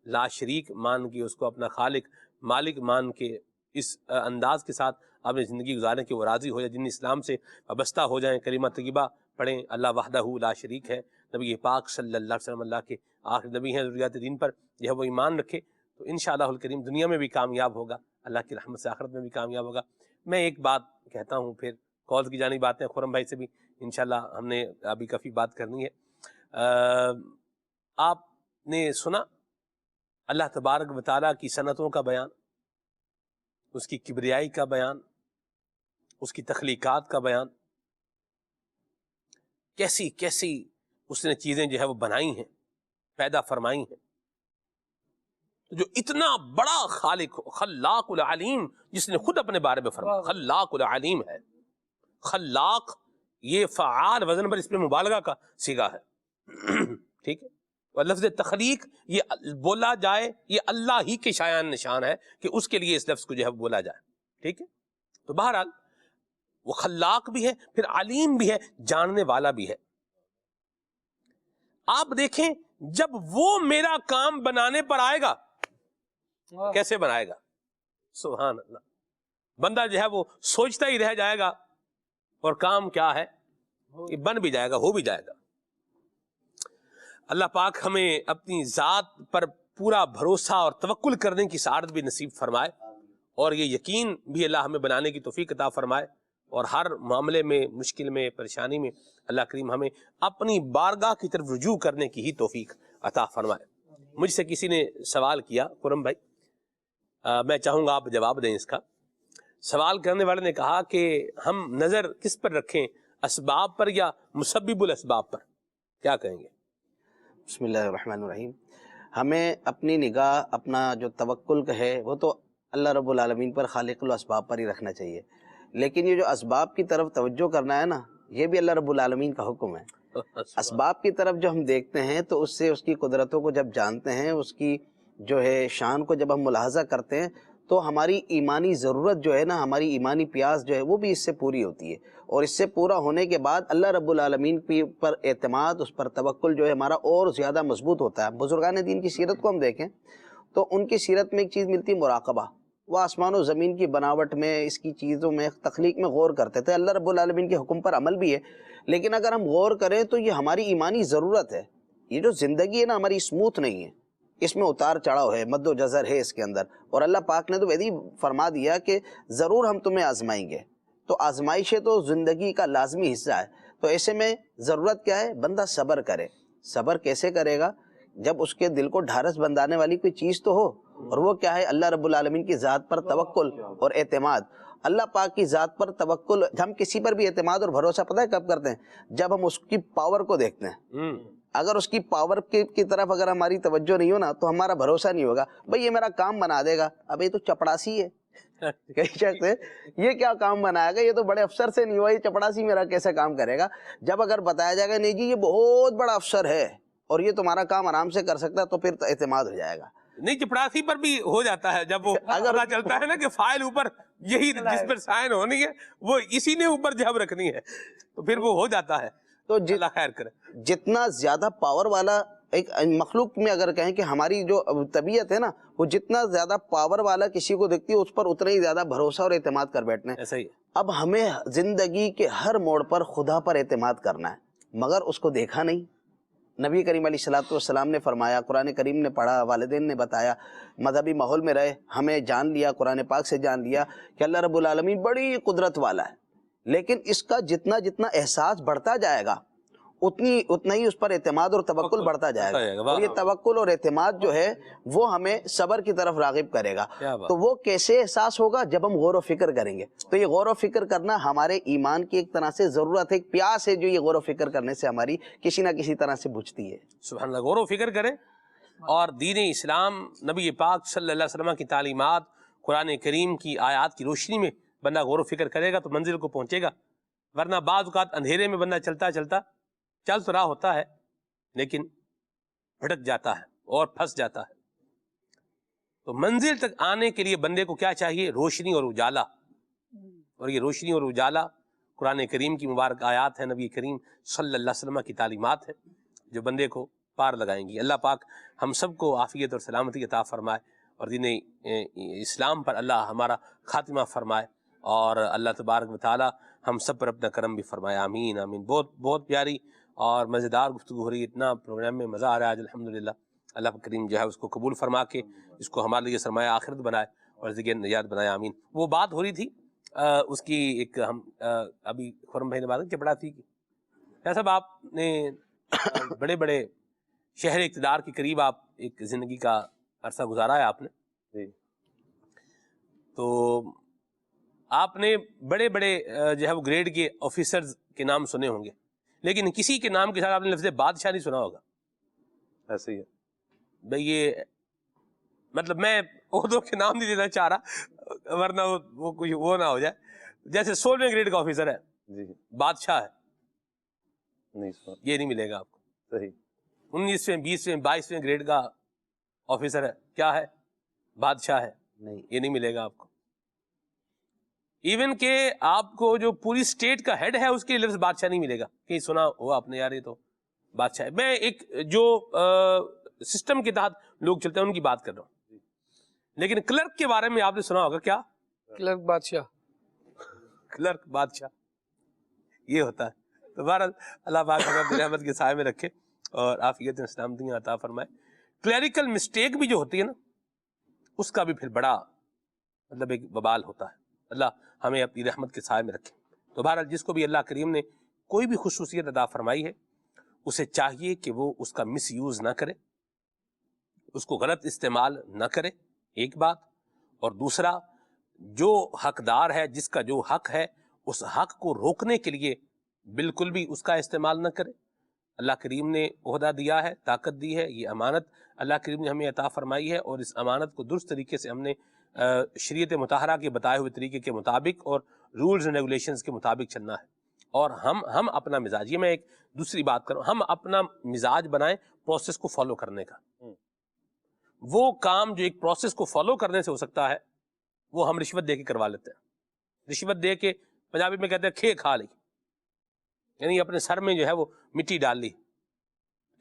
لا شریک مان کے، اس کو اپنا خالق مالک مان کے اس انداز کے ساتھ اپنی زندگی گزاریں کہ وہ راضی ہو جائے، جن اسلام سے وابستہ ہو جائیں، کلمہ طیبہ پڑھیں، اللہ وحدہ لا شریک ہے، نبی پاک صلی اللہ علیہ وسلم اللہ کے آخری نبی ہیں، ضروریات دین پر یہ وہ ایمان رکھے، تو انشاءاللہ الکریم دنیا میں بھی کامیاب ہوگا، اللہ کی رحمت سے آخرت میں بھی کامیاب ہوگا۔ میں ایک بات کہتا ہوں، پھر کالز کی جانب باتیں خرم بھائی سے بھی انشاءاللہ ہم نے ابھی کافی بات کرنی ہے۔ آپ نے سنا اللہ تبارک و تعالیٰ کی صنعتوں کا بیان، اس کی کبریائی کا بیان، اس کی تخلیقات کا بیان، کیسی کیسی اس نے چیزیں جو ہے وہ بنائی ہیں، پیدا فرمائی ہیں۔ جو اتنا بڑا خالق خلاق العلیم، جس نے خود اپنے بارے میں فرمایا خلاق العلیم ہے۔ خلاق یہ فعال وزن پر اس پہ مبالغہ کا صیغہ ہے، ٹھیک ہے، اور لفظ تخلیق یہ بولا جائے یہ اللہ ہی کے شایان نشان ہے کہ اس کے لیے اس لفظ کو جو ہے بولا جائے، ٹھیک ہے۔ تو بہرحال وہ خلاق بھی ہے، پھر علیم بھی ہے، جاننے والا بھی ہے۔ آپ دیکھیں جب وہ میرا کام بنانے پر آئے گا کیسے بنائے گا، سبحان اللہ، بندہ جو ہے وہ سوچتا ہی رہ جائے گا، اور کام کیا ہے یہ بن بھی جائے گا، ہو بھی جائے گا۔ اللہ پاک ہمیں اپنی ذات پر پورا بھروسہ اور توکل کرنے کی سعادت بھی نصیب فرمائے، اور یہ یقین بھی اللہ ہمیں بنانے کی توفیق عطا فرمائے، اور ہر معاملے میں، مشکل میں، پریشانی میں اللہ کریم ہمیں اپنی بارگاہ کی طرف رجوع کرنے کی ہی توفیق عطا فرمائے۔ مجھ سے کسی نے سوال کیا، خرم بھائی میں چاہوں گا آپ جواب دیں اس کا۔ سوال کرنے والے نے کہا کہ ہم نظر کس پر رکھیں، اسباب پر یا مسبب الاسباب پر، کیا کہیں گے؟ بسم اللہ الرحمن الرحیم۔ ہمیں اپنی نگاہ، اپنا جو توکل ہے وہ تو اللہ رب العالمین پر، خالق الاسباب پر ہی رکھنا چاہیے، لیکن یہ جو اسباب کی طرف توجہ کرنا ہے نا، یہ بھی اللہ رب العالمین کا حکم ہے۔ اسباب کی طرف جو ہم دیکھتے ہیں تو اس سے اس کی قدرتوں کو جب جانتے ہیں، اس کی جو ہے شان کو جب ہم ملاحظہ کرتے ہیں، تو ہماری ایمانی ضرورت جو ہے نا، ہماری ایمانی پیاس جو ہے وہ بھی اس سے پوری ہوتی ہے، اور اس سے پورا ہونے کے بعد اللہ رب العالمین پر اعتماد، اس پر توکل جو ہے ہمارا اور زیادہ مضبوط ہوتا ہے۔ بزرگان دین کی سیرت کو ہم دیکھیں تو ان کی سیرت میں ایک چیز ملتی ہے، مراقبہ۔ وہ آسمان و زمین کی بناوٹ میں، اس کی چیزوں میں، تخلیق میں غور کرتے تھے۔ اللہ رب العالمین کے حکم پر عمل بھی ہے، لیکن اگر ہم غور کریں تو یہ ہماری ایمانی ضرورت ہے۔ یہ جو زندگی ہے نا ہماری اسموتھ نہیں ہے، اس میں اتار چڑھاؤ ہے، مد و جزر ہے اس کے اندر، اور اللہ پاک نے تو ویسے ہی فرما دیا کہ ضرور ہم تمہیں آزمائیں گے۔ تو آزمائشیں تو زندگی کا لازمی حصہ ہے۔ تو ایسے میں ضرورت کیا ہے؟ بندہ صبر کرے۔ صبر کیسے کرے گا؟ جب اس کے دل کو ڈھارس بندانے والی کوئی چیز تو ہو، اور وہ کیا ہے؟ اللہ رب العالمین کی ذات پر توکل اور اعتماد۔ اللہ پاک کی ذات پر توکل، ہم کسی پر بھی اعتماد اور بھروسہ پتہ ہے کب کرتے ہیں؟ جب ہم اس کی پاور کو دیکھتے ہیں۔ اگر اس کی پاور کی طرف اگر ہماری توجہ نہیں ہو نا تو ہمارا بھروسہ نہیں ہوگا، بھئی یہ میرا کام بنا دے گا۔ اب یہ تو چپڑاسی ہے، کئی شخص ہے یہ کیا کام بنائے گا، یہ تو بڑے افسر سے نہیں ہوا، یہ چپڑاسی میرا کیسے کام کرے گا۔ جب اگر بتایا جائے گا نہیں جی یہ بہت بڑا افسر ہے اور یہ تمہارا کام آرام سے کر سکتا ہے، تو پھر اعتماد ہو جائے گا۔ نہیں، چپڑاسی پر بھی ہو جاتا ہے جب وہ پتہ چلتا ہے نا کہ فائل اوپر یہی جس پر سائن ہونی ہے وہ اسی نے اوپر جب رکھنی ہے، تو پھر وہ ہو جاتا ہے۔ تو اللہ خیر کرے۔ جتنا زیادہ پاور والا ایک مخلوق میں اگر کہیں کہ ہماری جو طبیعت ہے نا، وہ جتنا زیادہ پاور والا کسی کو دیکھتی ہے اس پر اتنا ہی زیادہ بھروسہ اور اعتماد کر بیٹھنے۔ ایسا ہی ہے۔ اب ہمیں زندگی کے ہر موڑ پر خدا پر اعتماد کرنا ہے، مگر اس کو دیکھا نہیں۔ نبی کریم علیہ الصلوۃ والسلام نے فرمایا، قرآن کریم نے پڑھا، والدین نے بتایا، مذہبی ماحول میں رہے، ہمیں جان لیا، قرآن پاک سے جان لیا کہ اللہ رب العالمین بڑی قدرت والا ہے، لیکن اس کا جتنا جتنا احساس بڑھتا جائے گا اتنا ہی اس پر اعتماد اور توکل بڑھتا جائے گا، اور یہ توکل اور اعتماد جو ہے وہ ہمیں صبر کی طرف راغب کرے گا۔ تو وہ کیسے احساس ہوگا؟ جب ہم غور و فکر کریں گے۔ تو یہ غور و فکر کرنا ہمارے ایمان کی ایک طرح سے ضرورت ہے، ایک پیاس ہے جو یہ غور و فکر کرنے سے ہماری کسی نہ کسی طرح سے بجھتی ہے۔ سبحان اللہ، غور و فکر کریں، اور دین اسلام، نبی پاک صلی اللہ علیہ وسلم کی تعلیمات، قرآن کریم کی آیات کی روشنی میں بندہ غور و فکر کرے گا تو منزل کو پہنچے گا، ورنہ بعض اوقات اندھیرے میں بندہ چلتا چلتا چل تو رہا ہوتا ہے لیکن بھٹک جاتا ہے اور پھنس جاتا ہے۔ تو منزل تک آنے کے لیے بندے کو کیا چاہیے؟ روشنی اور اجالا، اور یہ روشنی اور اجالا قرآن کریم کی مبارک آیات ہیں، نبی کریم صلی اللہ علیہ وسلم کی تعلیمات ہیں جو بندے کو پار لگائیں گی۔ اللہ پاک ہم سب کو عافیت اور سلامتی عطا فرمائے، اور دین اسلام پر اللہ ہمارا خاتمہ فرمائے، اور اللہ تبارک و تعالی ہم سب پر اپنا کرم بھی فرمائے۔ آمین آمین۔ بہت بہت پیاری اور مزیدار گفتگو ہو رہی ہے، اتنا پروگرام میں مزہ آ رہا ہے آج الحمدللہ۔ اللہ کریم جو ہے اس کو قبول فرما کے اس کو ہمارے لیے سرمایہ آخرت بنائے اور ذکر نجات بنائے، آمین۔ وہ بات ہو رہی تھی اس کی ایک ہم ابھی خرم بھائی نے بات چپڑاسی کی، صاحب آپ نے بڑے بڑے شہر اقتدار کے قریب آپ ایک زندگی کا عرصہ گزارا ہے آپ نے، تو آپ نے بڑے بڑے جو ہے وہ گریڈ کے آفیسرز کے نام سنے ہوں گے، لیکن کسی کے نام کے ساتھ آپ نے لفظ بادشاہ نہیں سنا ہوگا۔ ایسے ہی ہے بھئی، یہ مطلب میں عہدوں کے نام نہیں لینا چاہ رہا ورنہ وہ کوئی وہ نہ ہو جائے۔ جیسے 16ویں گریڈ کا آفیسر ہے، بادشاہ ہے، یہ نہیں ملے گا آپ کو۔ صحیح۔ 19ویں 20ویں 22ویں گریڈ کا آفیسر ہے، کیا ہے؟ بادشاہ ہے، نہیں، یہ نہیں ملے گا آپ کو۔ ایون کہ آپ کو جو پوری اسٹیٹ کا ہیڈ ہے اس کے لفظ بادشاہ نہیں ملے گا، کہ سنا ہوا آپ نے، یار یہ تو بادشاہ ہے۔ میں ایک جو سسٹم کے تحت لوگ چلتے ہیں ان کی بات کر رہا ہوں، لیکن کلرک کے بارے میں آپ نے سنا ہوگا، کیا؟ کلرک بادشاہ، کلرک بادشاہ، یہ ہوتا ہے۔ تو بہرحال اللہ پاک ہمیں اپنی رحمت کے سائے میں رکھے اور عافیت سلامتی عطا فرمائے۔ کلیریکل مسٹیک بھی جو ہوتی ہے نا، اس کا بھی پھر بڑا مطلب ایک وبال ہوتا ہے، اللہ ہمیں اپنی رحمت کے سائے میں رکھے۔ تو بہرحال جس کو بھی اللہ کریم نے کوئی بھی خصوصیت عطا فرمائی ہے، اسے چاہیے کہ وہ اس کا مس یوز نہ کرے، اس کو غلط استعمال نہ کرے، ایک بات۔ اور دوسرا، جو حقدار ہے، جس کا جو حق ہے، اس حق کو روکنے کے لیے بالکل بھی اس کا استعمال نہ کرے۔ اللہ کریم نے عہدہ دیا ہے، طاقت دی ہے، یہ امانت اللہ کریم نے ہمیں عطا فرمائی ہے، اور اس امانت کو درست طریقے سے ہم نے شریعت مطہرہ کے بتائے ہوئے طریقے کے مطابق اور رولز اینڈ ریگولیشنز کے مطابق چلنا ہے۔ اور ہم اپنا مزاج، یہ میں ایک دوسری بات کروں، ہم اپنا مزاج بنائیں پروسیس کو فالو کرنے کا۔ وہ کام جو ایک پروسیس کو فالو کرنے سے ہو سکتا ہے وہ ہم رشوت دے کے کروا لیتے ہیں۔ رشوت دے کے پنجابی میں کہتے ہیں کھے کھا لی، یعنی اپنے سر میں جو ہے وہ مٹی ڈال لی۔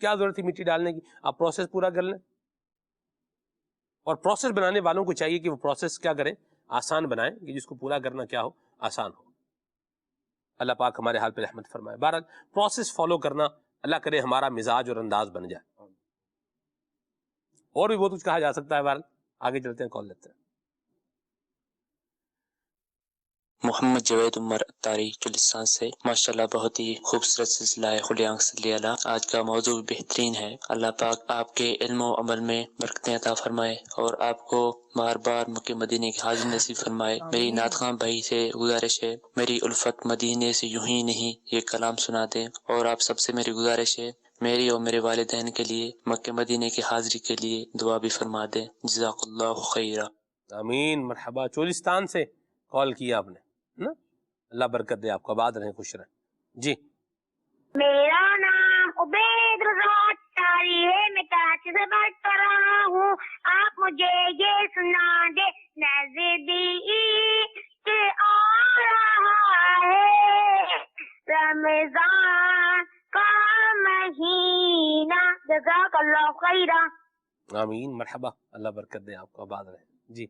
کیا ضرورت تھی مٹی ڈالنے کی؟ آپ پروسیس پورا کر لیں۔ اور پروسیس بنانے والوں کو چاہیے کہ وہ پروسیس کیا کریں، آسان بنائیں، کہ جس کو پورا کرنا کیا ہو، آسان ہو۔ اللہ پاک ہمارے حال پہ رحمت فرمائے۔ بہرحال پروسیس فالو کرنا، اللہ کرے ہمارا مزاج اور انداز بن جائے۔ اور بھی بہت کچھ کہا جا سکتا ہے، بہرحال آگے چلتے ہیں، کال لیتے ہیں۔ محمد جاوید عمر اتاری چلستان سے، ماشاءاللہ بہت ہی خوبصورت سلسلہ ہے خلی آنکھ صلی اللہ۔ آج کا موضوع بھی بہترین ہے۔ اللہ پاک آپ کے علم و عمل میں برکتیں عطا فرمائے اور آپ کو بار بار مکہ مدینے کی حاضری نصیب فرمائے۔ میری نعت خواں بھائی سے گزارش ہے، میری الفت مدینے سے یوں ہی نہیں یہ کلام سنا دیں، اور آپ سب سے میری گزارش ہے میری اور میرے والدین کے لیے مکہ مدینے کی حاضری کے لیے دعا بھی فرما دیں۔ جزاک اللہ خیرہ۔ آمین، مرحبا۔ چولستان سے کال کیا آپ نے نا، اللہ برکت دے آپ کو، آباد رہیں، خوش رہیں۔ جی میرا نام عبید رضا اتاری ہے، میں کراچی سے بات کر رہا ہوں۔ آپ مجھے یہ سنا دے، نزدیک آ رہا ہے رمضان کا مہینہ۔ جزاک اللہ خیرہ۔ آمین، مرحبا، اللہ برکت دے آپ کو، آباد رہیں۔ جی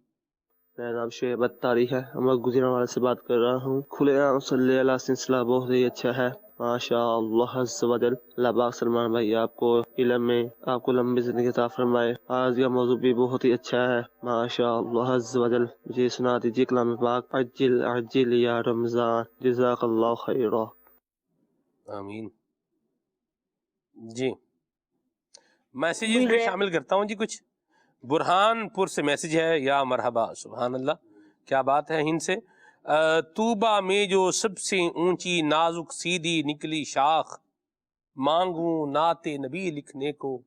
میرا نام شعیب اتاری ہے، میں گجرانوالہ سے بات کر رہا ہوں۔ کھلے عام صلی اللہ سلسلہ بہت ہی اچھا ہے، ماشاء اللہ عز و جل۔ اللہ پاک سلمان بھائی آپ کو علم میں آپ کو لمبی زندگی عطا فرمائے۔ آج کا موضوع بھی بہت ہی اچھا ہے، ماشاء اللہ عز و جل۔ مجھے سنا دیجیے کلام پاک، عجل عجل یا رمضان، جزاک اللہ خیرہ۔ آمین۔ جی میسیجز میں شامل کرتا ہوں جی کچھ۔ برہان پور سے میسیج ہے، یا مرحبا، سبحان اللہ، کیا بات ہے۔ ہند سے، طوبہ میں جو سب سے اونچی نازک سیدھی نکلی شاخ، مانگوں نعت نبی لکھنے کو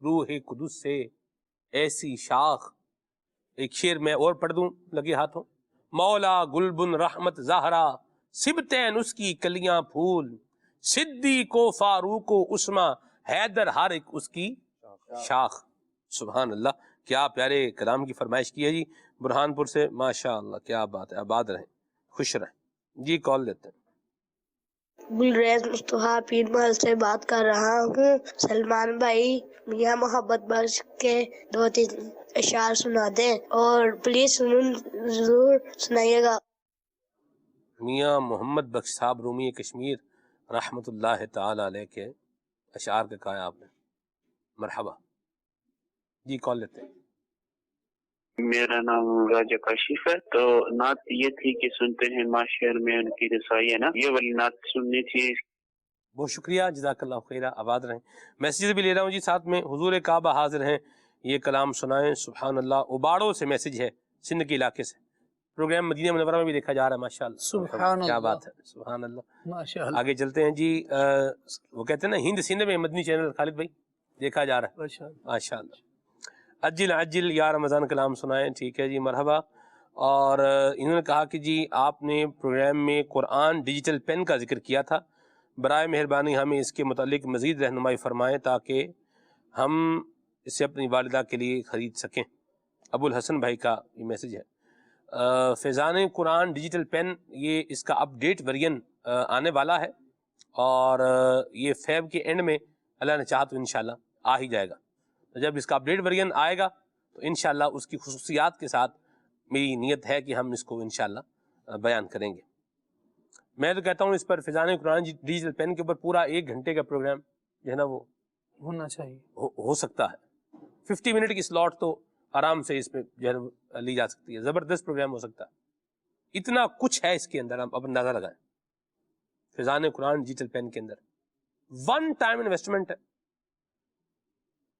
روح قدس سے ایسی شاخ۔ ایک شعر میں اور پڑھ دوں لگے ہاتھوں۔ مولا گلبن رحمت زہرا، سبتین اس کی کلیاں پھول، صدیق و فاروق و عثمان، حیدر ہر ایک اس کی شاخ۔ سبحان اللہ، کیا پیارے کلام کی فرمائش کی ہے جی برہان پور سے، ماشاء اللہ، کیا بات ہے، آباد رہیں، خوش رہیں۔ جی کال لیتے ہیں۔ گلریز مصطفیٰ پیر محل سے بات کر رہا ہوں۔ سلمان بھائی میاں محبت بخش کے 2-3 اشعار سنا دیں، اور پلیز ضرور سنائیے گا۔ میاں محمد بخش صاحب رومی کشمیر رحمۃ اللہ تعالی علیہ کے اشعار کا کہا آپ نے، مرحبا۔ جی کال لیتے ہیں۔ میرا نام راجہ کاشف ہے، تو نعت یہ تھی کہ سنتے ہیں معاشر میں ان کی رسائی ہے نا، یہ والی نعت سننی تھی۔ بہت شکریہ، جزاک اللہ خیرہ، آباد رہیں۔ میسیج بھی لے رہا ہوں جی ساتھ میں۔ حضور کعبہ حاضر ہیں، یہ کلام سنائیں، سبحان اللہ۔ اباڑوں سے میسیج ہے، سندھ کے علاقے سے۔ پروگرام مدینہ منورہ میں بھی دیکھا جا رہا ہے، ماشاءاللہ، سبحان کیا اللہ، بات ہے، سبحان اللہ۔ ماشاءاللہ، آگے چلتے ہیں جی۔ وہ کہتے ہیں نا ہند سندھ میں مدنی چینل خالد بھائی دیکھا جا رہا ہے، ماشاءاللہ۔ عجل عجل یا رمضان کلام سنائیں، ٹھیک ہے جی، مرحبا۔ اور انہوں نے کہا کہ جی آپ نے پروگرام میں قرآن ڈیجیٹل پین کا ذکر کیا تھا، برائے مہربانی ہمیں اس کے متعلق مزید رہنمائی فرمائیں تاکہ ہم اسے اپنی والدہ کے لیے خرید سکیں۔ ابو الحسن بھائی کا یہ میسیج ہے۔ فیضان قرآن ڈیجیٹل پین، یہ اس کا اپ ڈیٹ ورژن آنے والا ہے، اور یہ فیب کے اینڈ میں اللہ نے چاہا تو انشاءاللہ آ ہی جائے گا۔ جب اس کا اپڈیٹ ورژن آئے گا تو انشاءاللہ اس کی خصوصیات کے ساتھ میری نیت ہے کہ ہم اس کو انشاءاللہ بیان کریں گے۔ میں تو کہتا ہوں اس پر فیضان قرآن ڈیجیٹل پین کے اوپر پورا 1 گھنٹے کا پروگرام جو ہے نا وہ ہونا چاہیے، ہو سکتا ہے۔ 50 منٹ کی سلاٹ تو آرام سے اس میں جو ہے لی جا سکتی ہے، زبردست پروگرام ہو سکتا ہے۔ اتنا کچھ ہے اس کے اندر، آپ اندازہ لگائیں۔ فیضان قرآن ڈیجیٹل پین کے اندر 1 ٹائم انویسٹمنٹ ہے،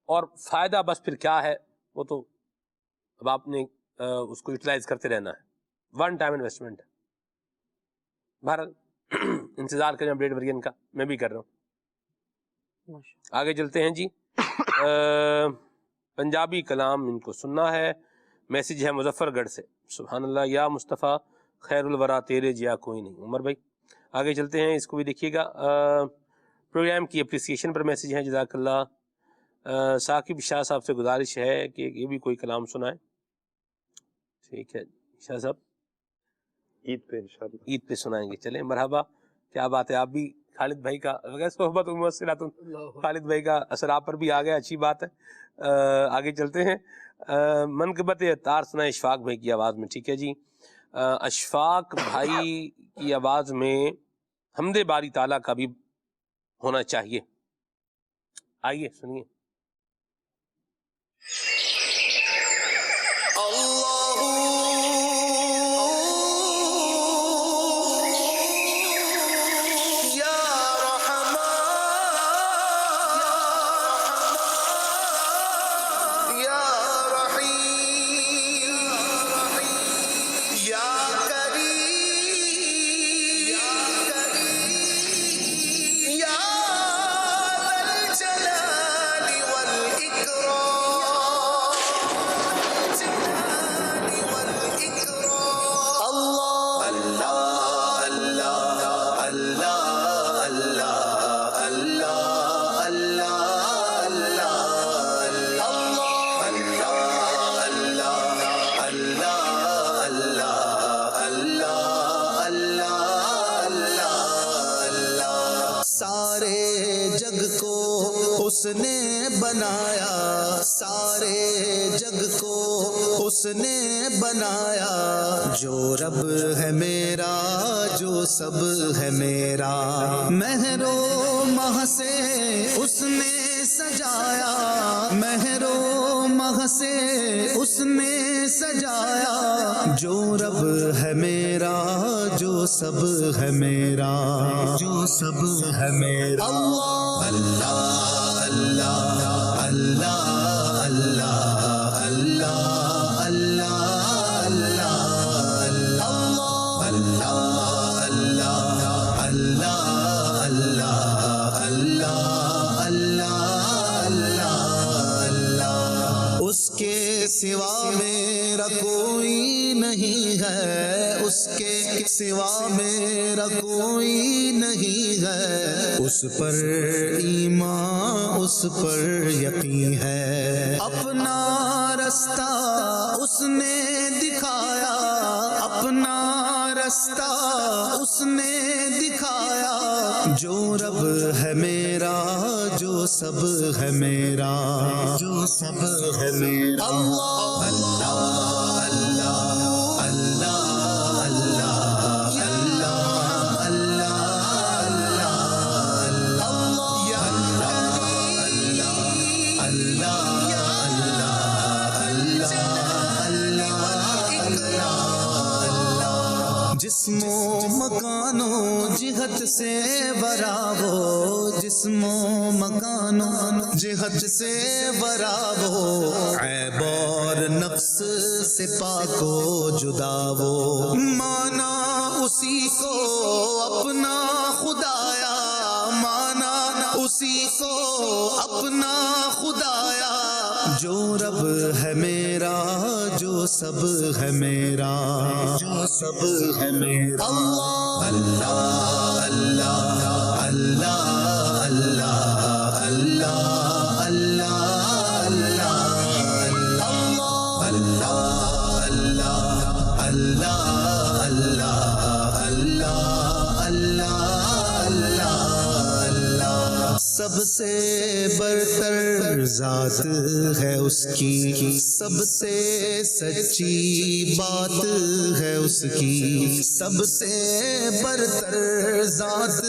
اور فائدہ بس پھر کیا ہے وہ تو اب آپ نے اس کو یوٹیلائز کرتے رہنا ہے۔ 1 ٹائم انویسٹمنٹ ہے۔ بہرحال انتظار کریں اپڈیٹ ورژن کا، میں بھی کر رہا ہوں۔ آگے چلتے ہیں جی. پنجابی کلام ان کو سننا ہے. میسیج ہے مظفر گڑھ سے. سبحان اللہ. یا مصطفیٰ خیر الورا تیرے جیا کوئی نہیں. عمر بھائی آگے چلتے ہیں, اس کو بھی دیکھیے گا. پروگرام کی اپریسیشن پر میسیج ہے. جزاک اللہ. ثاقب شاہ صاحب سے گزارش ہے کہ یہ بھی کوئی کلام سنائیں. ٹھیک ہے شاہ صاحب, عید پہ انشاءاللہ عید پہ سنائیں گے. چلیں مرحبا, کیا بات ہے. آپ بھی خالد بھائی کا صحبت موصلات, خالد بھائی کا اثر آپ پر بھی آ گیا, اچھی بات ہے. آگے چلتے ہیں. منقبت اتار سنائیں اشفاق بھائی کی آواز میں. ٹھیک ہے جی. اشفاق بھائی کی آواز میں حمد باری تعالیٰ کا بھی ہونا چاہیے. آئیے سنیے. اس نے بنایا, سارے جگ کو اس نے بنایا. جو رب ہے میرا, جو سب ہے میرا. مہر و مہ سے اس نے سجایا, مہر و مہ سے اس نے سجایا. جو رب ہے میرا, جو سب ہے میرا, جو سب ہے میرا. اللہ اللہ اللہ اللہ اللہ اللہ اللہ اللہ اللہ. اس کے سوا میرا کوئی نہیں ہے, اس کے سوا میرا کوئی نہیں ہے. اس پر ایمان, اس پر یقین ہے. اپنا رستہ اس نے دکھایا, اپنا رستہ اس نے دکھایا. جو رب ہے میرا, جو سب ہے میرا, جو سب ہے میرا. اللہ اللہ اللہ اللہ جسم و مکان و جہت سے براو, جسم و مکان و جہت سے براو. عیب اور نقص سے پاک و جدا وہ, مانا اسی کو اپنا خدایا, مانا اسی کو اپنا خدایا. جو رب ہے میرا, جو سب ہے میرا, جو سب ہے میرا. اللہ اللہ اللہ اللہ اللہ اللہ سب سے برتر ذات ہے اس کی, سب سے سچی بات ہے اس کی. سب سے برتر ذات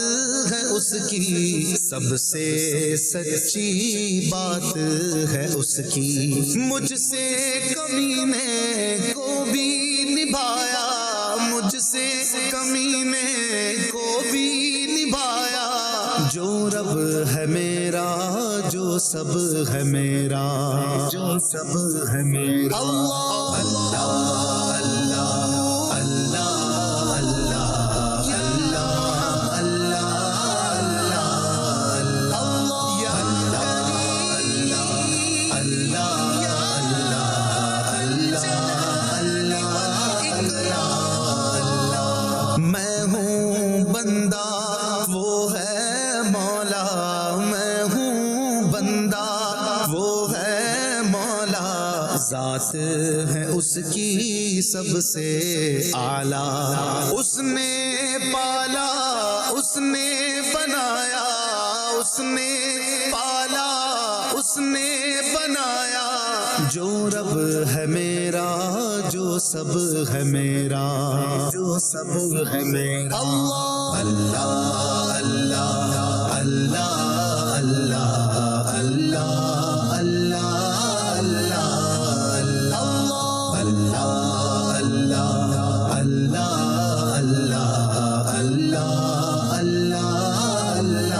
ہے اس کی, سب سے سچی بات ہے اس کی. مجھ سے کمینے کو بھی نبھایا, مجھ سے کمینے کو بھی نبھایا. جو رب ہے میرا, جو سب ہے میرا, جو سب ہے میرا. اللہ اللہ اللہ اللہ اللہ اللہ ذات ہے اس کی سب سے اعلیٰ، اس نے پالا اس نے بنایا، اس نے پالا اس نے بنایا، جو رب ہے میرا جو سب ہے میرا، جو سب ہے میرا، اللہ اللہ اللہ اللہ اللہ اللہ اللہ اللہ اللہ اللہ اللہ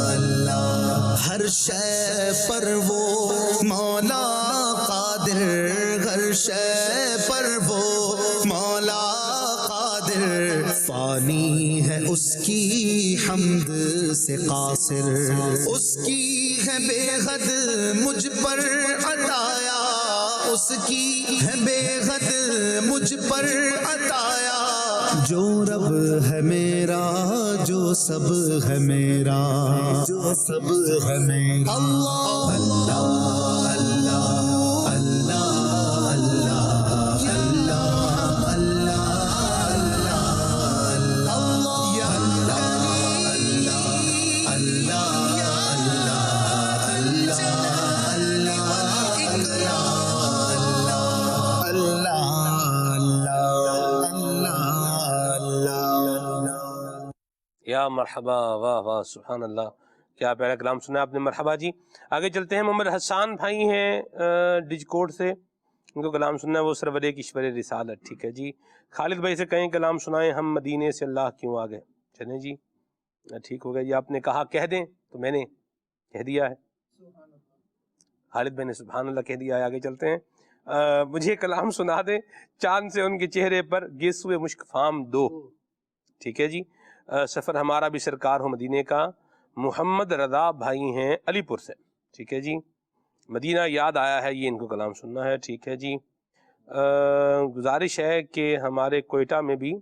اللہ، ہر شے پر وہ مولا قادر، ہر شے پر وہ مولا قادر، فانی ہے اس کی حمد سے قاصر، اس کی ہے بے حد مجھ پر عطایا، اس کی ہے بے حد مجھ پر عطایا، جو رب ہے میرا جو سب ہے میرا، جو سب ہے میرا، اللہ اللہ اللہ اللہ اللہ یا مرحبا، واہ واہ سبحان اللہ، کیا پیارا کلام سنا آپ نے، مرحبا جی۔ آگے چلتے ہیں، محمد حسان بھائی ہیں ڈج کوٹ سے، ان کو کلام سننا ہے، وہ سرور کشور رسالت، ٹھیک ہے جی۔ خالد بھائی سے کہیں کلام سنائیں، ہم مدینے سے اللہ کیوں آ گئے، چلیں جی ٹھیک ہو گیا جی، آپ نے کہا کہہ دیں تو میں نے کہہ دیا ہے، خالد بھائی نے سبحان اللہ کہہ دیا ہے۔ آگے چلتے ہیں، مجھے کلام سنا دیں، چاند سے ان کے چہرے پر گیسوئے مشک فام دو، ٹھیک ہے جی۔ سفر ہمارا بھی سرکار ہو مدینے کا، محمد رضا بھائی ہیں علی پور سے، ٹھیک ہے جی۔ مدینہ یاد آیا ہے، یہ ان کو کلام سننا ہے، ٹھیک ہے جی۔ گزارش ہے کہ ہمارے کوئٹہ میں بھی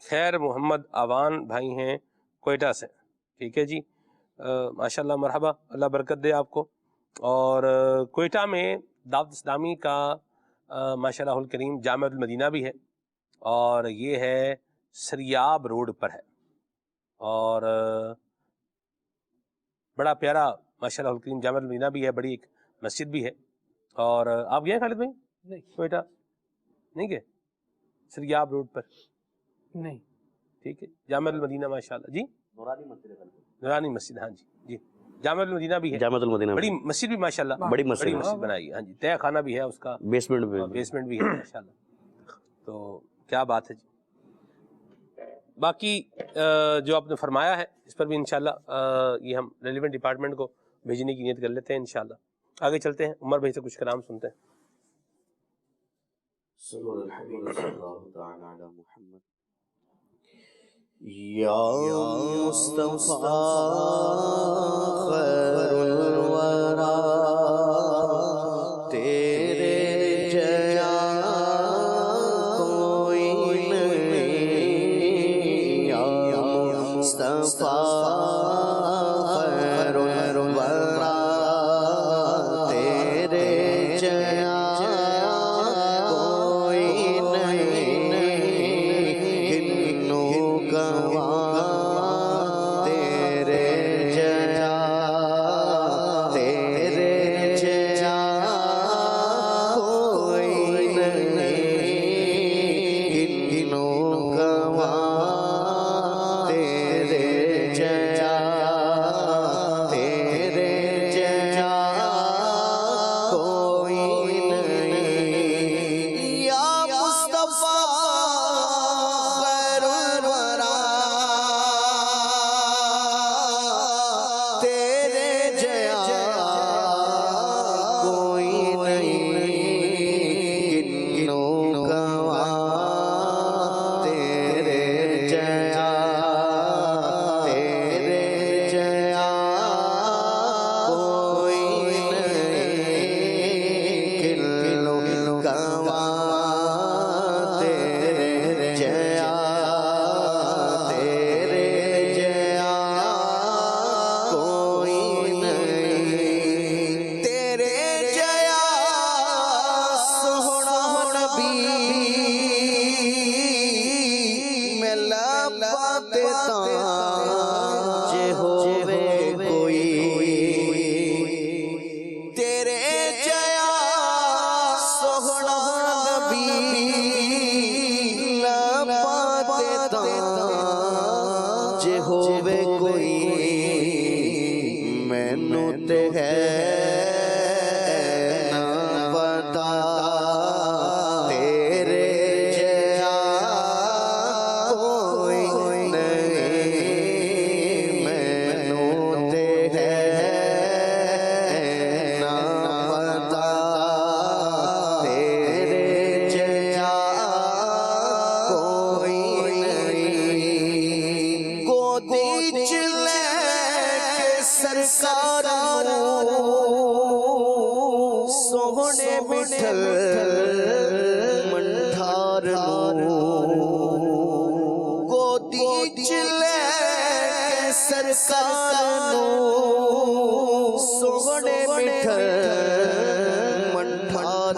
خیر محمد آوان بھائی ہیں کوئٹہ سے، ٹھیک ہے جی۔ ماشاءاللہ مرحبا، اللہ برکت دے آپ کو۔ اور کوئٹہ میں دعوت اسلامی کا ماشاءاللہ الکریم جامعہ المدینہ بھی ہے، اور یہ ہے سریاب روڈ پر ہے، اور بڑا پیارا ماشاءاللہ الکریم جامعہ المدینہ بھی ہے، بڑی ایک مسجد بھی ہے۔ اور آپ گئے خالد بھائی؟ نہیں کوئٹہ نہیں گئے، سریاب روڈ پر نہیں، ٹھیک ہے، جامعہ المدینہ ماشاءاللہ جی، نورانی مسجد، ہاں جی جی، جامعہ المدینہ بھی ہے، جامعہ المدینہ بڑی مسجد بھی ماشاءاللہ، بڑی مسجد بنائی ہے، ہاں جی، تہہ خانہ بھی ہے اس کا، بیسمنٹ بھی ہے ماشاءاللہ، تو کیا بات ہے جی۔ باقی جو آپ نے فرمایا ہے اس پر بھی انشاءاللہ یہ ہم ریلیونٹ ڈپارٹمنٹ کو بھیجنے کی نیت کر لیتے ہیں انشاءاللہ۔ آگے چلتے ہیں، عمر بھائی سے کچھ کلام سنتے ہیں۔ صلی اللہ تعالی علی محمد۔ یا مصطفیٰ خیر الورا، تیرے جیا کوئی نہیں، یا مصطفیٰ خیر الورا، تیرے جیا کوئی نہیں، گنو گواہ تیرے جیا سونے مٹھل منٹھار گودی چلے سرکار سونے مٹھل منٹھار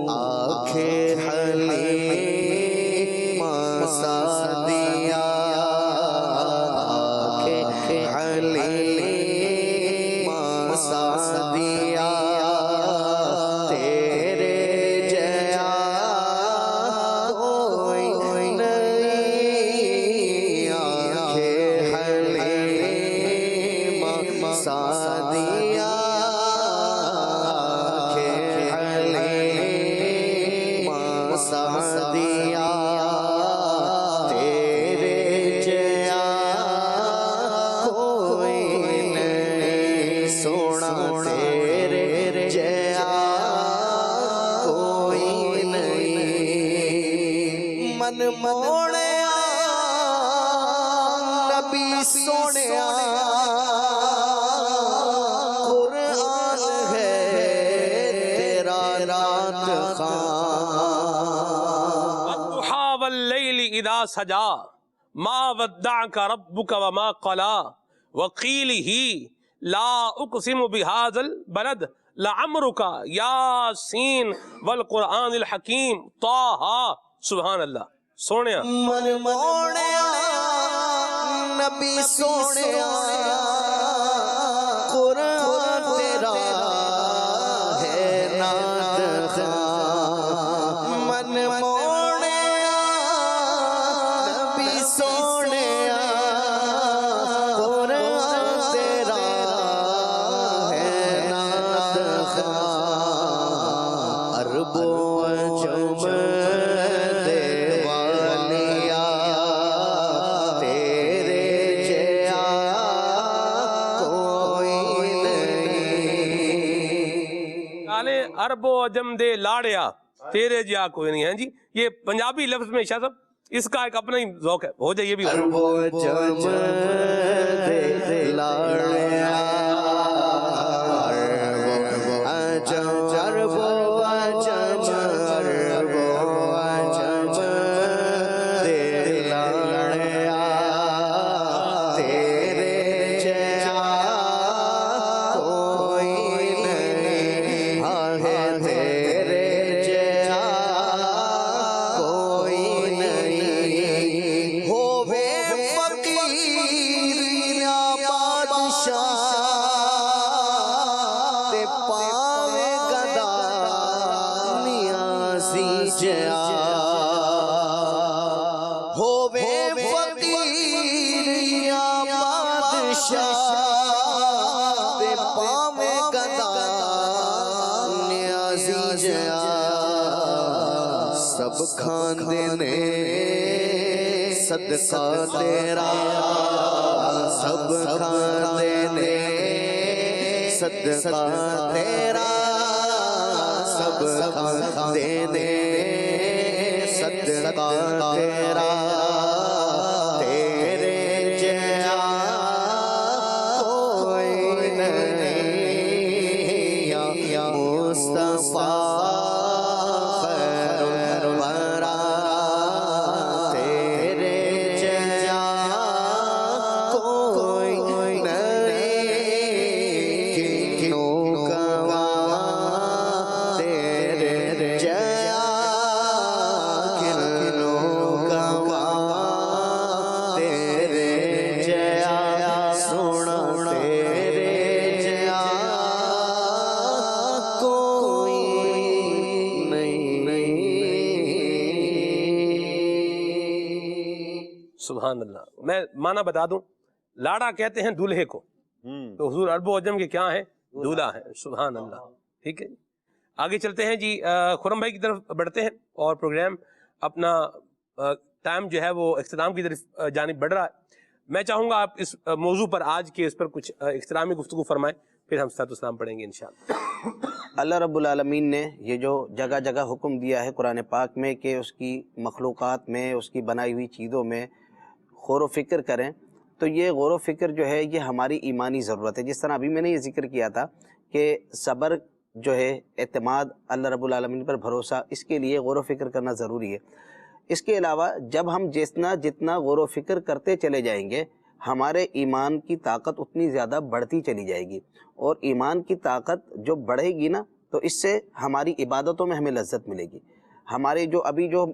آنکھیں حلیم سعدیہ آنکھیں حلیم سعدیہ تیرے جیا کوئی نہیں آنکھیں حلیم سعدیہ آنکھیں حلیم سعدیہ تیرے جیا کوئی نہیں سونا تیرے جیا کوئی نہیں من موڑیا نبی سونیا قرآن ہے تیرا رات والضحى والليل إذا سجى ما ودعك ربك وما قلى وقيله لا أقسم بهذا البلد لعمرك ياسين والقرآن الحكيم طه سبحان اللہ سونیا من موڑیا نبی سونیا قرآن تیرا ہے نات خواہ من موڑیا نبی سونیا قرآن تیرا ہے نات خواہ عرب و عجم دیوالیا تیرے جیا کوئی نہیں کالے عرب و عجم دے لاڑیا تیرے جیا کوئی نہیں ہے جی. یہ پنجابی لفظ میں شاہ صاحب اس کا ایک اپنا ہی ذوق ہے, ہو جائے یہ بھی عرب و عجم دے لاڑیا عرب و عجم عرب و عجم دے لاڑیا تیرے جیا کوئی نہیں ہے تیرے جیا کوئی نہیں ہووے فقیر یا بادشاہ تے پاوے گدا نیازی جیا ہووے فقیر یا بادشاہ تے پاوے گدا نیازی جیا سب کھاندے نے صدقہ تیرا سب کھاندے نے صدقہ تیرا سب کھاندے نے صدقہ تیرا تیرے جیا کوئی نہیں یا مصطفیٰ خیر الورا تیرے جیا کوئی نہیں کیوں گواہ تیرے جیا کیوں گواہ تیرے جیا سونا تیرے جیا کوئی نہیں سبحان اللہ. میں معنی بتا دوں, لاڑا کہتے ہیں دولہے کو, تو حضور عرب و عجم کے کیا ہیں, دولہا ہے. سبحان اللہ. ٹھیک ہے, آگے چلتے ہیں جی. خرم بھائی کی طرف بڑھتے ہیں اور پروگرام اپنا ٹائم جو ہے وہ اختتام کی طرف جانب بڑھ رہا ہے. میں چاہوں گا آپ اس موضوع پر آج کے اس پر کچھ اختتامی گفتگو فرمائیں, پھر ہم صلاۃ والسلام پڑھیں گے انشاءاللہ. اللہ رب العالمین نے یہ جو جگہ جگہ حکم دیا ہے قرآن پاک میں کہ اس کی مخلوقات میں, اس کی بنائی ہوئی چیزوں میں غور و فکر کریں, تو یہ غور و فکر جو ہے یہ ہماری ایمانی ضرورت ہے. جس طرح ابھی میں نے یہ ذکر کیا تھا کہ صبر جو ہے اعتماد اللہ رب العالمین پر بھروسہ، اس کے لیے غور و فکر کرنا ضروری ہے۔ اس کے علاوہ جب ہم جتنا غور و فکر کرتے چلے جائیں گے ہمارے ایمان کی طاقت اتنی زیادہ بڑھتی چلی جائے گی، اور ایمان کی طاقت جو بڑھے گی نا تو اس سے ہماری عبادتوں میں ہمیں لذت ملے گی۔ ہمارے جو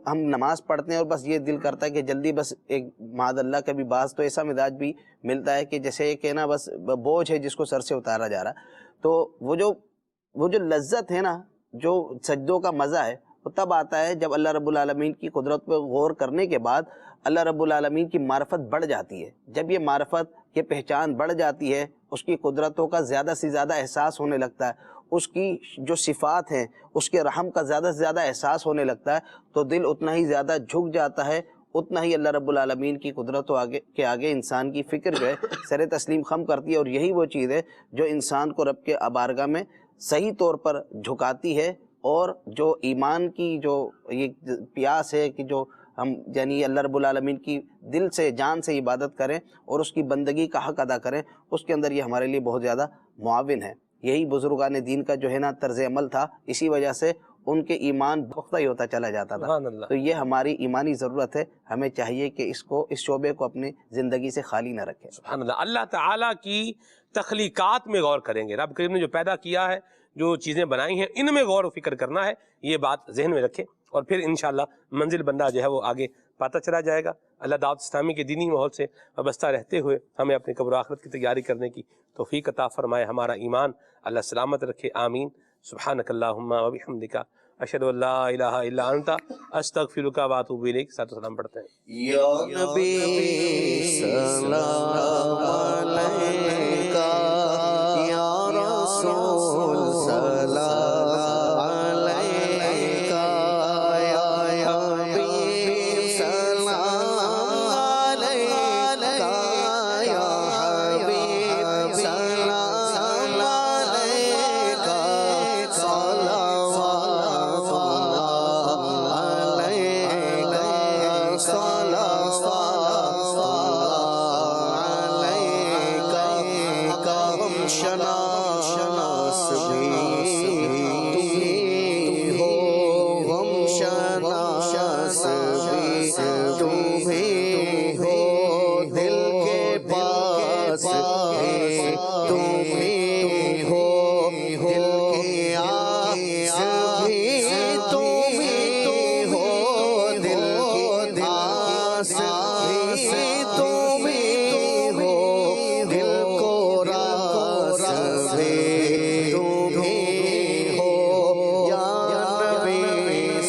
ہم نماز پڑھتے ہیں اور بس یہ دل کرتا ہے کہ جلدی بس ایک معاذ اللہ کا بھی بعض تو ایسا مزاج بھی ملتا ہے کہ جیسے کہ نا بس بوجھ ہے جس کو سر سے اتارا جا رہا، تو وہ جو لذت ہے نا، جو سجدوں کا مزہ ہے، وہ تب آتا ہے جب اللہ رب العالمین کی قدرت پہ غور کرنے کے بعد اللہ رب العالمین کی معرفت بڑھ جاتی ہے۔ جب یہ معرفت، یہ پہچان بڑھ جاتی ہے، اس کی قدرتوں کا زیادہ سے زیادہ احساس ہونے لگتا ہے، اس کی جو صفات ہیں اس کے رحم کا زیادہ سے زیادہ احساس ہونے لگتا ہے، تو دل اتنا ہی زیادہ جھک جاتا ہے، اتنا ہی اللہ رب العالمین کی قدرتوں کے آگے انسان کی فکر جو ہے سر تسلیم خم کرتی ہے، اور یہی وہ چیز ہے جو انسان کو رب کے بارگاہ میں صحیح طور پر جھکاتی ہے، اور جو ایمان کی جو یہ پیاس ہے کہ جو ہم یعنی اللہ رب العالمین کی دل سے جان سے عبادت کریں اور اس کی بندگی کا حق ادا کریں، اس کے اندر یہ ہمارے لیے بہت زیادہ معاون ہے۔ یہی بزرگان دین کا جو ہے نا طرز عمل تھا، اسی وجہ سے ان کے ایمان پختہ ہی ہوتا چلا جاتا تھا۔ تو یہ ہماری ایمانی ضرورت ہے، ہمیں چاہیے کہ اس شعبے کو اپنی زندگی سے خالی نہ رکھیں۔ سبحان اللہ۔ اللہ تعالیٰ کی تخلیقات میں غور کریں گے، رب کریم نے جو پیدا کیا ہے، جو چیزیں بنائی ہیں، ان میں غور و فکر کرنا ہے، یہ بات ذہن میں رکھیں، اور پھر انشاءاللہ منزل بندہ جو ہے وہ آگے پاتا چلا جائے گا۔ اللہ دعوت اسلامی کے دینی ماحول سے وابستہ رہتے ہوئے ہمیں اپنے قبر و آخرت کی تیاری کرنے کی توفیق عطا فرمائے، ہمارا ایمان اللہ سلامت رکھے، آمین۔ سبحانک اللہم و بحمدک، اشہد ان لا الہ الا انت، استغفرک و اتوب الیک۔ صلوات و سلام پڑھتے ہیں۔ یا نبی سلام علیکہ، یا رسول سلام علیکہ، یا حبیب سلام علیکہ، یا حبیب سلام علیکہ، صلوات اللہ علیکہ، صلوات اللہ علیکہ، ہم شناس بھی تمہیں ہو، ہم شناس بھی تمہیں ہو، دل کے پاس بھی تمہیں ہو، دل کے آس بھی تمہیں ہو، دل کے آس بھی تمہیں ہو، دل کو راس بھی تمہیں ہو، یا نبی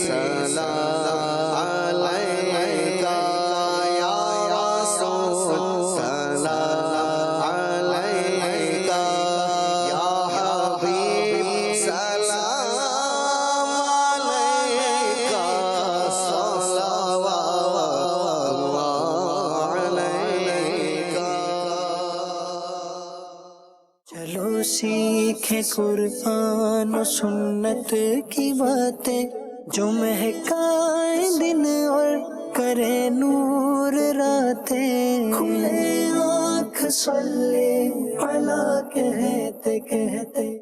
سلام علیکہ، یا رسول سلام علیکہ، یا حبیب سلام علیکہ، صلوات اللہ علیکہ۔ چلو سیکھیں قرآن و سنت کی باتیں، جو مہکائیں دن اور کرے نور راتیں، کھلے آنکھ صلی علی کہتے کہتے